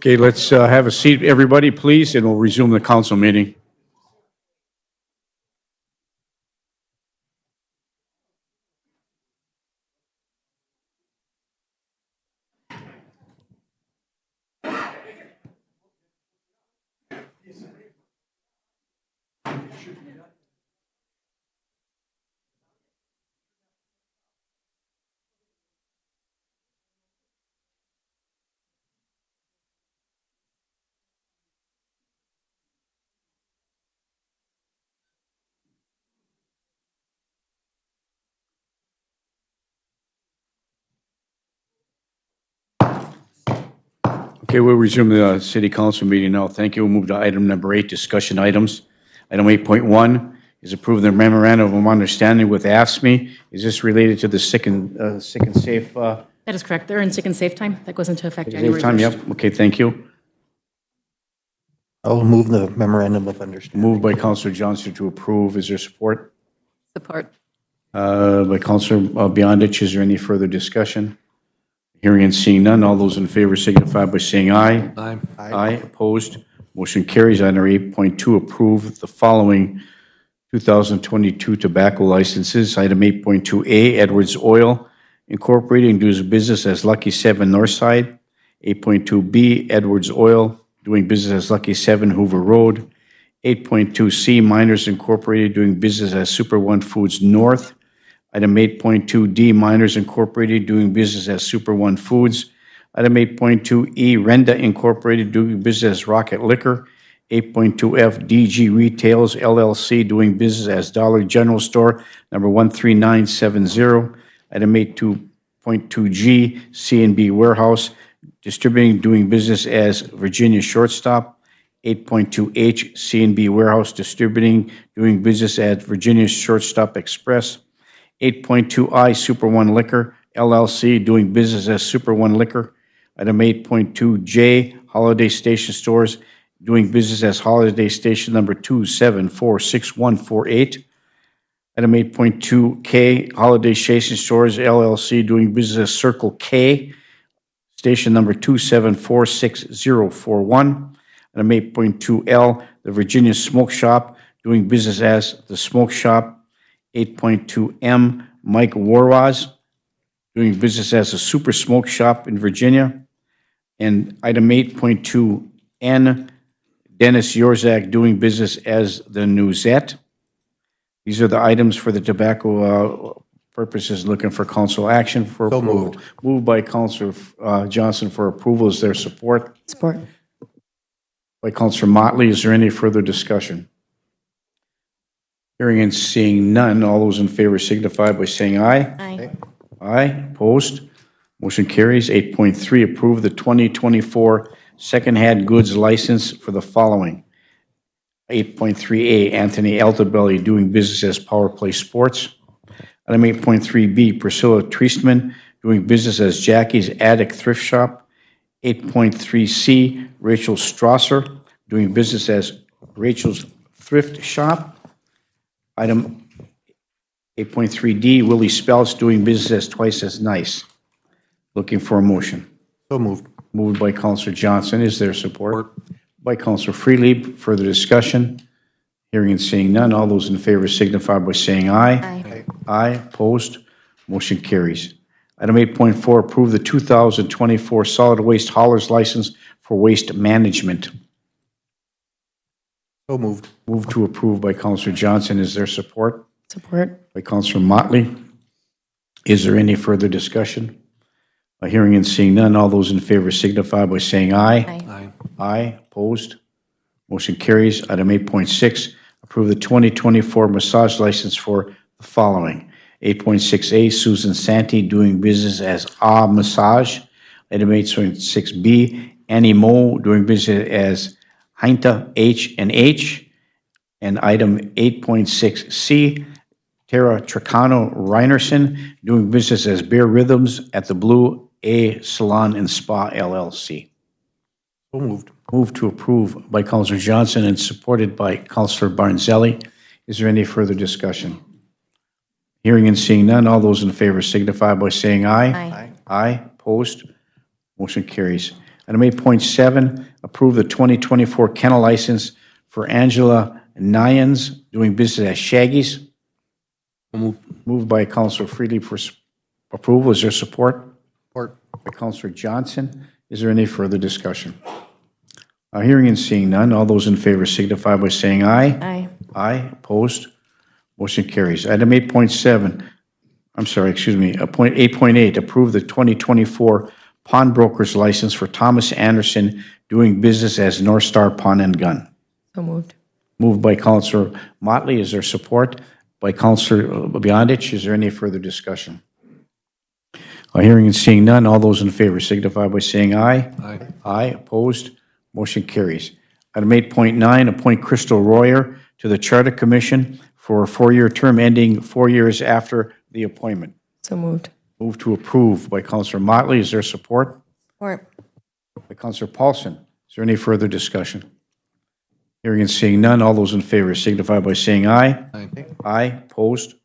S1: Okay, let's have a seat, everybody, please, and we'll resume the council meeting. Okay, we'll resume the city council meeting now. Thank you. We'll move to item number 8, discussion items. Item 8.1 is approve the memorandum of understanding with AFSCME. Is this related to the sick and safe?
S11: That is correct. They're in sick and safe time. That goes into effect January
S1: Time,
S11: 1st.
S1: yep. Okay, thank you.
S4: I'll move the memorandum of understanding.
S1: Moved by Councilor Johnson to approve. Is there support?
S10: Support.
S1: By Councilor Beyondich. Is there any further discussion? Hearing and seeing none, all those in favor signify by saying aye.
S2: Aye.
S1: Aye. Opposed? Motion carries. Item 8.2, approve the following 2022 tobacco licenses. Item 8.2A, Edwards Oil Incorporated, doing business as Lucky 7 Northside. 8.2B, Edwards Oil, doing business as Lucky 7 Hoover Road. 8.2C, Miners Incorporated, doing business as Super One Foods North. Item 8.2D, Miners Incorporated, doing business as Super One Foods. Item 8.2E, Renda Incorporated, doing business as Rocket Liquor. 8.2F, DG Retails LLC, doing business as Dollar General Store, number 13970. Item 8.2G, C&B Warehouse, distributing, doing business as Virginia Shortstop. 8.2H, C&B Warehouse, distributing, doing business at Virginia Shortstop Express. 8.2I, Super One Liquor, LLC, doing business as Super One Liquor. Item 8.2J, Holiday Station Stores, doing business as Holiday Station number 2746148. Item 8.2K, Holiday Station Stores, LLC, doing business as Circle K, station number 2746041. Item 8.2L, the Virginia Smoke Shop, doing business as the Smoke Shop. 8.2M, Mike Warwaz, doing business as a Super Smoke Shop in Virginia. And item 8.2N, Dennis Yorzak, doing business as the Newsette. These are the items for the tobacco purposes, looking for council action for approval. Moved by Councilor Johnson for approval. Is there support?
S3: Support.
S1: By Councilor Motley. Is there any further discussion? Hearing and seeing none, all those in favor signify by saying aye.
S7: Aye.
S1: Aye. Opposed? Motion carries. 8.3, approve the 2024 second-hand goods license for the following. 8.3A, Anthony Altobelli, doing business as Power Play Sports. Item 8.3B, Priscilla Treistman, doing business as Jackie's Attic Thrift Shop. 8.3C, Rachel Strasser, doing business as Rachel's Thrift Shop. Item 8.3D, Willie Speltz, doing business as Twice as Nice. Looking for a motion.
S4: So moved.
S1: Moved by Councilor Johnson. Is there support? By Councilor Freely. Further discussion? Hearing and seeing none. All those in favor signify by saying aye.
S7: Aye.
S1: Aye. Opposed? Motion carries. Item 8.4, approve the 2024 solid waste haulers license for waste management.
S4: So moved.
S1: Moved to approve by Councilor Johnson. Is there support?
S3: Support.
S1: By Councilor Motley. Is there any further discussion? Hearing and seeing none, all those in favor signify by saying aye.
S7: Aye.
S1: Aye. Opposed? Motion carries. Item 8.6, approve the 2024 massage license for the following. 8.6A, Susan Santee, doing business as Ah Massage. Item 8.6B, Annie Moe, doing business as Heinta H&H. And item 8.6C, Tara Tricano Reinerson, doing business as Bear Rhythms at the Blue A Salon and Spa LLC.
S4: So moved.
S1: Moved to approve by Councilor Johnson and supported by Councilor Barnzelli. Is there any further discussion? Hearing and seeing none, all those in favor signify by saying aye.
S7: Aye.
S1: Aye. Opposed? Motion carries. Item 8.7, approve the 2024 kennel license for Angela Nyans, doing business as Shaggy's. Moved by Counselor Freely for approval. Is there support?
S4: Support.
S1: By Counselor Johnson. Is there any further discussion? Hearing and seeing none, all those in favor signify by saying aye.
S7: Aye.
S1: Aye. Opposed? Motion carries. Item 8.7, I'm sorry, excuse me, 8.8, approve the 2024 pawnbroker's license for Thomas Anderson, doing business as North Star Pawn and Gun.
S3: So moved.
S1: Moved by Counselor Motley. Is there support? By Counselor Beyondich. Is there any further discussion? Hearing and seeing none, all those in favor signify by saying aye.
S2: Aye.
S1: Aye. Opposed? Motion carries. Item 8.9, appoint Crystal Royer to the Charter Commission for a 4-year term ending 4 years after the appointment.
S3: So moved.
S1: Move to approve by Counselor Motley. Is there support?
S7: Support.
S1: By Counselor Paulson. Is there any further discussion? Hearing and seeing none, all those in favor signify by saying aye.
S2: Aye.
S1: Aye. Opposed?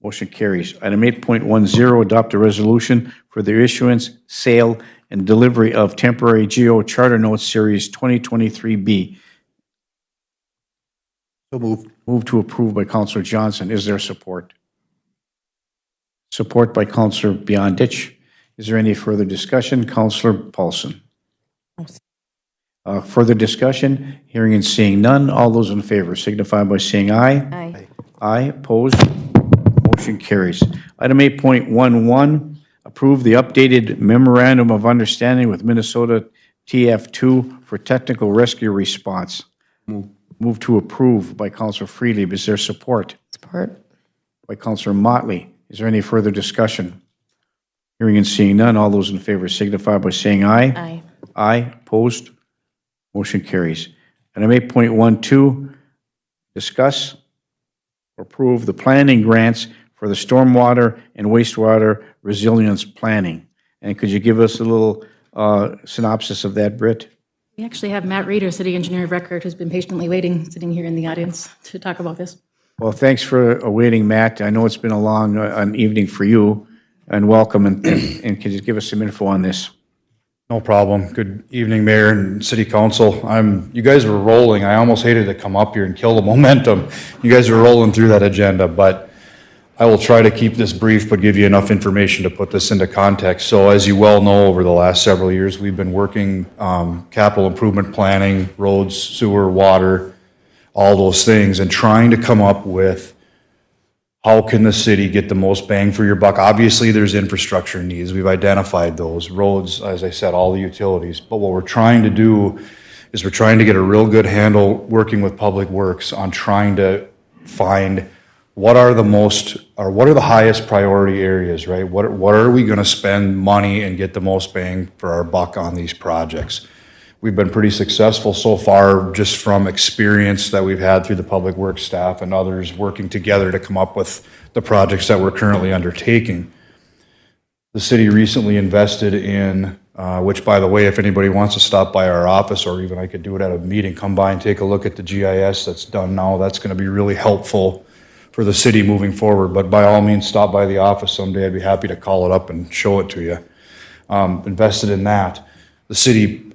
S1: Motion carries. Item 8.10, adopt a resolution for the issuance, sale, and delivery of temporary GO Charter Notes Series 2023B.
S4: So moved.
S1: Move to approve by Counselor Johnson. Is there support? Support by Counselor Beyondich. Is there any further discussion? Counselor Paulson. Further discussion? Hearing and seeing none. All those in favor signify by saying aye.
S7: Aye.
S1: Aye. Opposed? Motion carries. Item 8.11, approve the updated memorandum of understanding with Minnesota TF2 for technical rescue response. Move to approve by Counselor Freely. Is there support?
S3: Support.
S1: By Counselor Motley. Is there any further discussion? Hearing and seeing none, all those in favor signify by saying aye.
S7: Aye.
S1: Aye. Opposed? Motion carries. Item 8.12, discuss or approve the planning grants for the stormwater and wastewater resilience planning. And could you give us a little synopsis of that, Britt?
S11: We actually have Matt Reeder, City Engineer of Record, who's been patiently waiting, sitting here in the audience to talk about this.
S1: Well, thanks for waiting, Matt. I know it's been a long an evening for you, and welcome. And can you give us some info on this?
S8: No problem. Good evening, Mayor and City Council. You guys were rolling. I almost hated to come up here and kill the momentum. You guys are rolling through that agenda, but I will try to keep this brief, but give you enough information to put this into context. So as you well know, over the last several years, we've been working capital improvement planning, roads, sewer, water, all those things, and trying to come up with how can the city get the most bang for your buck. Obviously, there's infrastructure needs. We've identified those. Roads, as I said, all the utilities. But what we're trying to do is we're trying to get a real good handle working with Public Works on trying to find what are the highest priority areas, right? What are we going to spend money and get the most bang for our buck on these projects? We've been pretty successful so far just from experience that we've had through the Public Works staff and others working together to come up with the projects that we're currently undertaking. The city recently invested in, which by the way, if anybody wants to stop by our office, or even I could do it at a meeting, come by and take a look at the GIS that's done now. That's going to be really helpful for the city moving forward. But by all means, stop by the office someday. I'd be happy to call it up and show it to you. Invested in that. The city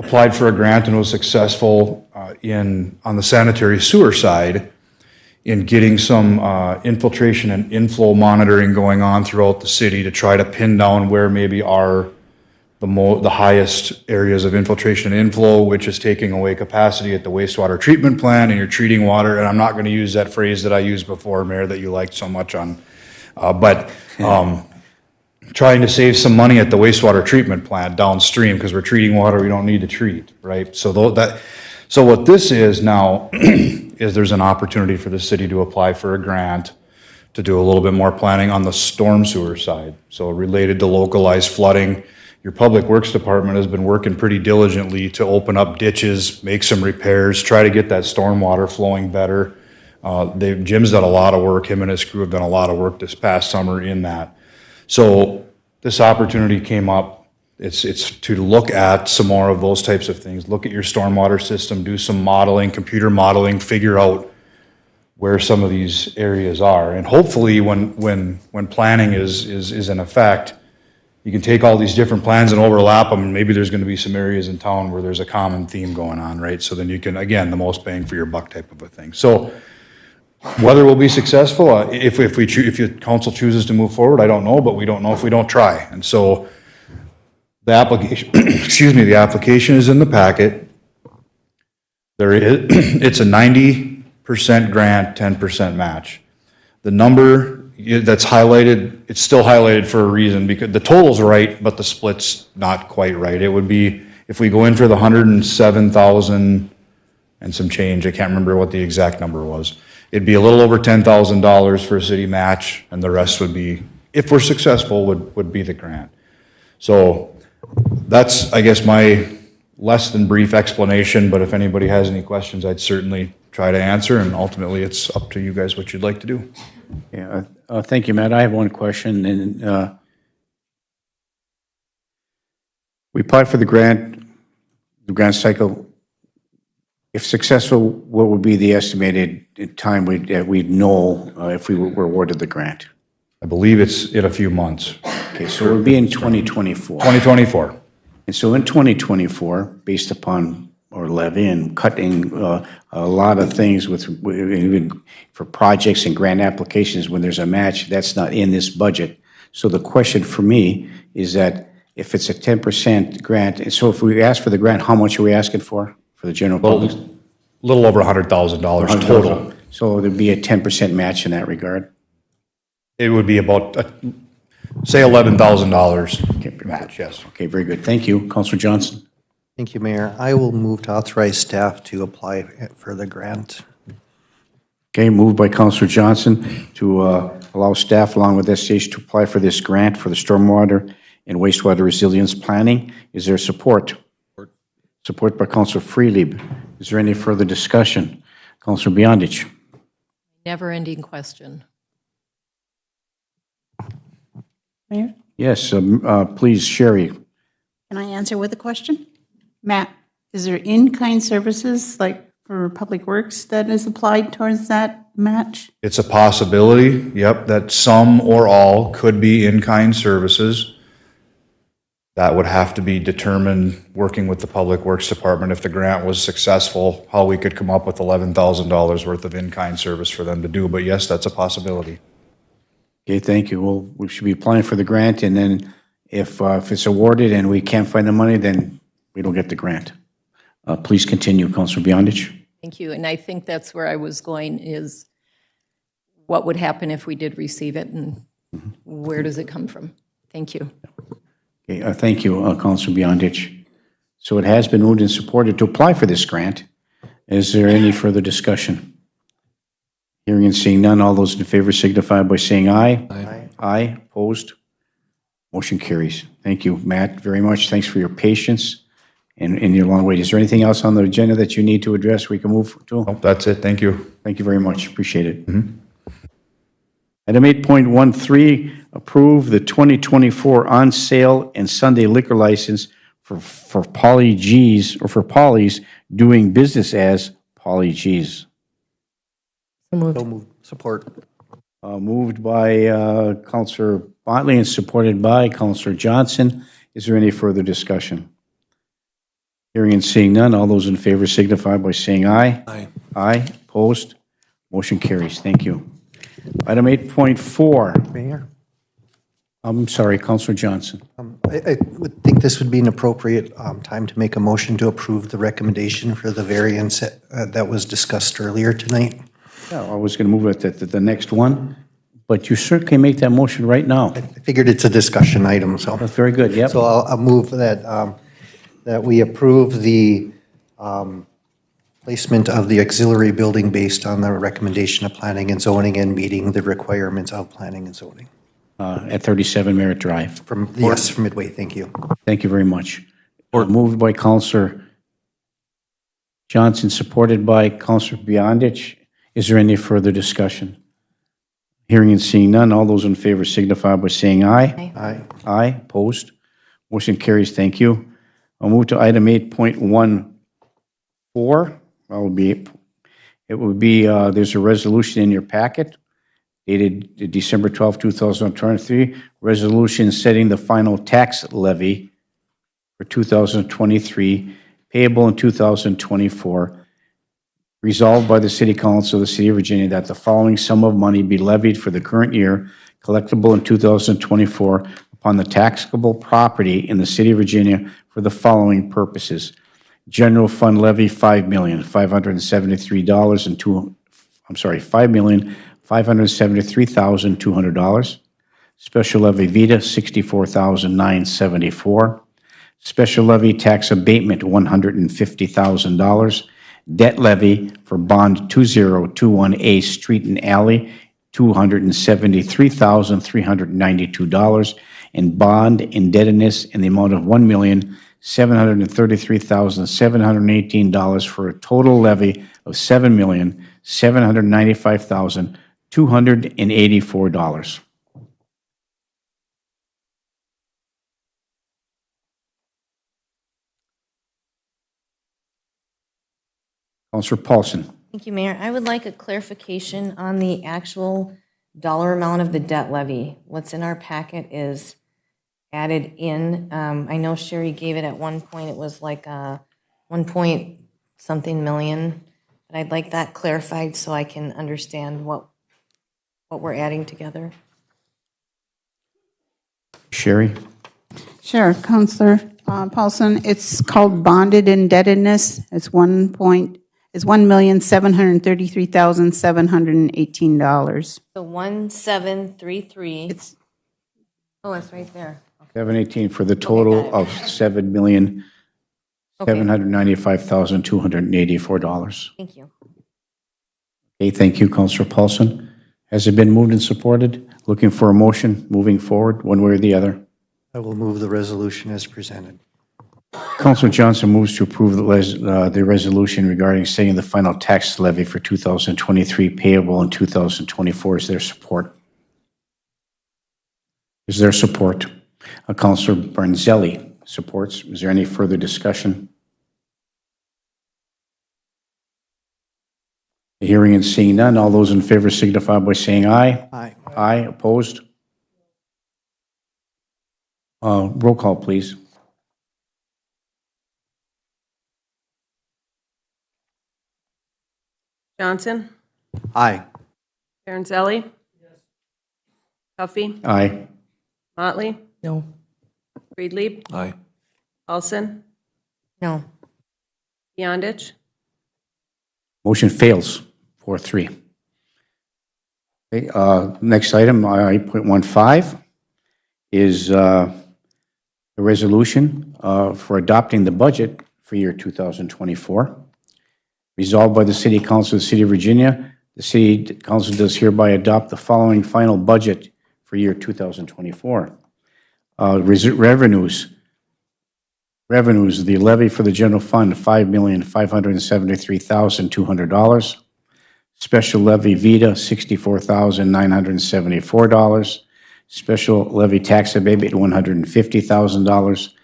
S8: applied for a grant and was successful on the sanitary sewer side in getting some infiltration and inflow monitoring going on throughout the city to try to pin down where maybe are the highest areas of infiltration and inflow, which is taking away capacity at the wastewater treatment plant, and you're treating water. And I'm not going to use that phrase that I used before, Mayor, that you liked so much on, but trying to save some money at the wastewater treatment plant downstream because we're treating water we don't need to treat, right? So what this is now is there's an opportunity for the city to apply for a grant to do a little bit more planning on the storm sewer side. So related to localized flooding, your Public Works Department has been working pretty diligently to open up ditches, make some repairs, try to get that storm water flowing better. Jim's done a lot of work. Him and his crew have done a lot of work this past summer in that. So this opportunity came up. It's to look at some more of those types of things. Look at your stormwater system, do some modeling, computer modeling, figure out where some of these areas are. And hopefully when planning is in effect, you can take all these different plans and overlap them, and maybe there's gonna be some areas in town where there's a common theme going on, right? So then you can, again, the most bang for your buck type of a thing. So whether we'll be successful, if the council chooses to move forward, I don't know, but we don't know if we don't try. And so the application, excuse me, the application is in the packet. There is, it's a 90% grant, 10% match. The number that's highlighted, it's still highlighted for a reason, because the total's right, but the split's not quite right. It would be, if we go in for the 107,000 and some change, I can't remember what the exact number was. It'd be a little over $10,000 for a city match, and the rest would be, if we're successful, would be the grant. So that's, I guess, my less than brief explanation, but if anybody has any questions, I'd certainly try to answer, and ultimately it's up to you guys what you'd like to do.
S1: Yeah, thank you, Matt. I have one question, and we applied for the grant cycle. If successful, what would be the estimated time that we'd know if we were awarded the grant?
S8: I believe it's in a few months.
S1: Okay, so it would be in 2024.
S8: 2024.
S1: And so in 2024, based upon our levy and cutting a lot of things with even for projects and grant applications, when there's a match, that's not in this budget. So the question for me is that if it's a 10% grant, and so if we ask for the grant, how much are we asking for the general public?
S8: A little over $100,000 total.
S1: So there'd be a 10% match in that regard?
S8: It would be about, say, $11,000 match, yes.
S1: Okay, very good. Thank you. Councilor Johnson?
S4: Thank you, Mayor. I will move to authorize staff to apply for the grant.
S1: Okay, moved by Councilor Johnson to allow staff along with SCH to apply for this grant for the stormwater and wastewater resilience planning. Is there support? Support by Councilor Freelieb. Is there any further discussion? Councilor Beyondich?
S10: Never-ending question.
S16: Mayor,
S1: Yes, please, Sherry.
S16: can I answer with a question? Matt, is there in-kind services like for Public Works that is applied towards that match?
S8: It's a possibility, yep, that some or all could be in-kind services. That would have to be determined, working with the Public Works Department, if the grant was successful, how we could come up with $11,000 worth of in-kind service for them to do. But yes, that's a possibility.
S1: Okay, thank you. Well, we should be applying for the grant, and then if it's awarded and we can't find the money, then we don't get the grant. Please continue, Councilor Beyondich.
S10: Thank you. And I think that's where I was going, is what would happen if we did receive it, and where does it come from? Thank you.
S1: Okay, thank you, Councilor Beyondich. So it has been moved and supported to apply for this grant. Is there any further discussion? Hearing and seeing none, all those in favor signify by saying aye. Aye. Aye, opposed? Motion carries. Thank you, Matt, very much. Thanks for your patience and your long wait. Is there anything else on the agenda that you need to address we can move to?
S8: Nope, that's it. Thank you.
S1: Thank you very much. Appreciate it. Item 8.13, approve the 2024 on-sale and Sunday liquor license for Polly G's, or for Polly's doing business as Polly G's.
S4: So moved. Support.
S1: Moved by Councilor Botley and supported by Councilor Johnson. Is there any further discussion? Hearing and seeing none, all those in favor signify by saying aye.
S2: Aye.
S1: Aye, opposed? Motion carries. Thank you. Item 8.4.
S4: Mayor?
S1: I'm sorry, Councilor Johnson.
S4: I would think this would be an appropriate time to make a motion to approve the recommendation for the variance that was discussed earlier tonight.
S1: Yeah, I was going to move it to the next one, but you certainly can make that motion right now.
S4: I figured it's a discussion item, so.
S1: That's very good, yep.
S4: So I'll move that, that we approve the placement of the auxiliary building based on the recommendation of planning and zoning and meeting the requirements of planning and zoning.
S1: At 37 Merritt Drive.
S4: Yes, from Midway, thank you.
S1: Thank you very much. Moved by Councilor Johnson, supported by Councilor Beyondich. Is there any further discussion? Hearing and seeing none, all those in favor signify by saying aye.
S4: Aye.
S1: Aye, opposed? Motion carries, thank you. I'll move to item 8.14. It would be, there's a resolution in your packet dated December 12, 2023, resolution setting the final tax levy for 2023 payable in 2024. Resolved by the City Council of the City of Virginia that the following sum of money be levied for the current year, collectible in 2024, upon the taxable property in the City of Virginia for the following purposes. General fund levy, $5,573,200. Special levy Vita, $64,974. Special levy tax abatement, $150,000. Debt levy for bond 2021A Street and Alley, $273,392, and bond indebtedness in the amount of $1,733,718 for a total levy of $7,795,284. Councilor Paulson.
S7: Thank you, Mayor. I would like a clarification on the actual dollar amount of the debt levy. What's in our packet is added in. I know Sherry gave it at one point. It was like 1 point something million. But I'd like that clarified so I can understand what we're adding together.
S1: Sherry?
S16: Sure, Councilor Paulson. It's called bonded indebtedness. It's $1,733,718.
S7: So 1733. Oh, it's right there.
S1: 718 for the total of $7,795,284.
S7: Thank you.
S1: Okay, thank you, Councilor Paulson. Has it been moved and supported? Looking for a motion moving forward, one way or the other?
S4: I will move the resolution as presented.
S1: Councilor Johnson moves to approve the resolution regarding setting the final tax levy for 2023 payable in 2024. Is there support? Is there support? Councilor Barnzelli supports. Is there any further discussion? Hearing and seeing none, all those in favor signify by saying aye.
S4: Aye.
S1: Aye, opposed? Roll call, please.
S5: Johnson?
S4: Aye.
S5: Baranzelli? Yes. Huffy?
S1: Aye.
S5: Motley?
S3: No.
S5: Friedlieb?
S2: Aye.
S5: Paulson?
S7: No.
S5: Beyondich?
S1: Motion fails, 4-3. Okay, next item, 8.15, is a resolution for adopting the budget for year 2024. Resolved by the City Council of the City of Virginia, the City Council does hereby adopt the following final budget for year 2024. Revenues, the levy for the general fund, $5,573,200. Special levy Vita, $64,974. Special levy tax abatement, $150,000.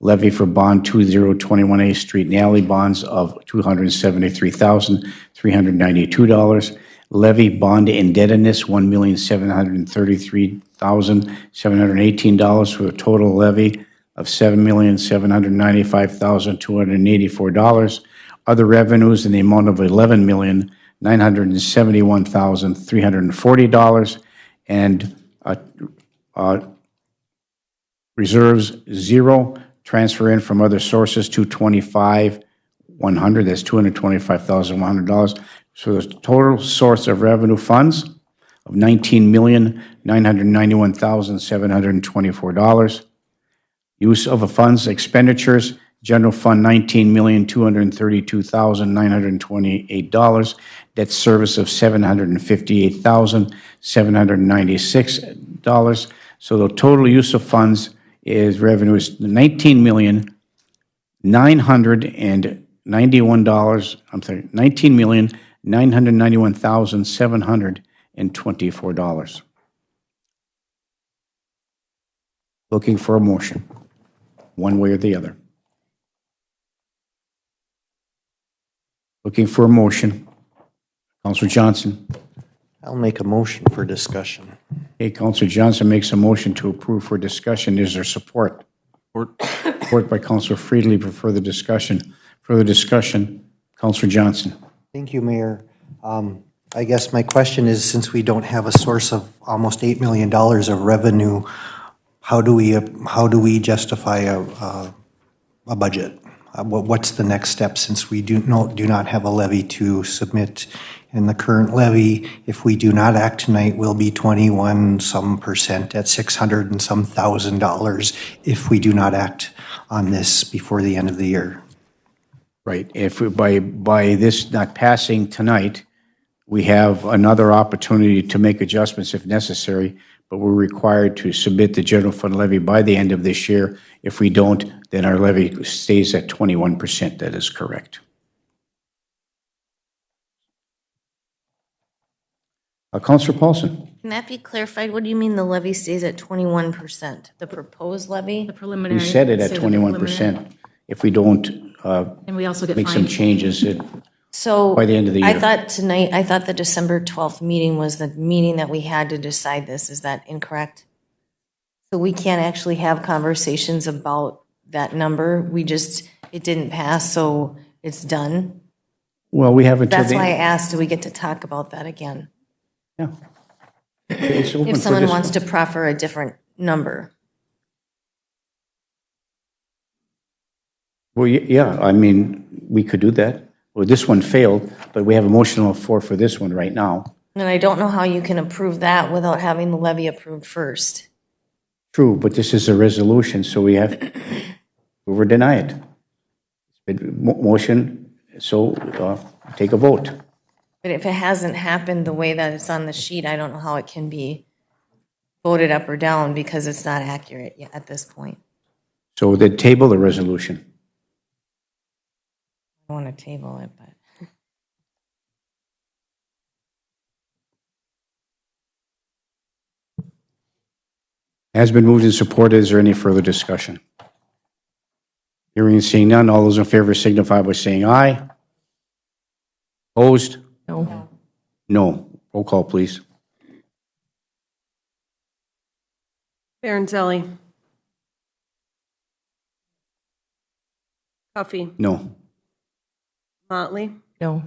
S1: Levy for bond 2021A Street and Alley bonds of $273,392. Levy bond indebtedness, $1,733,718 for a total levy of $7,795,284. Other revenues in the amount of $11,971,340. And reserves, zero. Transfer in from other sources, $225,100. That's $225,100. So the total source of revenue funds of $19,991,724. Use of the funds expenditures, general fund $19,232,928. Debt service of $758,796. So the total use of funds is revenue is $19,991,724. Looking for a motion, one way or the other. Looking for a motion. Councilor Johnson.
S4: I'll make a motion for discussion.
S1: Okay, Counselor Johnson makes a motion to approve for discussion. Is there support? Support by Counselor Friedli for further discussion. Further discussion, Counselor Johnson.
S4: Thank you, Mayor. I guess my question is, since we don't have a source of almost $8 million of revenue, how do we justify a budget? What's the next step, since we do not have a levy to submit? And the current levy, if we do not act tonight, will be 21% at $600 and some thousand if we do not act on this before the end of the year.
S1: Right. If we, by this not passing tonight, we have another opportunity to make adjustments if necessary, but we're required to submit the general fund levy by the end of this year. If we don't, then our levy stays at 21%. That is correct. Councillor Paulson.
S7: Can that be clarified? What do you mean the levy stays at 21%? The proposed levy?
S11: The preliminary.
S1: We set it at
S11: say the
S1: 21%.
S11: preliminary.
S1: If we don't
S11: And we also get
S1: make some
S11: fined.
S1: changes
S7: So
S1: by the end of the year.
S7: I thought the December 12th meeting was the meeting that we had to decide this. Is that incorrect? So we can't actually have conversations about that number. It didn't pass, so it's done.
S1: Well, we have until
S7: That's
S1: the
S7: why I asked, do we get to talk about that again?
S1: Yeah. It's open
S7: If
S1: for
S7: someone
S1: dis-
S7: wants to proffer a different number.
S1: Well, yeah, I mean, we could do that. Well, this one failed, but we have a motion on the floor for this one right now.
S7: And I don't know how you can approve that without having the levy approved first.
S1: True, but this is a resolution, so we have to approve or deny it. Motion, so take a vote.
S7: But if it hasn't happened the way that it's on the sheet, I don't know how it can be voted up or down because it's not accurate yet at this point.
S1: So then table the resolution.
S7: I want to table it, but.
S1: Has been moved and supported. Is there any further discussion? Hearing and seeing none, all those in favor signify by saying aye. Opposed?
S3: No.
S1: No. Roll call, please.
S5: Baranzelli. Huffy.
S1: No.
S5: Motley.
S3: No.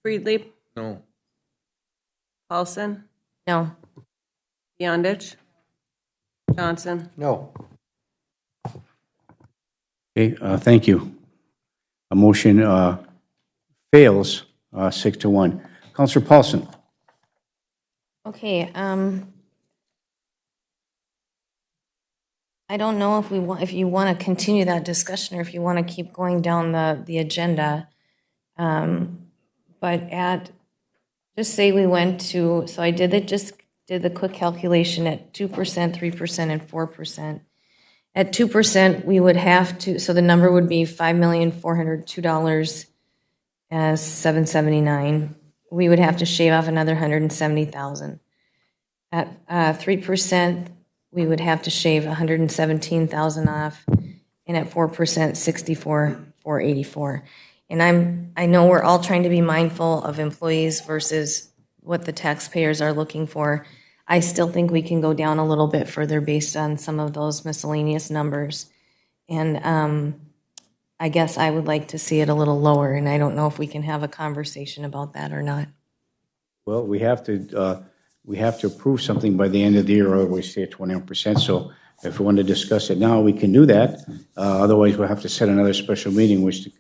S5: Friedli.
S2: No.
S5: Paulson.
S7: No.
S5: Beyondich. Johnson.
S4: No.
S1: Okay, thank you. A motion fails 6-1. Councillor Paulson.
S7: Okay, I don't know if you want to continue that discussion or if you want to keep going down the agenda. But just say we went to, so I did the quick calculation at 2%, 3%, and 4%. At 2%, we would have to, so the number would be $5,402,779. We would have to shave off another $170,000. At 3%, we would have to shave $117,000 off, and at 4%, $64,484. And I know we're all trying to be mindful of employees versus what the taxpayers are looking for. I still think we can go down a little bit further based on some of those miscellaneous numbers. And I guess I would like to see it a little lower, and I don't know if we can have a conversation about that or not.
S1: Well, we have to approve something by the end of the year, or we stay at 21%. So if we want to discuss it now, we can do that. Otherwise, we'll have to set another special meeting which to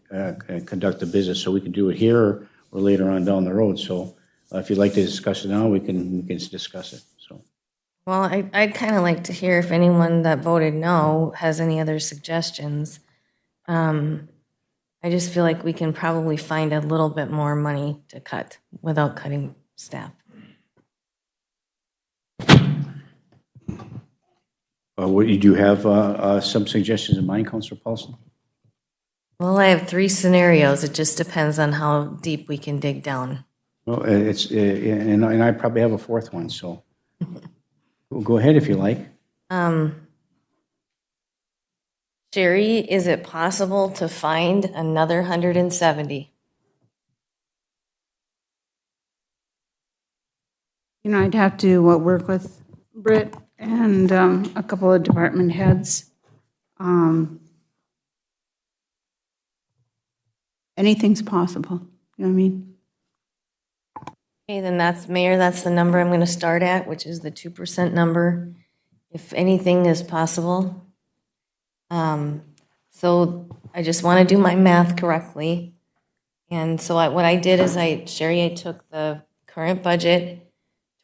S1: conduct the business. So we can do it here or later on down the road. So if you'd like to discuss it now, we can discuss it. So.
S7: Well, I'd kind of like to hear if anyone that voted no has any other suggestions. I just feel like we can probably find a little bit more money to cut without cutting staff.
S1: Do you have some suggestions in mind, Councilor Paulson?
S7: Well, I have 3 scenarios. It just depends on how deep we can dig down.
S1: Well, and I probably have a 4th one, so we'll go ahead if you like.
S7: Sherry, is it possible to find another 170?
S16: I'd have to work with Britt and a couple of department heads. Anything's possible, you know what I mean?
S7: Okay, then Mayor, that's the number I'm going to start at, which is the 2% number, if anything is possible. So I just want to do my math correctly. And so what I did is Sherry, I took the current budget,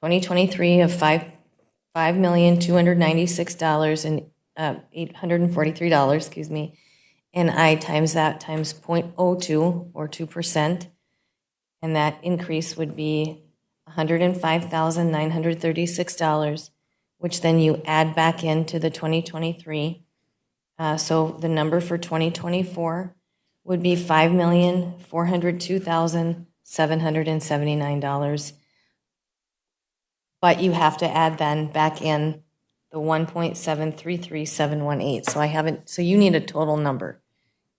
S7: 2023 of $5,296 and $843, excuse me, and I times that times 0.02 or 2%, and that increase would be $105,936, which then you add back into the 2023. So the number for 2024 would be $5,402,779. But you have to add then back in the 1.733718. So you need a total number.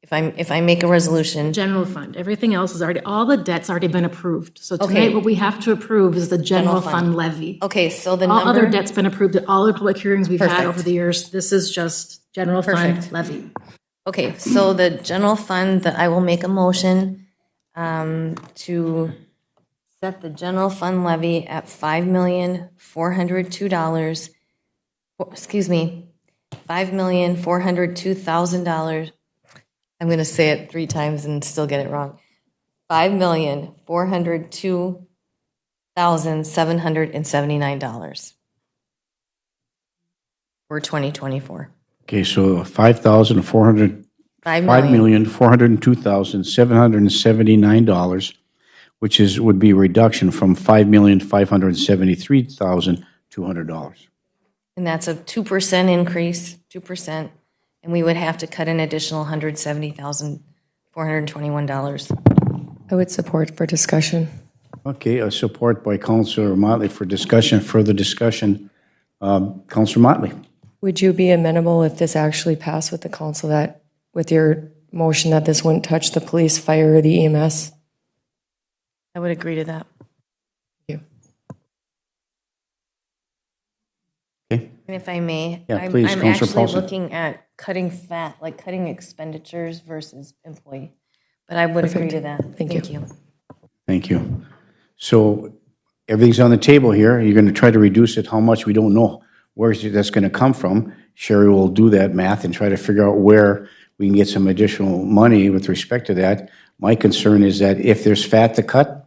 S7: If I make a resolution.
S11: General fund, everything else is already, all the debt's already been approved. So
S7: Okay.
S11: tonight, what we have to approve is the general fund levy.
S7: Okay, so the
S11: All
S7: number.
S11: other debt's been approved at all the public hearings we've had
S7: Perfect.
S11: over the years. This is just general fund
S7: Perfect.
S11: levy.
S7: Okay, so the general fund, that I will make a motion to set the general fund levy at $5,402,000, $5,402,000. I'm going to say it 3 times and still get it wrong. $5,402,779 for 2024.
S1: Okay, so $5,402,779, which would be a reduction from $5,573,200.
S7: And that's a 2% increase, 2%, and we would have to cut an additional $170,421.
S3: I would support for discussion.
S1: Okay, a support by Councilor Motley for discussion, further discussion. Councilor Motley.
S3: Would you be amenable if this actually passed with the council, that with your motion that this wouldn't touch the police, fire, or the EMS?
S7: I would agree to that.
S1: Okay.
S7: And if I may,
S1: Yeah, please,
S7: I'm
S1: Councilor
S7: actually
S1: Paulson.
S7: looking at cutting fat, like cutting expenditures versus employee. But I would agree
S3: Perfect.
S7: to that.
S3: Thank you.
S1: Thank you. So everything's on the table here. You're going to try to reduce it. How much? We don't know where that's going to come from. Sherry will do that math and try to figure out where we can get some additional money with respect to that. My concern is that if there's fat to cut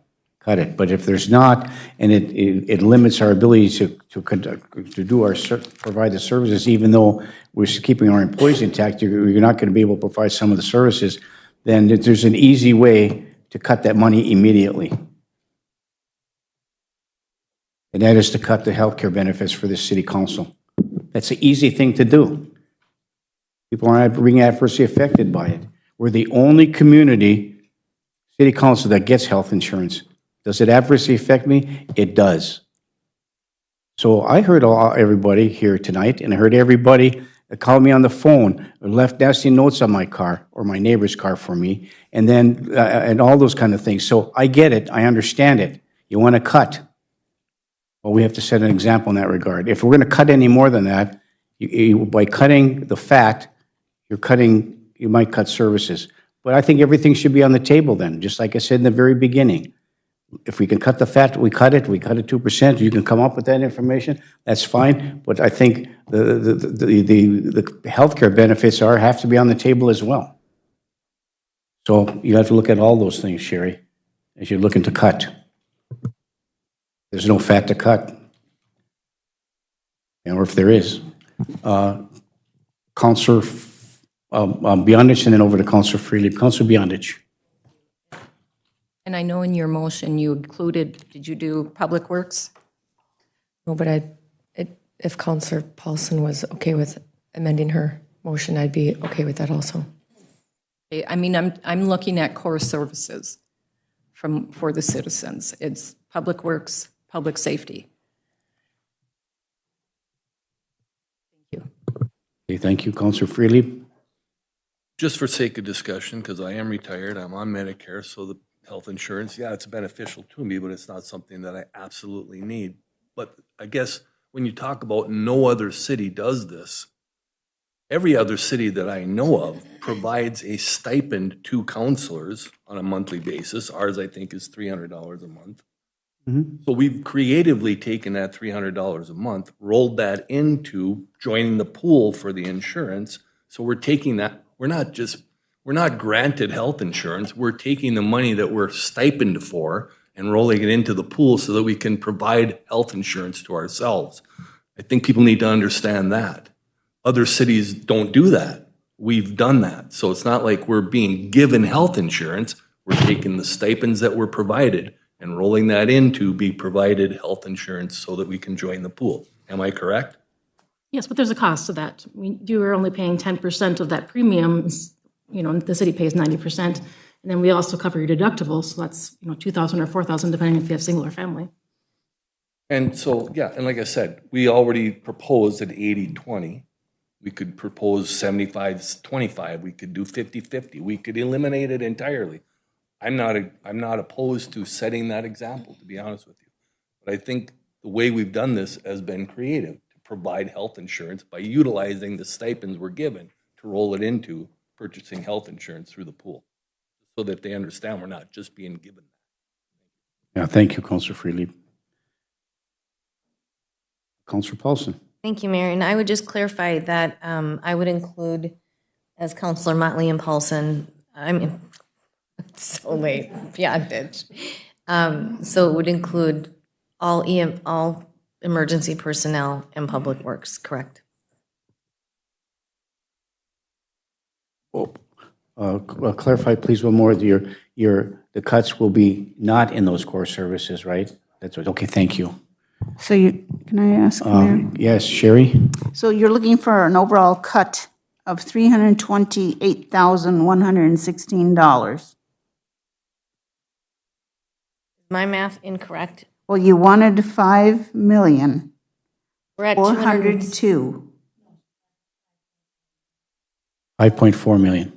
S1: it. But if there's not, and it limits our ability to provide the services, even though we're keeping our employees intact, you're not going to be able to provide some of the services, then there's an easy way to cut that money immediately. And that is to cut the healthcare benefits for the city council. That's an easy thing to do. People aren't being adversely affected by it. We're the only community city council that gets health insurance. Does it adversely affect me? It does. So I heard everybody here tonight, and I heard everybody that called me on the phone, or left nasty notes on my car or my neighbor's car for me, and then and all those kind of things. So I get it. I understand it. You want to cut. Well, we have to set an example in that regard. If we're going to cut any more than that, by cutting the fat, you might cut services. But I think everything should be on the table then, just like I said in the very beginning. If we can cut the fat, we cut it 2%. You can come up with that information, that's fine. But I think the healthcare benefits have to be on the table as well. So you have to look at all those things, Sherry, as you're looking to cut. There's no fat to cut. Or if there is. Councilor Beyondich, and then over to Councilor Freely. Councilor Beyondich.
S10: And I know in your motion you included, did you do Public Works?
S3: No, but if Councillor Paulson was okay with amending her motion, I'd be okay with that also.
S10: I mean, I'm looking at core services for the citizens. It's Public Works, Public Safety. Thank you.
S1: Okay, thank you, Councilor Freely.
S2: Just for sake of discussion, because I am retired, I'm on Medicare, so the health insurance, yeah, it's beneficial to me, but it's not something that I absolutely need. But I guess when you talk about no other city does this, every other city that I know of provides a stipend to counselors on a monthly basis. Ours, I think, is $300 a month. So we've creatively taken that $300 a month, rolled that into joining the pool for the insurance. So we're taking that, we're not granted health insurance. We're taking the money that we're stipend for and rolling it into the pool so that we can provide health insurance to ourselves. I think people need to understand that. Other cities don't do that. We've done that. So it's not like we're being given health insurance. We're taking the stipends that were provided and rolling that into be provided health insurance so that we can join the pool. Am I correct?
S11: Yes, but there's a cost to that. You are only paying 10% of that premium. You know, the city pays 90%. And then we also cover your deductibles. So that's, you know, $2,000 or $4,000, depending if you have single or family.
S2: And so, yeah, and like I said, we already proposed an 80-20. We could propose 75-25. We could do 50-50. We could eliminate it entirely. I'm not opposed to setting that example, to be honest with you. But I think the way we've done this has been creative to provide health insurance by utilizing the stipends we're given to roll it into purchasing health insurance through the pool, so that they understand we're not just being given that.
S1: Yeah, thank you, Councilor Freely. Councilor Paulson.
S7: Thank you, Mayor. And I would just clarify that I would include, as Councilor Motley and Paulson, I mean, it's so late, beyond it. So it would include all emergency personnel and public works, correct?
S1: Clarify, please, one more. The cuts will be not in those core services, right? That's what. Okay, thank you.
S16: So can I ask, Mayor?
S1: Yes, Sherry?
S16: So you're looking for an overall cut of $328,116.
S7: My math incorrect?
S16: Well, you wanted 5 million.
S7: We're at
S16: 402.
S1: 5.4 million.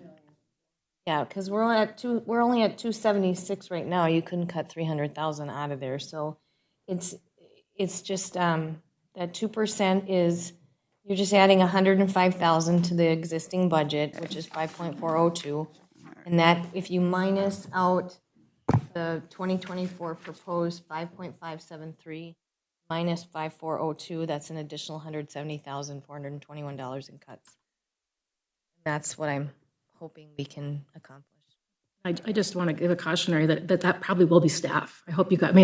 S7: Yeah, because we're only at 276 right now. You couldn't cut 300,000 out of there. So it's just that 2% is, you're just adding 105,000 to the existing budget, which is 5.402. And that, if you minus out the 2024 proposed 5.573 minus 5.402, that's an additional $170,421 in cuts. That's what I'm hoping we can accomplish.
S11: I just want to give a cautionary that probably will be staff. I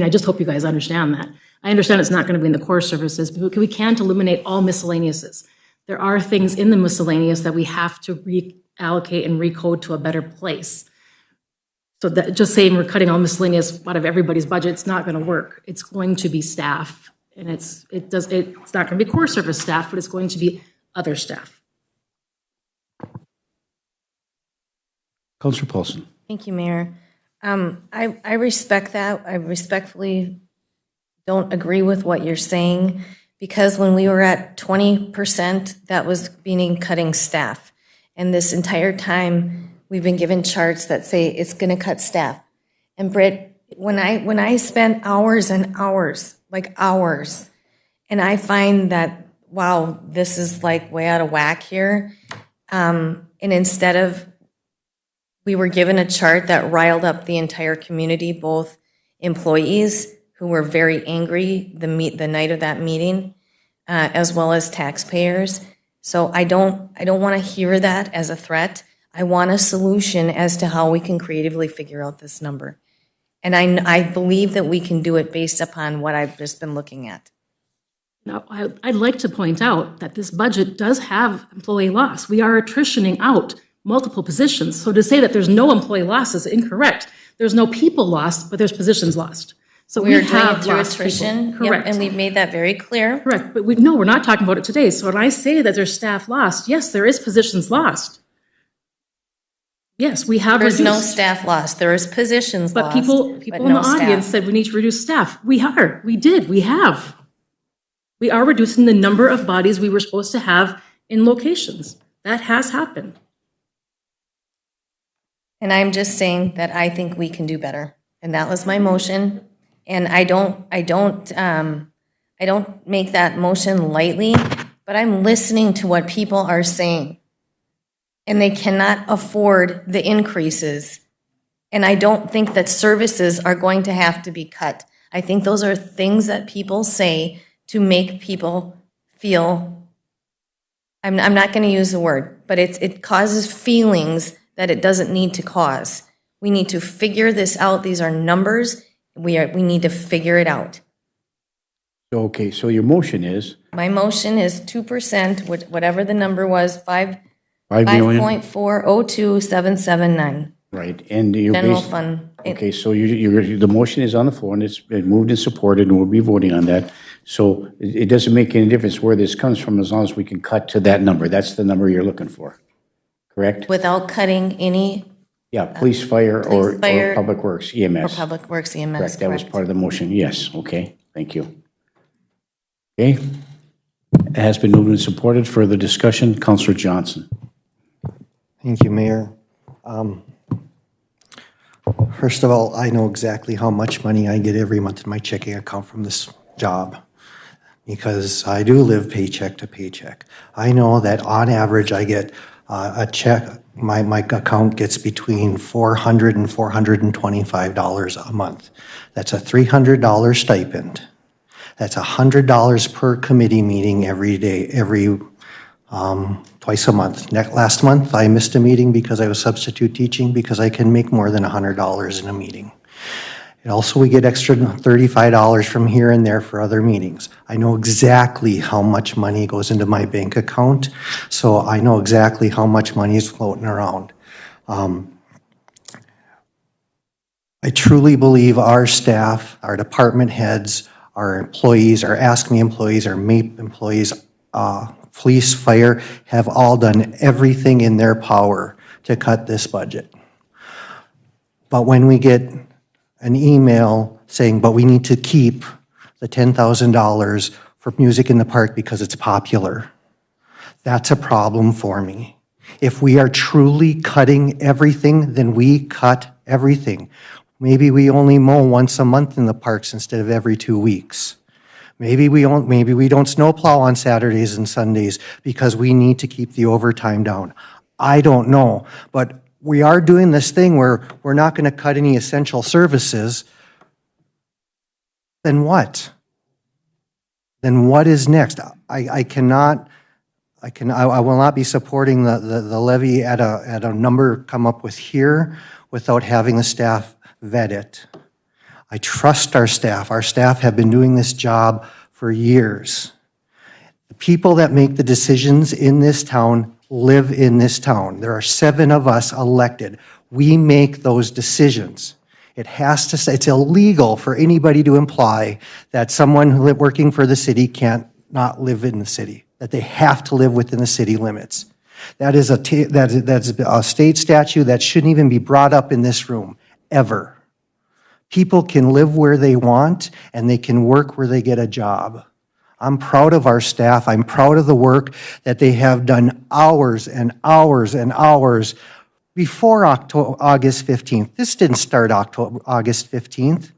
S11: just hope you guys understand that. I understand it's not going to be in the core services, but we can't eliminate all miscellaneouses. There are things in the miscellaneous that we have to reallocate and recode to a better place. So that just saying we're cutting all miscellaneous out of everybody's budget, it's not going to work. It's going to be staff, and it's not going to be core service staff, but it's going to be other staff.
S1: Councilor Paulson.
S7: Thank you, Mayor. I respect that. I respectfully don't agree with what you're saying, because when we were at 20%, that was meaning cutting staff. And this entire time, we've been given charts that say it's going to cut staff. And Britt, when I spend hours and hours, like hours, and I find that, wow, this is like way out of whack here. And instead of, we were given a chart that riled up the entire community, both employees who were very angry the night of that meeting, as well as taxpayers. So I don't want to hear that as a threat. I want a solution as to how we can creatively figure out this number. And I believe that we can do it based upon what I've just been looking at.
S11: Now, I'd like to point out that this budget does have employee loss. We are attritioning out multiple positions. So to say that there's no employee loss is incorrect. There's no people lost, but there's positions lost. So
S7: we are
S11: have
S7: doing it through
S11: lost
S7: attrition.
S11: people. Correct.
S7: Yep, and we've made that very clear.
S11: Correct. But we're not talking about it today. So when I say that there's staff lost, yes, there is positions lost. Yes, we have
S7: There's
S11: reduced.
S7: no staff lost. There is positions
S11: But
S7: lost.
S11: people
S7: but
S11: in
S7: no
S11: the audience
S7: staff.
S11: said we need to reduce staff. We are. We did. We have. We are reducing the number of bodies we were supposed to have in locations. That has happened.
S7: And I'm just saying that I think we can do better. And that was my motion. And I don't I don't make that motion lightly, but I'm listening to what people are saying. And they cannot afford the increases. And I don't think that services are going to have to be cut. I think those are things that people say to make people feel, I'm not going to use the word, but it causes feelings that it doesn't need to cause. We need to figure this out. These are numbers. We need to figure it out.
S1: Okay, so your motion is?
S7: My motion is 2%, whatever the number was,
S1: 5,402,779. Right, and you're
S7: General fund.
S1: Okay, so the motion is on the floor, and it's been moved and supported, and we'll be voting on that. So it doesn't make any difference where this comes from, as long as we can cut to that number. That's the number you're looking for, correct?
S7: Without cutting any.
S1: Yeah, police, fire, or public works,
S7: Or
S1: EMS.
S7: public works, EMS.
S1: Correct, that was part of the motion, yes, okay, thank you. Okay, it has been moved and supported. Further discussion, Councillor Johnson.
S4: Thank you, Mayor. First of all, I know exactly how much money I get every month in my checking account from this job, because I do live paycheck to paycheck. I know that on average I get a check, my account gets between $400 and $425 a month. That's a $300 stipend. That's $100 per committee meeting every day, twice a month. Last month, I missed a meeting because I was substitute teaching, because I can make more than $100 in a meeting. And also, we get extra $35 from here and there for other meetings. I know exactly how much money goes into my bank account, so I know exactly how much money is floating around. I truly believe our staff, our department heads, our employees, our Ask Me employees, our MAPE employees, police, fire, have all done everything in their power to cut this budget. But when we get an email saying, but we need to keep the $10,000 for music in the park because it's popular, that's a problem for me. If we are truly cutting everything, then we cut everything. Maybe we only mow once a month in the parks instead of every 2 weeks. Maybe we don't snowplow on Saturdays and Sundays because we need to keep the overtime down. I don't know, but we are doing this thing where we're not going to cut any essential services. Then what? Then what is next? I will not be supporting the levy at a number come up with here without having the staff vet it. I trust our staff. Our staff have been doing this job for years. The people that make the decisions in this town live in this town. There are 7 of us elected. We make those decisions. It's illegal for anybody to imply that someone working for the city can't not live in the city, that they have to live within the city limits. That's a state statute that shouldn't even be brought up in this room, ever. People can live where they want, and they can work where they get a job. I'm proud of our staff. I'm proud of the work that they have done hours and hours and hours before August 15th. This didn't start August 15th.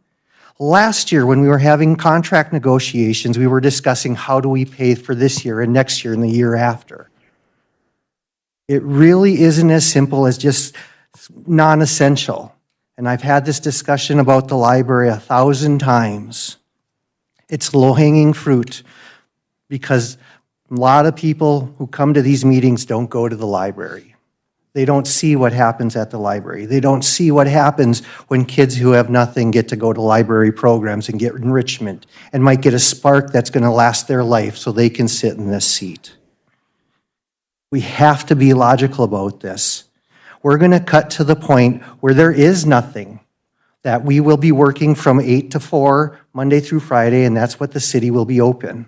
S4: Last year, when we were having contract negotiations, we were discussing how do we pay for this year and next year and the year after. It really isn't as simple as just non-essential. And I've had this discussion about the library 1,000 times. It's low-hanging fruit because a lot of people who come to these meetings don't go to the library. They don't see what happens at the library. They don't see what happens when kids who have nothing get to go to library programs and get enrichment and might get a spark that's going to last their life so they can sit in this seat. We have to be logical about this. We're going to cut to the point where there is nothing, that we will be working from 8 to 4, Monday through Friday, and that's what the city will be open.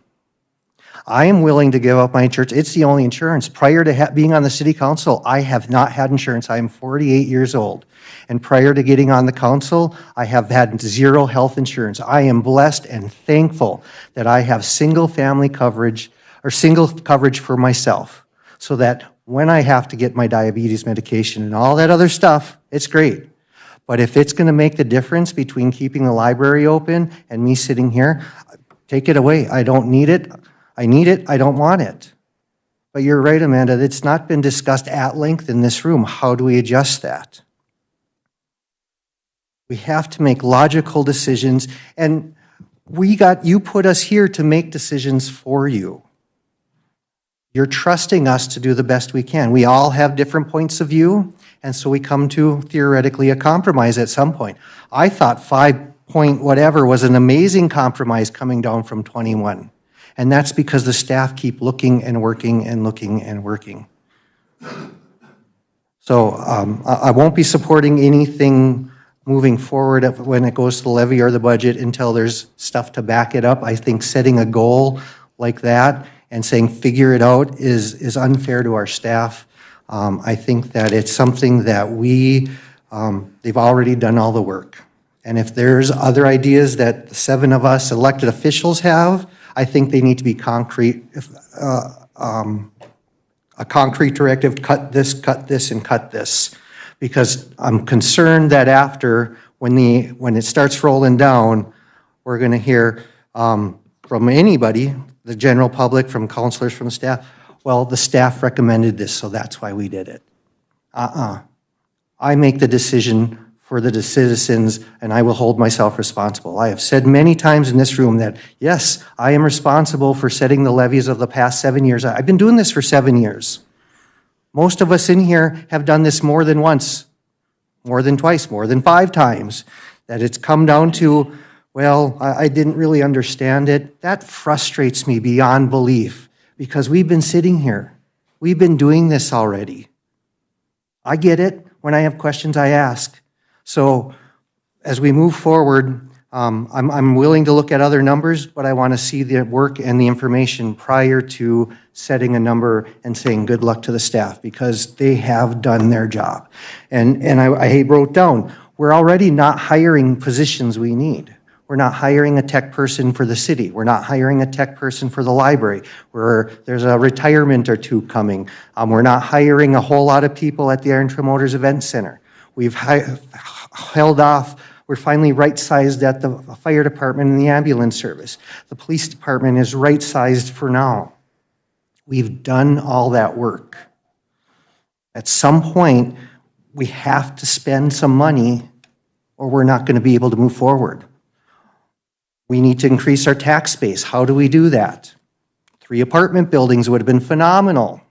S4: I am willing to give up my insurance. It's the only insurance. Prior to being on the city council, I have not had insurance. I am 48 years old. And prior to getting on the council, I have had 0 health insurance. I am blessed and thankful that I have single coverage for myself, so that when I have to get my diabetes medication and all that other stuff, it's great. But if it's going to make the difference between keeping the library open and me sitting here, Take it away. I don't need it. I need it. I don't want it. But you're right, Amanda, it's not been discussed at length in this room. How do we adjust that? We have to make logical decisions, and you put us here to make decisions for you. You're trusting us to do the best we can. We all have different points of view, and so we come to theoretically a compromise at some point. I thought 5 point whatever was an amazing compromise coming down from 21. And that's because the staff keep looking and working and looking and working. So I won't be supporting anything moving forward when it goes to the levy or the budget until there's stuff to back it up. I think setting a goal like that and saying figure it out is unfair to our staff. I think that it's something that they've already done all the work. And if there's other ideas that the 7 of us elected officials have, I think they need to be concrete, a concrete directive, cut this, and cut this. Because I'm concerned that after, when it starts rolling down, we're gonna hear from anybody, the general public, from counselors, from staff, well, the staff recommended this, so that's why we did it. I make the decision for the citizens, and I will hold myself responsible. I have said many times in this room that, yes, I am responsible for setting the levies of the past 7 years. I've been doing this for 7 years. Most of us in here have done this more than once, more than twice, more than 5 times. That it's come down to, well, I didn't really understand it. That frustrates me beyond belief, because we've been sitting here. We've been doing this already. I get it. When I have questions, I ask. So as we move forward, I'm willing to look at other numbers, but I want to see the work and the information prior to setting a number and saying good luck to the staff, because they have done their job. And I wrote down, we're already not hiring positions we need. We're not hiring a tech person for the city. We're not hiring a tech person for the library. There's a retirement or 2 coming. We're not hiring a whole lot of people at the Ironton Motors Event Center. We've held off. We're finally right-sized at the fire department and the ambulance service. The police department is right-sized for now. We've done all that work. At some point, we have to spend some money or we're not going to be able to move forward. We need to increase our tax base. How do we do that? 3 apartment buildings would have been phenomenal.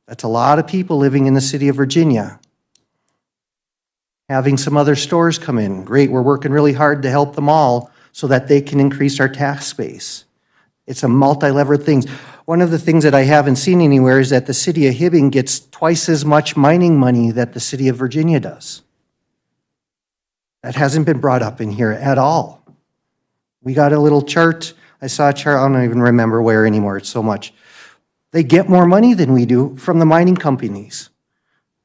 S4: That's a lot of people living in the city of Virginia. Having some other stores come in, great, we're working really hard to help them all so that they can increase our tax base. It's a multi-lever thing. One of the things that I haven't seen anywhere is that the city of Hibbing gets twice as much mining money that the city of Virginia does. That hasn't been brought up in here at all. We got a little chart. I saw a chart, I don't even remember where anymore, it's so much. They get more money than we do from the mining companies.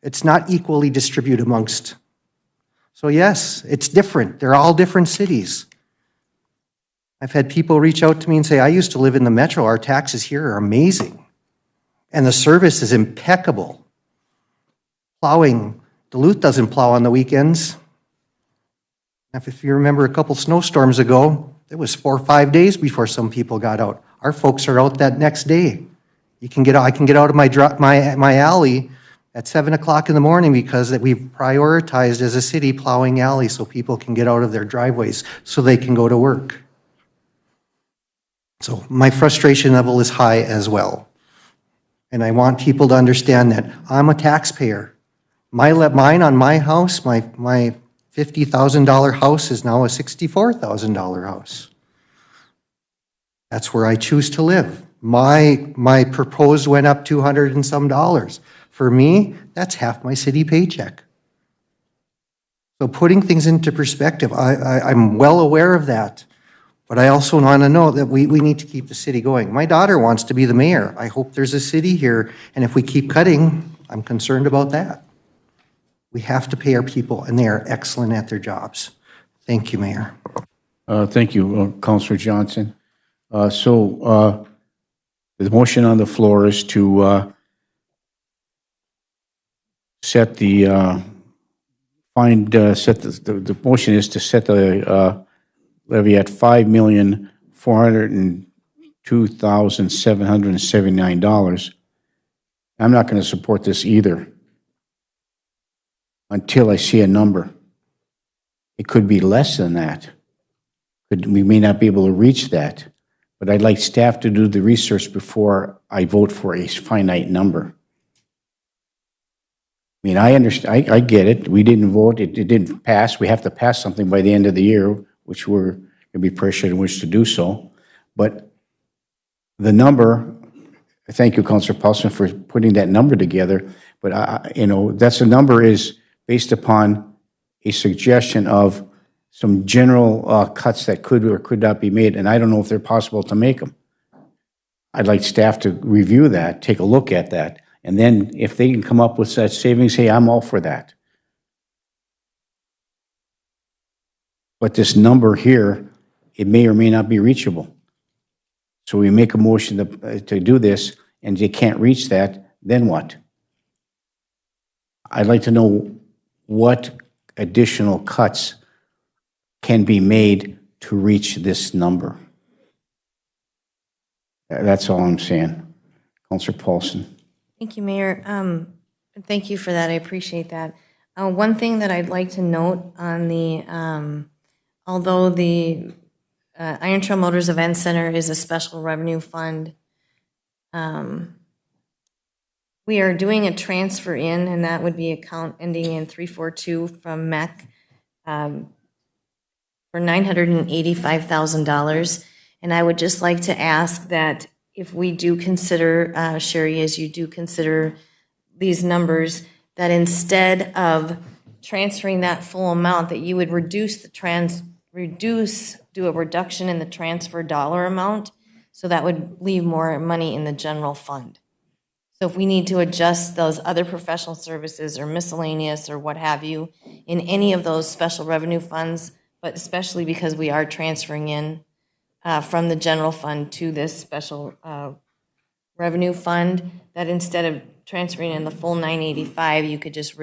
S4: It's not equally distributed amongst. So yes, it's different. They're all different cities. I've had people reach out to me and say, I used to live in the metro. Our taxes here are amazing. And the service is impeccable. Plowing, Duluth doesn't plow on the weekends. If you remember a couple snowstorms ago, it was 4 or 5 days before some people got out. Our folks are out that next day. I can get out of my alley at 7 o'clock in the morning because that we've prioritized as a city plowing alleys so people can get out of their driveways so they can go to work. So my frustration level is high as well. And I want people to understand that I'm a taxpayer. Mine on my house, my $50,000 house is now a $64,000 house. That's where I choose to live. My proposed went up $200 and some dollars. For me, that's half my city paycheck. So putting things into perspective, I'm well aware of that. But I also want to know that we need to keep the city going. My daughter wants to be the mayor. I hope there's a city here. And if we keep cutting, I'm concerned about that. We have to pay our people, and they are excellent at their jobs. Thank you, Mayor.
S1: Thank you, Councilor Johnson. The motion on the floor is to set the motion is to set the levy at $5,400,000 $402,779. I'm not going to support this either until I see a number. It could be less than that. We may not be able to reach that, but I'd like staff to do the research before I vote for a finite number. I mean, I understand, I get it. We didn't vote, it didn't pass. We have to pass something by the end of the year, which we're going to be pressured in which to do so. But the number, thank you, Councilor Paulson, for putting that number together. But, that's a number is based upon a suggestion of some general cuts that could or could not be made, and I don't know if they're possible to make them. I'd like staff to review that, take a look at that, and then if they can come up with such savings, hey, I'm all for that. But this number here, it may or may not be reachable. So we make a motion to do this, and they can't reach that, then what? I'd like to know what additional cuts can be made to reach this number. That's all I'm saying. Councilor Paulson.
S7: Thank you, Mayor. Thank you for that. I appreciate that. One thing that I'd like to note on the, although the Iron Trail Motors Event Center is a special revenue fund, we are doing a transfer in, and that would be account ending in 342 from MEC for $985,000. And I would just like to ask that if we do consider, Sherry, as you do consider these numbers, that instead of transferring that full amount, that you would do a reduction in the transfer dollar amount, so that would leave more money in the general fund. So if we need to adjust those other professional services or miscellaneous or what have you in any of those special revenue funds, but especially because we are transferring in from the general fund to this special revenue fund, that instead of transferring in the full 985, you could just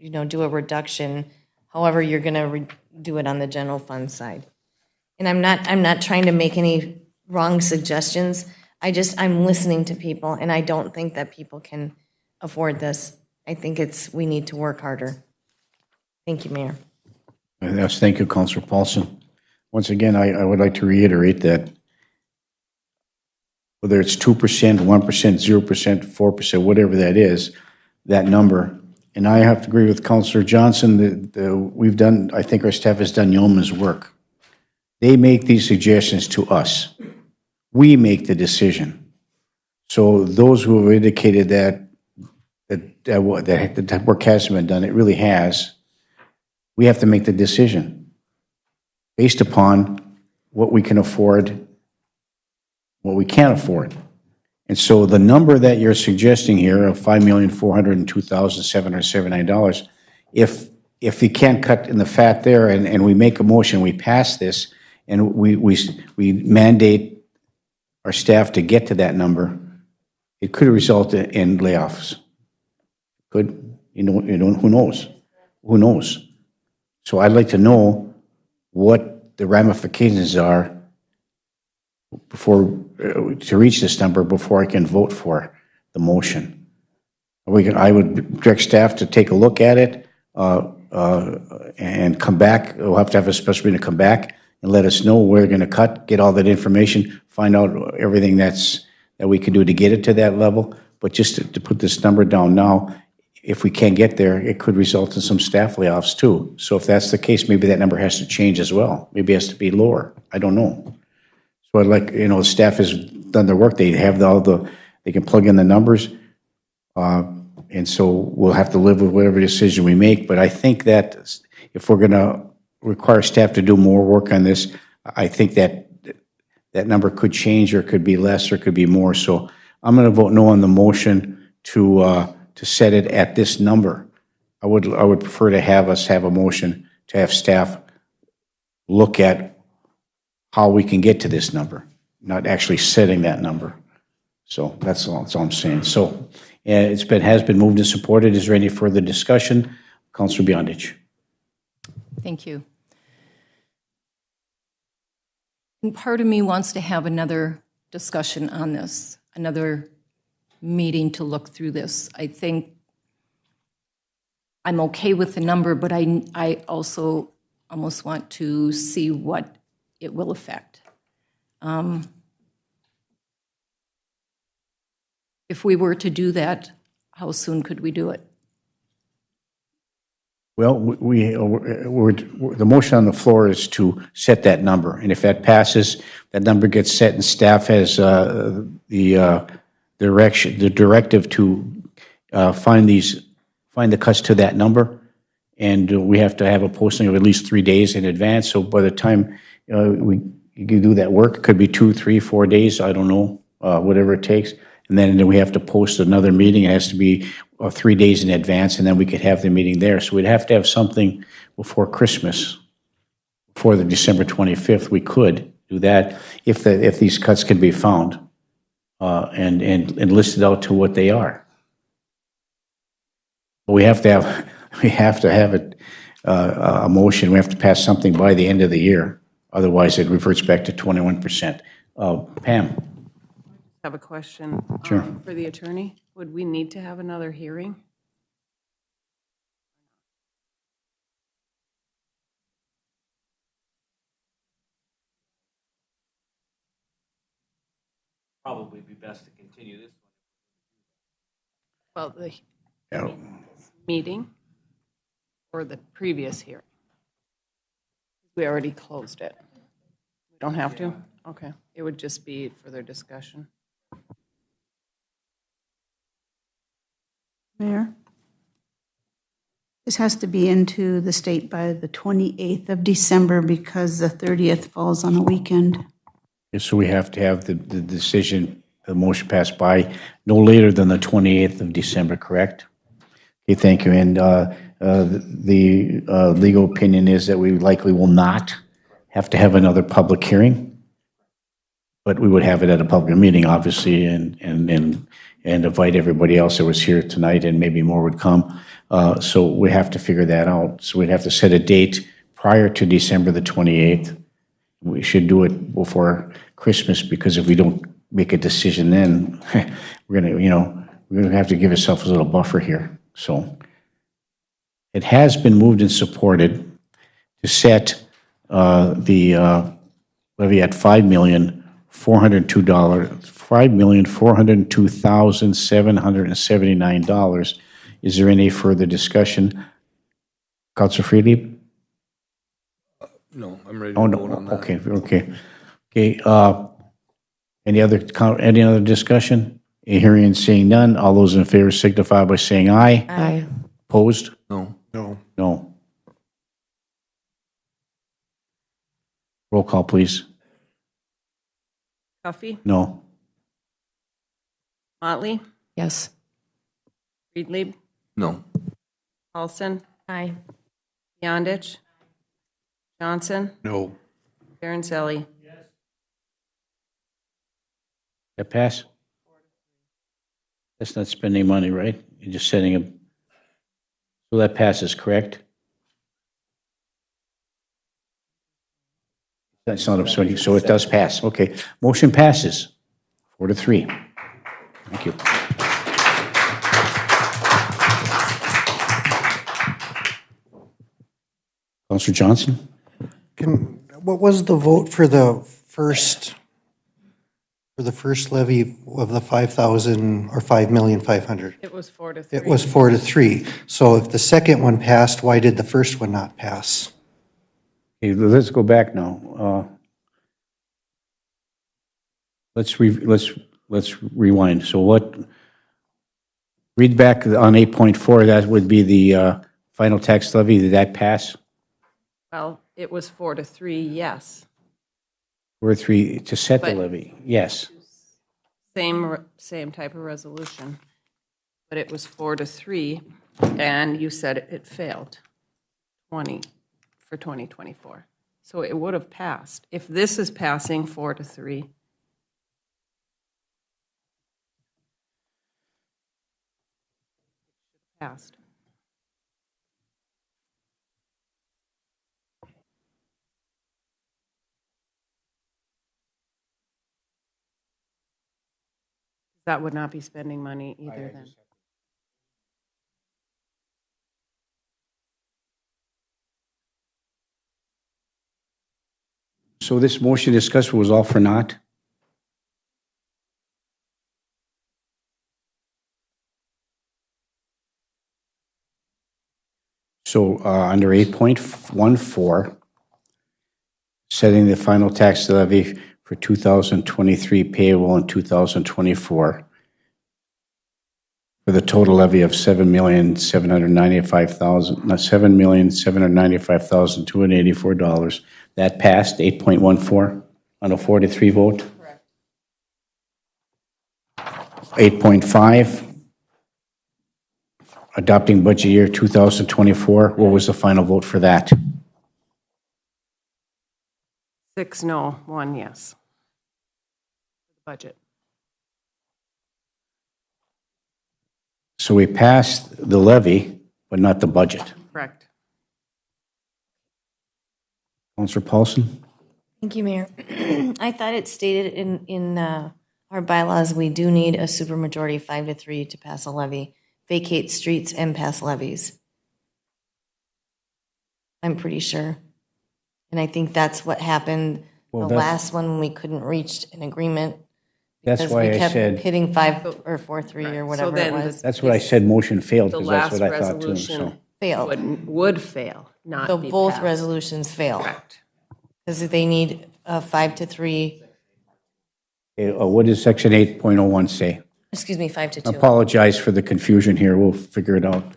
S7: do a reduction, however you're going to do it on the general fund side. And I'm not trying to make any wrong suggestions. I'm listening to people, and I don't think that people can afford this. I think we need to work harder. Thank you, Mayor.
S1: Yes, thank you, Councilor Paulson. Once again, I would like to reiterate that whether it's 2%, 1%, 0%, 4%, whatever that is, that number, and I have to agree with Councilor Johnson that I think our staff has done yeoman's work. They make these suggestions to us. We make the decision. So those who have indicated that work hasn't been done, it really has. We have to make the decision based upon what we can afford, what we can't afford. And so the number that you're suggesting here of $5,402,779, if you can't cut in the fat there and we make a motion, we pass this, and we mandate our staff to get to that number, it could result in layoffs. Could, who knows? Who knows? So I'd like to know what the ramifications are to reach this number before I can vote for the motion. I would direct staff to take a look at it and come back. We'll have to have a special meeting to come back and let us know where we're going to cut, get all that information, find out everything that we can do to get it to that level. But just to put this number down now, if we can't get there, it could result in some staff layoffs too. So if that's the case, maybe that number has to change as well. Maybe it has to be lower. I don't know. So I'd like, the staff has done their work. They have they can plug in the numbers. And so we'll have to live with whatever decision we make. But I think that if we're going to require staff to do more work on this, I think that number could change, or it could be less, or it could be more. So I'm going to vote no on the motion to set it at this number. I would prefer to have us have a motion to have staff look at how we can get to this number, not actually setting that number. So that's all I'm saying. So has been moved and supported. Is there any further discussion? Councilor Beyondich.
S10: Thank you. And part of me wants to have another discussion on this, another meeting to look through this. I think I'm okay with the number, but I also almost want to see what it will affect. If we were to do that, how soon could we do it?
S1: Well, the motion on the floor is to set that number, and if that passes, that number gets set, and staff has the directive to find the cuts to that number, and we have to have a posting of at least 3 days in advance. So by the time you can do that work, it could be 2, 3, 4 days. I don't know, whatever it takes. And then we have to post another meeting. It has to be 3 days in advance, and then we could have the meeting there. So we'd have to have something before Christmas, before the December 25th. We could do that if these cuts can be found and listed out to what they are. But we have to have it a motion. We have to pass something by the end of the year. Otherwise, it reverts back to 21%. Pam.
S5: I have a question.
S1: Sure.
S5: For the attorney. Would we need to have another hearing?
S6: Probably be best to continue this
S5: Well, the
S1: Yeah.
S5: meeting or the previous hearing? We already closed it. We don't have to? Okay. It would just be further discussion.
S16: Mayor? This has to be into the state by the 28th of December because the 30th falls on a weekend.
S1: So we have to have the decision, the motion passed by no later than the 28th of December, correct? Okay, thank you. And the legal opinion is that we likely will not have to have another public hearing, but we would have it at a public meeting, obviously, and invite everybody else that was here tonight, and maybe more would come. So we have to figure that out. So we'd have to set a date prior to December the 28th. We should do it before Christmas, because if we don't make a decision then, we're gonna have to give ourselves a little buffer here. So it has been moved and supported to set the levy at $5,402,779. Is there any further discussion? Councilor Freely?
S2: No, I'm ready to
S1: Oh,
S2: vote
S1: no,
S2: on that.
S1: okay. Any other discussion? Hearing and seeing none, all those in favor signify by saying aye.
S3: Aye.
S1: Opposed?
S2: No.
S1: No. Roll call, please.
S5: Cuffey?
S1: No.
S5: Motley?
S3: Yes.
S5: Friedlieb?
S2: No.
S5: Paulson?
S7: Aye.
S5: Beyondich? Johnson?
S12: No.
S5: Baron Sally?
S1: That pass? That's not spending money, right? You're just setting a, so that passes, correct? That's not spending, so it does pass. Okay. Motion passes 4-3. Thank you. Councilor Johnson?
S4: What was the vote for the first levy of the 5,000 or 5,500,000?
S5: It was 4-3.
S4: It was 4-3. So if the second one passed, why did the first one not pass?
S1: Okay, let's go back now. Let's rewind. So read back on 8.4, that would be the final tax levy. Did that pass?
S5: Well, it was 4-3, yes.
S1: 4-3 to set the
S5: But-
S1: levy, yes.
S5: Same type of resolution. But it was 4-3, and you said it failed 2024. So it would have passed. If this is passing 4-3, passed. That would not be spending money either then.
S1: So this motion discussed was all for naught? So under 8.14, setting the final tax levy for 2023 payable in 2024 for the total levy of $7,795,284. That passed 8.14 on a 4-3 vote. Correct. 8.5. Adopting budget year 2024, what was the final vote for that?
S5: 6 no, 1 yes. Budget.
S1: So we passed the levy, but not the budget.
S5: Correct.
S1: Councilor Paulson?
S7: Thank you, Mayor. I thought it stated in our bylaws, we do need a supermajority 5-3 to pass a levy, vacate streets and pass levies. I'm pretty sure. And I think that's what happened
S1: Well,
S7: the
S1: that's-
S7: last one when we couldn't reach an agreement.
S1: That's
S7: because
S1: why
S7: we
S1: I
S7: kept
S1: said-
S7: hitting 5 or 4-3 or whatever it was.
S1: That's what I said, motion failed,
S5: The
S1: because that's
S5: last
S1: what I thought too.
S5: resolution
S1: So
S7: Failed.
S5: would fail, not
S7: So
S5: be
S7: both
S5: passed.
S7: resolutions fail.
S5: Correct.
S7: Because they need a 5-3,
S1: what does section 8.01 say?
S7: excuse me, 5-2.
S1: Apologize for the confusion here. We'll figure it out.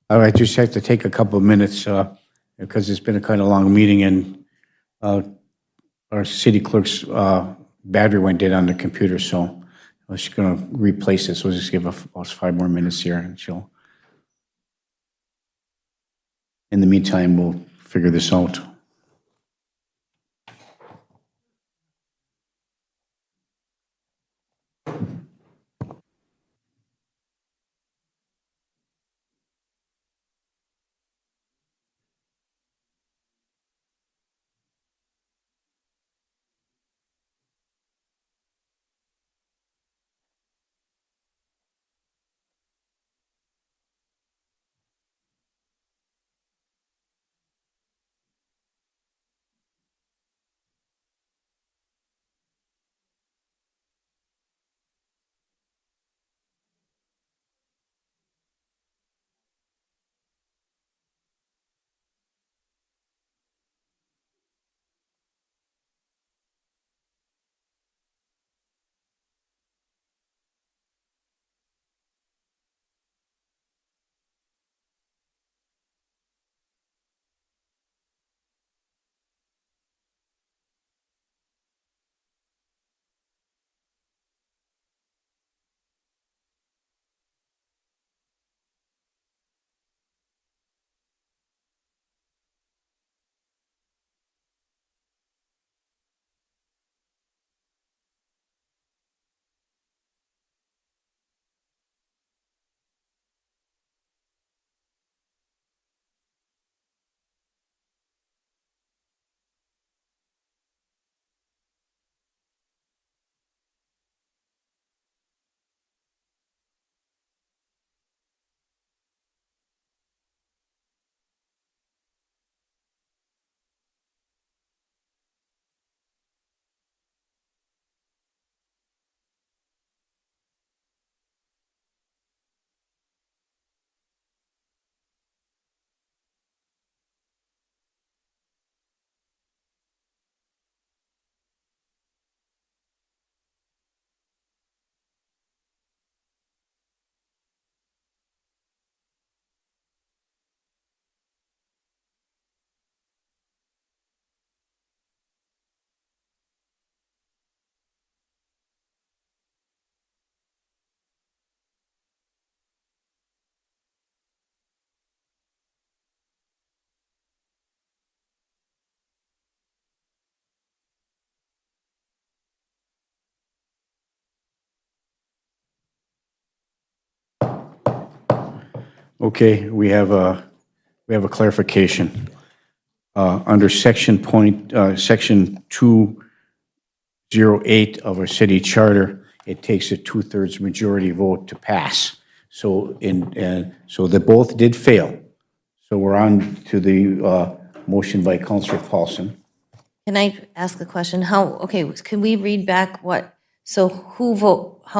S1: All right, just have to take a couple of minutes because it's been a kind of long meeting, and our city clerk's battery went dead on the computer, so I was going to replace it. So we'll just give us 5 more minutes here, and she'll. In the meantime, we'll figure this out. Okay, we have a clarification. Under section 208 of our city charter, it takes a 2/3 majority vote to pass. So so they both did fail. So we're on to the motion by Councilor Paulson.
S7: Can I ask a question? Can we read back how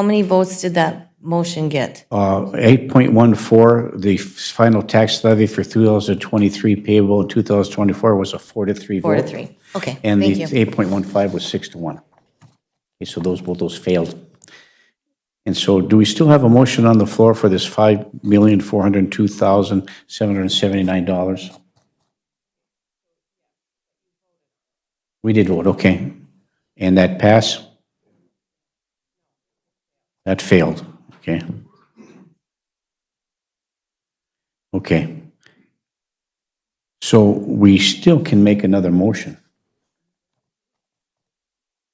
S7: many votes did that motion get?
S1: 8.14, the final tax levy for 2023 payable in 2024 was a 4-3 vote.
S7: 4-3. Okay,
S1: And
S7: thank
S1: the
S7: you.
S1: 8.15 was 6-1. Okay, so both those failed. And so do we still have a motion on the floor for this $5,402,779? We did vote, okay. And that passed? That failed, okay. Okay. So we still can make another motion.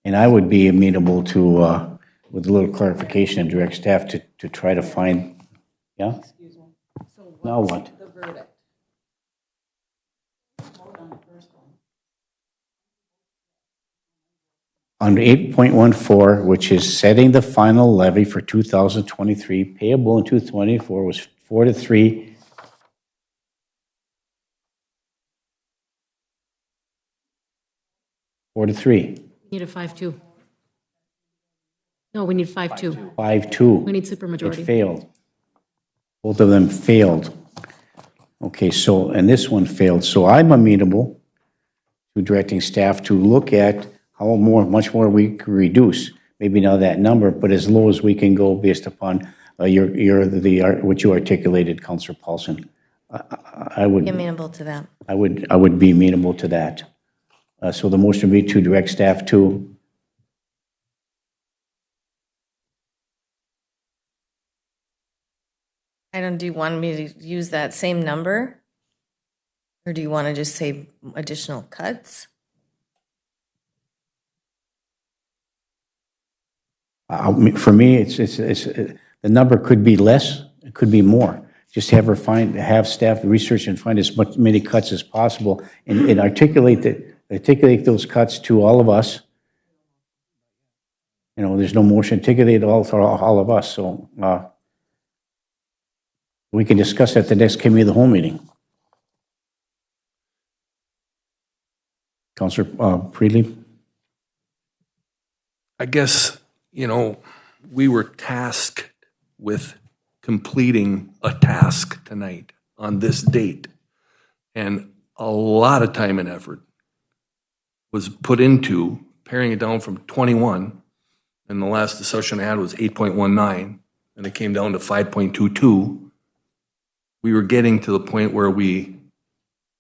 S1: And I would be amenable to, with a little clarification and direct staff to try to find, yeah? Now what?
S5: The verdict.
S1: On 8.14, which is setting the final levy for 2023 payable in 2024, was 4-3.
S11: Need a 5-2. No, we need 5-2.
S1: 5-2.
S11: We need supermajority.
S1: It failed. Both of them failed. Okay, so, and this one failed. So I'm amenable to directing staff to look at how much more we can reduce. Maybe not that number, but as low as we can go based upon what you articulated, Councilor Paulson. I would.
S7: Amenable to that.
S1: I would be amenable to that. So the motion would be to direct staff to.
S7: Do you want me to use that same number? Or do you want to just say additional cuts?
S1: For me, the number could be less, it could be more. Just have staff research and find as many cuts as possible and articulate those cuts to all of us. You know, there's no motion, articulate all for all of us. So we can discuss at the next committee of the whole meeting. Councilor Preeley?
S2: I guess, we were tasked with completing a task tonight on this date. And a lot of time and effort was put into paring it down from 21, and the last discussion I had was 8.19, and it came down to 5.22. We were getting to the point where we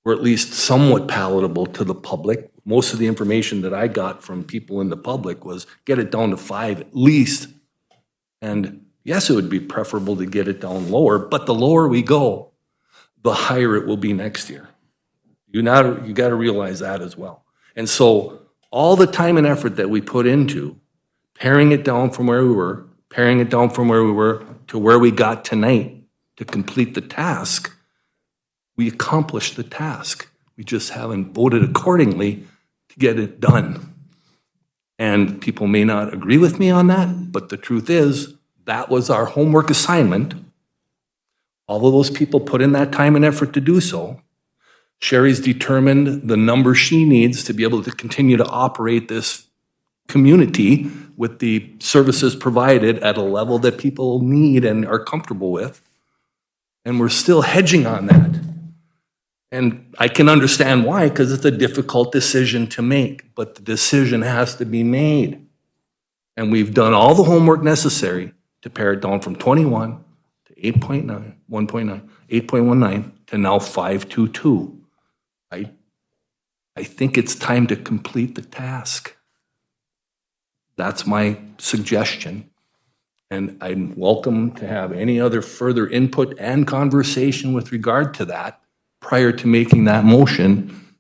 S2: were at least somewhat palatable to the public. Most of the information that I got from people in the public was get it down to 5 at least. And yes, it would be preferable to get it down lower, but the lower we go, the higher it will be next year. You got to realize that as well. And so all the time and effort that we put into paring it down from where we were, to where we got tonight to complete the task, we accomplished the task. We just haven't voted accordingly to get it done. And people may not agree with me on that, but the truth is, that was our homework assignment. All of those people put in that time and effort to do so. Sherry's determined the number she needs to be able to continue to operate this community with the services provided at a level that people need and are comfortable with. And we're still hedging on that. And I can understand why, because it's a difficult decision to make, but the decision has to be made. And we've done all the homework necessary to pare it down from 21 to 8.19 to now 5.22. I think it's time to complete the task. That's my suggestion. And I'm welcome to have any other further input and conversation with regard to that prior to making that motion